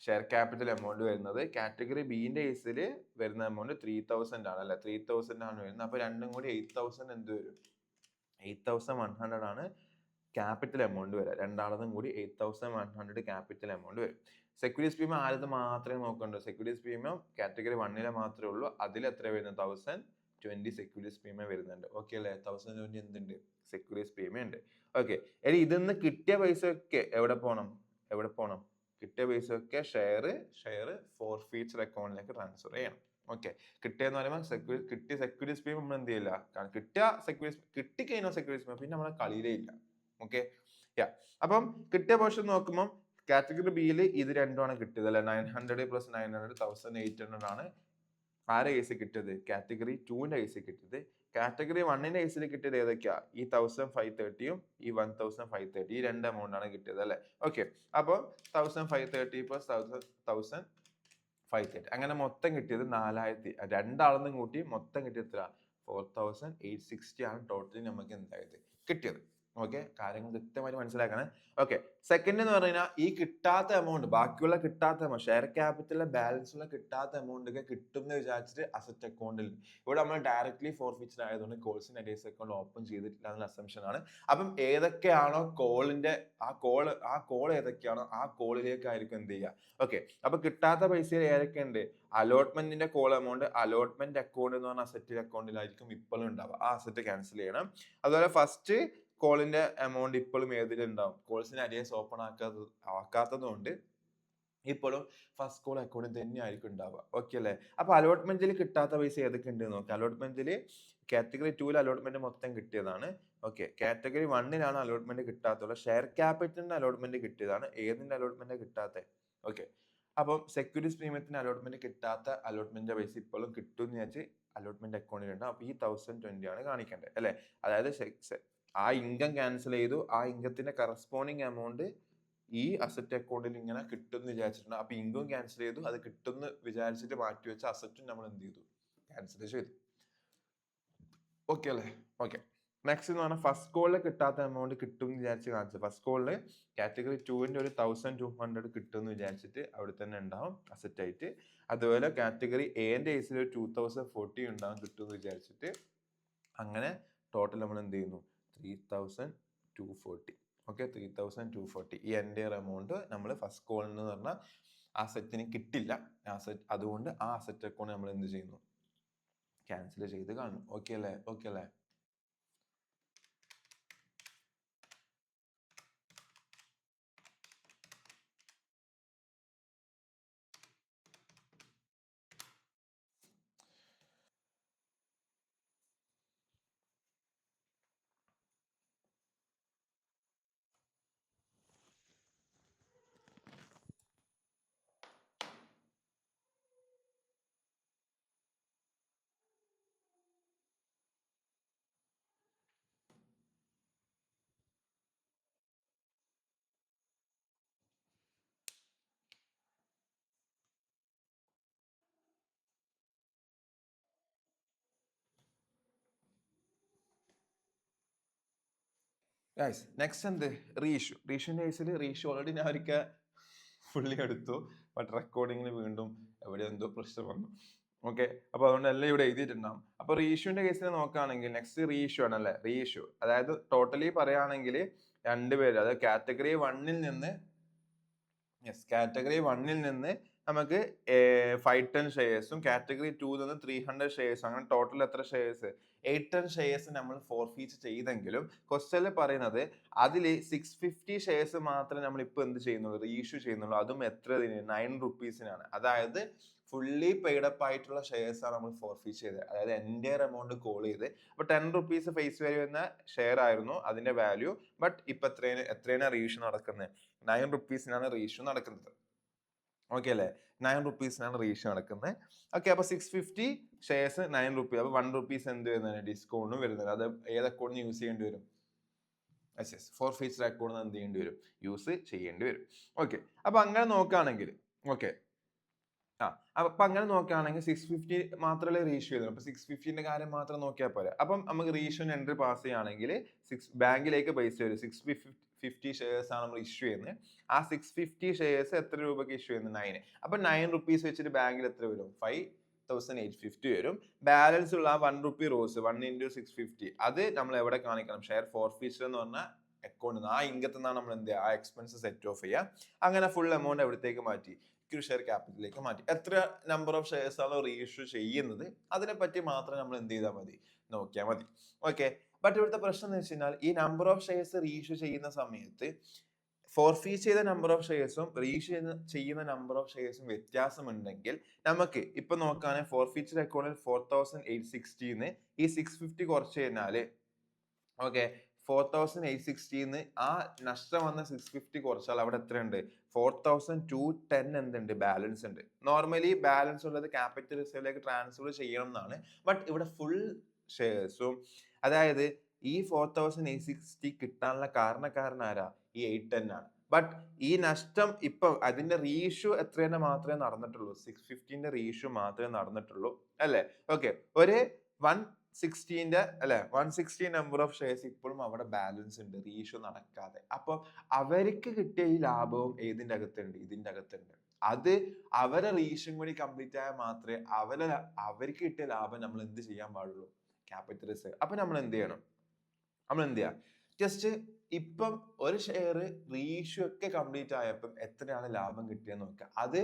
ഷെയർ ക്യാപിറ്റൽ എമൗണ്ട് വരുന്നത്. കാറ്റഗറി ബിന്റെ കേസിൽ വരുന്ന എമൗണ്ട് 3000 ആണ് അല്ലെ, 3000 ആണ് വരുന്നത്. അപ്പൊ രണ്ടും കൂടി 8000 എന്ത് വരും, 8100 ആണ് ക്യാപിറ്റൽ എമൗണ്ട് വരിക. രണ്ടാളതും കൂടി 8100 ക്യാപിറ്റൽ എമൗണ്ട് വരും. സെക്യൂരിറ്റീസ് പേയ്മെന്റ് ആരത് മാത്രമേ നോക്കണ്ടോ, സെക്യൂരിറ്റീസ് പേയ്മെന്റ് കാറ്റഗറി 1 മാത്രമേ ഉള്ളൂ. അതിൽ എത്ര വരുന്നത്, 1020 സെക്യൂരിറ്റീസ് പേയ്മെന്റ് വരുന്നുണ്ട്. ഓക്കെ അല്ലേ? 1020 എന്തുണ്ട്, സെക്യൂരിറ്റീസ് പേയ്മെന്റ് ഉണ്ട്. ഓക്കെ. ഇനി ഇതിന്ന് കിട്ടിയ പൈസ ഒക്കെ എവിടെ പോകണം, എവിടെ പോകണം, കിട്ടിയ പൈസ ഒക്കെ ഷെയർ ഫോർഫീച്ചർ അക്കൗണ്ടിലേക്ക് ട്രാൻസ്ഫർ ചെയ്യണം. ഓക്കെ. കിട്ടിയെന്ന് പറയുമ്പോൾ കിട്ടിയ സെക്യൂരിറ്റീസ് പേയ്മെന്റ് നമ്മൾ എന്ത് ചെയ്യില്ല, കാരണം കിട്ടിക്കഴിഞ്ഞാൽ സെക്യൂരിറ്റീസ് പേയ്മെന്റ് പിന്നെ നമ്മളെ കളിയിലേ ഇല്ല. ഓക്കെ. യാ. അപ്പം കിട്ടിയ പോർഷൻ നോക്കുമ്പോൾ കാറ്റഗറി ബിയിൽ ഇത് രണ്ടുമാണ് കിട്ടിയത് അല്ലെ, 900 + 900 1800 ആണ് ആരെ കേസിൽ കിട്ടിയത്, കാറ്റഗറി 2ന്റെ കേസിൽ കിട്ടിയത്. കാറ്റഗറി 1ന്റെ കേസിൽ കിട്ടിയത് ഏതൊക്കെയാ, ഈ 1530ഉം ഈ 1530, ഈ രണ്ട് എമൗണ്ട് ആണ് കിട്ടിയത് അല്ലെ. ഓക്കെ. അപ്പൊ 1530 + 1530 അങ്ങനെ മൊത്തം കിട്ടിയത് 4000. രണ്ടാളെന്നും കൂട്ടി മൊത്തം കിട്ടിയത് എത്ര, 4860 ആണ് ടോട്ടലി നമുക്ക് എന്തായത് കിട്ടിയത്. ഓക്കെ. കാര്യങ്ങൾ കൃത്യമായിട്ട് മനസ്സിലാക്കണം. ഓക്കെ. സെക്കൻഡ് എന്ന് പറഞ്ഞാൽ ഈ കിട്ടാത്ത എമൗണ്ട്, ബാക്കിയുള്ള കിട്ടാത്ത എമൗണ്ട്, ഷെയർ ക്യാപിറ്റലിലെ ബാലൻസ് ഉള്ള കിട്ടാത്ത എമൗണ്ട് ഒക്കെ കിട്ടും എന്ന് വിചാരിച്ചിട്ട് അസറ്റ് അക്കൗണ്ടിൽ, ഇവിടെ നമ്മൾ ഡയറക്ട്ലി ഫോർഫീച്ചർ ആയതുകൊണ്ട് കോൾസിന്റെ അഡേഴ്സ് അക്കൗണ്ട് ഓപ്പൺ ചെയ്തിട്ടില്ല എന്നുള്ള അസംഷൻ ആണ്. അപ്പം ഏതൊക്കെയാണോ കോളിന്റെ ആ കോൾ ഏതൊക്കെയാണോ ആ കോളിലേക്കായിരിക്കും എന്ത് ചെയ്യുക. ഓക്കെ. അപ്പൊ കിട്ടാത്ത പൈസയിൽ ഏതൊക്കെ ഉണ്ട്, അലോട്ട്മെന്റിന്റെ കോൾ എമൗണ്ട് അലോട്ട്മെന്റ് അക്കൗണ്ട് എന്ന് പറഞ്ഞ അസറ്റ് അക്കൗണ്ടിലായിരിക്കും ഇപ്പോഴും ഉണ്ടാവുക. ആ അസറ്റ് ക്യാൻസൽ ചെയ്യണം. അതുപോലെ ഫസ്റ്റ് കോളിന്റെ എമൗണ്ട് ഇപ്പോഴും ഏതിലുണ്ടാവും, കോൾസിന്റെ അരിയേഴ്സ് ഓപ്പൺ ആക്കാത്തത് കൊണ്ട് ഇപ്പോഴും ഫസ്റ്റ് കോൾ അക്കൗണ്ടിൽ തന്നെ ആയിരിക്കും ഉണ്ടാവുക. ഓക്കെ അല്ലേ? അപ്പൊ അലോട്ട്മെന്റിൽ കിട്ടാത്ത പൈസ ഏതൊക്കെ ഉണ്ട് നോക്കാം. അലോട്ട്മെന്റിൽ കാറ്റഗറി 2 അലോട്ട്മെന്റ് മൊത്തം കിട്ടിയതാണ്. ഓക്കെ. കാറ്റഗറി 1 അലോട്ട്മെന്റ് കിട്ടാത്തുള്ള, ഷെയർ ക്യാപിറ്റലിന്റെ അലോട്ട്മെന്റ് കിട്ടിയതാണ്. ഏതിന്റെ അലോട്ട്മെന്റ് കിട്ടാത്ത. ഓക്കെ. അപ്പം സെക്യൂരിറ്റീസ് പേയ്മെന്റിന് അലോട്ട്മെന്റ് കിട്ടാത്ത അലോട്ട്മെന്റിന്റെ പൈസ ഇപ്പോഴും കിട്ടും എന്ന് വെച്ച് അലോട്ട്മെന്റ് അക്കൗണ്ടിൽ ഉണ്ട്. അപ്പൊ ഈ 1020 ആണ് കാണിക്കേണ്ടത് അല്ലെ. അതായത് ആ ഇൻകം ക്യാൻസൽ ചെയ്തു, ആ ഇൻകത്തിന്റെ കറസ്പോണ്ടിങ് എമൗണ്ട് ഈ അസറ്റ് അക്കൗണ്ടിൽ ഇങ്ങനെ കിട്ടും എന്ന് വിചാരിച്ചിട്ടുണ്ട്. അപ്പൊ ഇൻകം ക്യാൻസൽ ചെയ്തു, അത് കിട്ടുമെന്ന് വിചാരിച്ചിട്ട് മാറ്റി വെച്ച അസറ്റും നമ്മൾ എന്ത് ചെയ്തു, ക്യാൻസൽ ചെയ്തു. ഓക്കെ അല്ലേ? ഓക്കെ. നെക്സ്റ്റ് എന്ന് പറഞ്ഞാൽ ഫസ്റ്റ് കോളിൽ കിട്ടാത്ത എമൗണ്ട് കിട്ടും എന്ന് വിചാരിച്ച് കാണിച്ചത്. ഫസ്റ്റ് കോളിൽ കാറ്റഗറി 2ന്റെ ഒരു 1200 കിട്ടും എന്ന് വിചാരിച്ചിട്ട് അവിടെ തന്നെ ഉണ്ടാവും അസറ്റ് ആയിട്ട്. അതുപോലെ കാറ്റഗറി എന്റെ കേസിൽ ഒരു 2040 ഉണ്ടാവും കിട്ടും എന്ന് വിചാരിച്ചിട്ട്. അങ്ങനെ ടോട്ടൽ നമ്മൾ എന്ത് ചെയ്യുന്നു, 3240. ഓക്കെ. 3240 ഈ എൻറ്റയർ എമൗണ്ട് നമ്മൾ ഫസ്റ്റ് കോളിൽ നിന്ന് പറഞ്ഞാൽ ആ സെറ്റിന് കിട്ടില്ല. അതുകൊണ്ട് ആ അസറ്റ് അക്കൗണ്ട് നമ്മൾ എന്ത് ചെയ്യുന്നു, ക്യാൻസൽ ചെയ്ത് കാണും. ഓക്കെ അല്ലേ? ഓക്കെ അല്ലേ? ഗൈസ് നെക്സ്റ്റ് എന്ത്, റീഇഷ്യൂന്റെ കേസിൽ റീഇഷ്യൂ ഓൾറെഡി ഞാൻ ഒരിക്കൽ ഫുള്ളി എടുത്തു. ബട്ട് റെക്കോർഡിങ്ങിന് വീണ്ടും എവിടെ എന്തോ പ്രശ്നം വന്നു. ഓക്കെ. അപ്പൊ അതുകൊണ്ട് എല്ലാം ഇവിടെ എഴുതിയിട്ടുണ്ടാവും. അപ്പൊ റീഇഷ്യൂന്റെ കേസിൽ നോക്കുകയാണെങ്കിൽ നെക്സ്റ്റ് റീഇഷ്യൂ ആണല്ലേ. റീഇഷ്യൂ അതായത് ടോട്ടലി പറയുകയാണെങ്കിൽ രണ്ടുപേര്, അതായത് കാറ്റഗറി 1 നിന്ന് നമുക്ക് 510 ഷെയർസും കാറ്റഗറി 2 നിന്ന് 300 ഷെയർസും അങ്ങനെ ടോട്ടൽ എത്ര ഷെയർസ് 810 ഷെയർസ് നമ്മൾ ഫോർഫീറ്റ് ചെയ്തെങ്കിലും ക്വസ്റ്റനിൽ പറയുന്നത് അതിൽ 650 ഷെയർസ് മാത്രമേ നമ്മൾ ഇപ്പോൾ എന്ത് ചെയ്യുന്നുള്ളൂ റീഇഷ്യൂ ചെയ്യുന്നുള്ളൂ. അതും എത്ര 9 റുപ്പീസിനാണ്. അതായത് ഫുള്ളി പെയ്ഡ് അപ്പ് ആയിട്ടുള്ള ഷെയർസ് ആണ് നമ്മൾ ഫോർഫീറ്റ് ചെയ്തത്. അതായത് എൻ്റയർ എമൗണ്ട് കോൾ ചെയ്ത് അപ്പൊ 10 റുപ്പീസ് ഫേസ് വാല്യൂ എന്ന ഷെയർ ആയിരുന്നു അതിന്റെ വാല്യൂ. ബട്ട് ഇപ്പൊ എത്രയാണ് റീഇഷ്യൂ നടക്കുന്നത്? 9 റുപ്പീസിനാണ് റീഇഷ്യൂ നടക്കുന്നത്. ഓക്കെ അല്ലേ? 9 റുപ്പീസിനാണ് റീഇഷ്യൂ നടക്കുന്നത്. ഓക്കെ, അപ്പൊ 650 ഷെയർസ് 9 റുപ്പീസ്. അപ്പൊ 1 റുപ്പീസ് എന്ത് വരുന്നത്? ഡിസ്കൗണ്ടും വരുന്നത്. അത് ഏത് അക്കൗണ്ടിന് യൂസ് ചെയ്യേണ്ടി വരും? ഫോർഫീച്ചർ അക്കൗണ്ട് എന്ത് ചെയ്യേണ്ടി വരും? യൂസ് ചെയ്യേണ്ടി വരും. ഓക്കെ, അപ്പൊ അങ്ങനെ നോക്കുകയാണെങ്കിൽ ഓക്കെ അപ്പൊ അങ്ങനെ നോക്കുകയാണെങ്കിൽ 650 മാത്രമല്ലേ റീഇഷ്യൂ ചെയ്തു. അപ്പൊ 650ന്റെ കാര്യം മാത്രം നോക്കിയാൽ പോരെ. അപ്പം നമുക്ക് റീഇഷ്യൂ എൻട്രി പാസ് ചെയ്യുകയാണെങ്കിൽ ബാങ്കിലേക്ക് പൈസ വരും. 650 ഷെയർസ് ആണ് നമ്മൾ ഇഷ്യൂ ചെയ്യുന്നത്. ആ 650 ഷെയർസ് എത്ര രൂപയ്ക്ക് ഇഷ്യൂ ചെയ്യുന്നത്? 9. അപ്പൊ 9 റുപ്പീസ് വെച്ചിട്ട് ബാങ്കിൽ എത്ര വരും? 5850 വരും. ബാലൻസ് ഉള്ള ആ 1 റുപ്പി റോസ് 1 into 650 അത് നമ്മൾ എവിടെ കാണിക്കണം? ഷെയർ ഫോർഫീച്ചർ എന്ന് പറഞ്ഞ അക്കൗണ്ട് ആ ഇൻകത്തിൽ നിന്നാണ് നമ്മൾ എന്ത് ചെയ്യുക? ആ എക്സ്പെൻസ് സെറ്റ് ഓഫ് ചെയ്യുക. അങ്ങനെ ഫുൾ എമൗണ്ട് എവിടത്തേക്ക് മാറ്റി? ഷെയർ ക്യാപിറ്റലിലേക്ക് മാറ്റി. എത്ര നമ്പർ ഓഫ് ഷെയർസ് ആണോ റീഇഷ്യൂ ചെയ്യുന്നത് അതിനെ പറ്റി മാത്രം നമ്മൾ എന്ത് ചെയ്താൽ മതി? നോക്കിയാൽ മതി. ഓക്കെ, ബട്ട് ഇവിടുത്തെ പ്രശ്നം എന്ന് വെച്ച് കഴിഞ്ഞാൽ ഈ നമ്പർ ഓഫ് ഷെയർസ് റീഇഷ്യൂ ചെയ്യുന്ന സമയത്ത് ഫോർഫീറ്റ് ചെയ്ത നമ്പർ ഓഫ് ഷെയർസും റീഇഷ്യൂ ചെയ്യുന്ന നമ്പർ ഓഫ് ഷെയർസും വ്യത്യാസമുണ്ടെങ്കിൽ നമുക്ക് ഇപ്പൊ നോക്കുകയാണെങ്കിൽ ഫോർഫീച്ചർ അക്കൗണ്ടിൽ 4860 ഈ 650 കുറച്ച് കഴിഞ്ഞാല് ഓക്കെ 4860 ആ നഷ്ടം വന്ന 650 കുറച്ചാൽ അവിടെ എത്രയുണ്ട്? 4210 എന്തുണ്ട്? ബാലൻസ് ഉണ്ട്. നോർമലി ബാലൻസ് ഉള്ളത് ക്യാപിറ്റൽ റിസർവിലേക്ക് ട്രാൻസ്ഫർ ചെയ്യണം എന്നാണ്. ബട്ട് ഇവിടെ ഫുൾ ഷെയർസും അതായത് ഈ 4860 കിട്ടാനുള്ള കാരണക്കാരൻ ആരാ? ഈ 810 ആണ്. ബട്ട് ഈ നഷ്ടം ഇപ്പൊ അതിന്റെ റീഇഷ്യൂ എത്രയെന്ന് മാത്രമേ നടന്നിട്ടുള്ളൂ? 650ന്റെ റീഇഷ്യൂ മാത്രമേ നടന്നിട്ടുള്ളൂ അല്ലേ? ഓക്കെ, ഒരു 160ന്റെ അല്ലെ 160 നമ്പർ ഓഫ് ഷെയർസ് ഇപ്പോഴും അവിടെ ബാലൻസ് ഉണ്ട് റീഇഷ്യൂ നടക്കാതെ. അപ്പൊ അവർക്ക് കിട്ടിയ ഈ ലാഭവും ഏതിന്റെ അകത്തുണ്ട്? ഇതിന്റെ അകത്തുണ്ട്. അത് അവരെ റീഇഷ്യൂ കൂടി കംപ്ലീറ്റ് ആയാൽ മാത്രമേ അവർക്ക് കിട്ടിയ ലാഭം നമ്മൾ എന്ത് ചെയ്യാൻ പാടുള്ളൂ? Capital reserve. അപ്പൊ നമ്മൾ എന്ത് ചെയ്യണം? നമ്മൾ എന്ത് ചെയ്യാം? ജസ്റ്റ് ഇപ്പം ഒരു ഷെയർ റീഇഷ്യൂ ഒക്കെ കംപ്ലീറ്റ് ആയപ്പം എത്രയാണ് ലാഭം കിട്ടിയെന്ന് നോക്കുക. അത്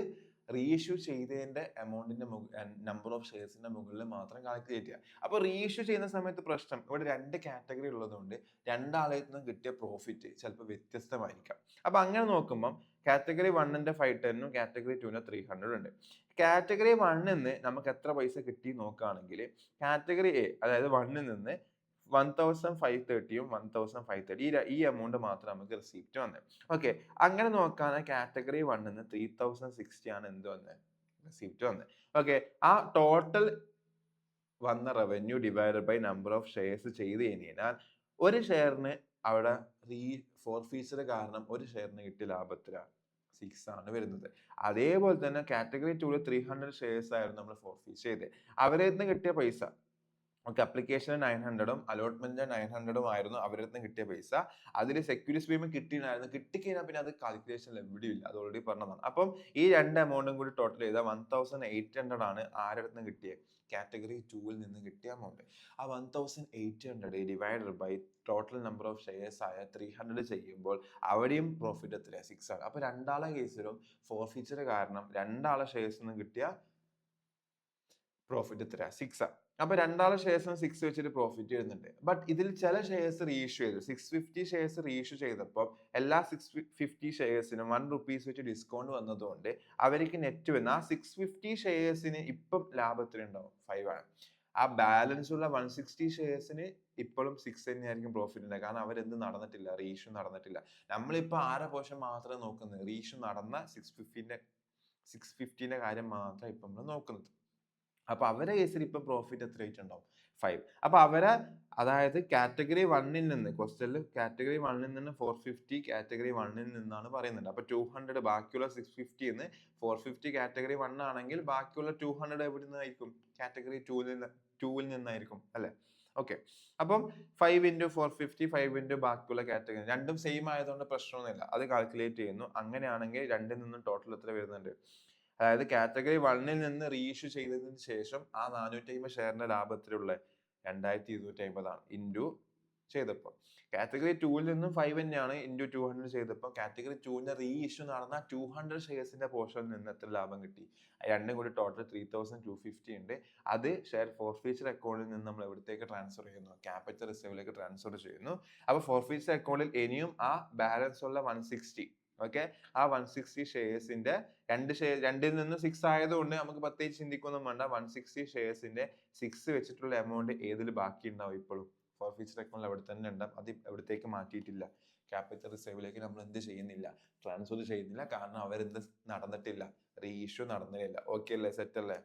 റീഇഷ്യൂ ചെയ്തതിന്റെ എമൗണ്ടിന്റെ നമ്പർ ഓഫ് ഷെയർസിന്റെ മുകളിൽ മാത്രം കാൽക്കുലേറ്റ് ചെയ്യുക. അപ്പൊ റീഇഷ്യൂ ചെയ്യുന്ന സമയത്ത് പ്രശ്നം ഇവിടെ 2 കാറ്റഗറി ഉള്ളതുകൊണ്ട് രണ്ടാളയിൽ നിന്നും കിട്ടിയ പ്രോഫിറ്റ് ചിലപ്പോൾ വ്യത്യസ്തമായിരിക്കാം. അപ്പൊ അങ്ങനെ നോക്കുമ്പോൾ കാറ്റഗറി 1ന്റെ 510 കാറ്റഗറി 2ന്റെ 300 ഉണ്ട്. കാറ്റഗറി 1ൽ നിന്ന് നമുക്ക് എത്ര പൈസ കിട്ടി നോക്കുകയാണെങ്കിൽ കാറ്റഗറി എ അതായത് 1ൽ നിന്ന് 1530 1530 ഈ എമൗണ്ട് മാത്രം നമുക്ക് റിസീപ്റ്റ് വന്നത്. ഓക്കെ, അങ്ങനെ നോക്കുകയാണെങ്കിൽ കാറ്റഗറി 1ൽ നിന്ന് 3060 ആണ് എന്ത് വന്നത്? റിസീപ്റ്റ് വന്നത്. ഓക്കെ, ആ ടോട്ടൽ വന്ന revenue divided by number of shares ചെയ്ത് കഴിഞ്ഞാൽ ഒരു ഷെയറിന് അവിടെ ഫോർഫീച്ചർ കാരണം ഒരു ഷെയറിന് കിട്ടിയ ലാഭത്തിലാണ് 6 ആണ് വരുന്നത്. അതേപോലെ തന്നെ കാറ്റഗറി 2ൽ 300 ഷെയർസ് ആയിരുന്നു നമ്മൾ ഫോർഫീറ്റ് ചെയ്തത്. അവരിൽ നിന്ന് കിട്ടിയ പൈസ ഓക്കെ അപ്ലിക്കേഷൻ 900 അലോട്ട്മെന്റ് 900 ആയിരുന്നു അവരിൽ നിന്ന് കിട്ടിയ പൈസ. അതിൽ സെക്യൂരിറ്റി പേയ്മെന്റ് കിട്ടിയിട്ടുണ്ടായിരുന്നു. കിട്ടിക്കഴിഞ്ഞാൽ പിന്നെ അത് കാൽക്കുലേഷൻ എവിടെയില്ല, അത് ഓൾറെഡി പറഞ്ഞതാണ്. അപ്പം ഈ രണ്ട് എമൗണ്ടും കൂടി ടോട്ടൽ ചെയ്താൽ 1800 ആണ് ആരുടെ നിന്ന് കിട്ടിയത്? കാറ്റഗറി 2ൽ നിന്ന് കിട്ടിയ എമൗണ്ട്. ആ 1800 divided by total number of shares ആയ 300 ചെയ്യുമ്പോൾ അവിടെയും പ്രോഫിറ്റ് എത്രയാണ്? 6 ആണ്. അപ്പൊ രണ്ടാളെ കേസിലും ഫോർഫീച്ചർ കാരണം രണ്ടാളെ ഷെയർസ് നിന്ന് കിട്ടിയ പ്രോഫിറ്റ് എത്ര? 6 ആണ്. അപ്പൊ രണ്ടാളെ ഷെയർസിന് 6 വെച്ചിട്ട് പ്രോഫിറ്റ് വരുന്നുണ്ട്. ബട്ട് ഇതിൽ ചില ഷെയർസ് റീഇഷ്യൂ ചെയ്തു. 650 ഷെയർസ് റീഇഷ്യൂ ചെയ്തപ്പോൾ എല്ലാ 650 ഷെയർസിനും 1 റുപ്പീസ് വെച്ച് ഡിസ്കൗണ്ട് വന്നതുകൊണ്ട് അവർക്ക് നെറ്റ് വന്ന ആ 650 ഷെയർസിന് ഇപ്പം ലാഭത്തിൽ ഉണ്ടാവും 5 ആണ്. ആ ബാലൻസ് ഉള്ള 160 ഷെയർസിന് ഇപ്പോഴും 6 തന്നെയായിരിക്കും പ്രോഫിറ്റ് ഉണ്ടാകുക. കാരണം അവരെന്ത് നടന്നിട്ടില്ല? റീഇഷ്യൂ നടന്നിട്ടില്ല. നമ്മളിപ്പോ ആരെ പോർഷൻ മാത്രമേ നോക്കുന്നത്? റീഇഷ്യൂ നടന്ന 650ന്റെ കാര്യം മാത്രം ഇപ്പൊ നമ്മൾ നോക്കുന്നത്. അപ്പൊ അവരെ കേസിൽ ഇപ്പൊ പ്രോഫിറ്റ് എത്ര ആയിട്ടുണ്ടാവും? 5. അപ്പൊ അവരെ അതായത് കാറ്റഗറി 1ൽ നിന്ന് ക്വസ്റ്റനിൽ കാറ്റഗറി 1ൽ നിന്ന് 450 കാറ്റഗറി 1ൽ നിന്നാണ് പറയുന്നുണ്ട്. അപ്പൊ 200 ബാക്കിയുള്ള 650 ന്ന് 450 കാറ്റഗറി 1 ആണെങ്കിൽ ബാക്കിയുള്ള 200 എവിടെ നിന്നായിരിക്കും? കാറ്റഗറി 2ൽ നിന്നായിരിക്കും അല്ലെ? ഓക്കെ, അപ്പം 5 into 450 5 into ബാക്കിയുള്ള കാറ്റഗറി രണ്ടും സെയിം ആയതുകൊണ്ട് പ്രശ്നമൊന്നുമില്ല, അത് കാൽക്കുലേറ്റ് ചെയ്യുന്നു. അങ്ങനെയാണെങ്കിൽ രണ്ടിൽ നിന്നും ടോട്ടൽ എത്ര വരുന്നുണ്ട്? അതായത് കാറ്റഗറി 1ൽ നിന്ന് റീഇഷ്യൂ ചെയ്തതിന് ശേഷം ആ 450 ഷെയറിന്റെ ലാഭത്തിലുള്ള 2250 ആണ് ഇൻറ്റു ചെയ്തപ്പോൾ. കാറ്റഗറി 2-ൽ നിന്നും 5 തന്നെയാണ് ഇൻറ്റു 200 ചെയ്തപ്പോൾ കാറ്റഗറി 2-ന്റെ റീ ഇഷ്യൂ നടന്ന 200 ഷെയർസിന്റെ പോർഷനിൽ നിന്ന് എത്ര ലാഭം കിട്ടി? രണ്ടും കൂടി ടോട്ടൽ 3250 ഉണ്ട്. അത് ഷെയർ ഫോർഫീച്ചർ അക്കൗണ്ടിൽ നിന്ന് നമ്മൾ എവിടത്തേക്ക് ട്രാൻസ്ഫർ ചെയ്യുന്നു? ക്യാപിറ്റൽ റിസർവിലേക്ക് ട്രാൻസ്ഫർ ചെയ്യുന്നു. അപ്പോൾ ഫോർഫീച്ചർ അക്കൗണ്ടിൽ ഇനിയും ആ ബാലൻസ് ഉള്ള 160, ഓക്കെ, ആ 160 ഷെയർസിന്റെ രണ്ടിൽ നിന്ന് 6 ആയതുകൊണ്ട് നമുക്ക് പ്രത്യേകിച്ച് ചിന്തിക്കൊന്നും വേണ്ട. 160 ഷെയർസിന്റെ 6 വെച്ചിട്ടുള്ള എമൗണ്ട് ഏതിൽ ബാക്കി ഉണ്ടാവും? ഇപ്പോഴും ഫോർഫീച്ചർ അക്കൗണ്ടിൽ അവിടെ തന്നെ ഉണ്ടാവും. അത് എവിടത്തേക്ക് മാറ്റിയിട്ടില്ല. ക്യാപിറ്റൽ റിസർവിലേക്ക് നമ്മൾ എന്ത് ചെയ്യുന്നില്ല? ട്രാൻസ്ഫർ ചെയ്യുന്നില്ല. കാരണം അവരെന്ത് നടന്നിട്ടില്ല? റീ ഇഷ്യൂ നടന്നില്ല. ഓക്കെ അല്ലേ? സെറ്റ് അല്ലേ?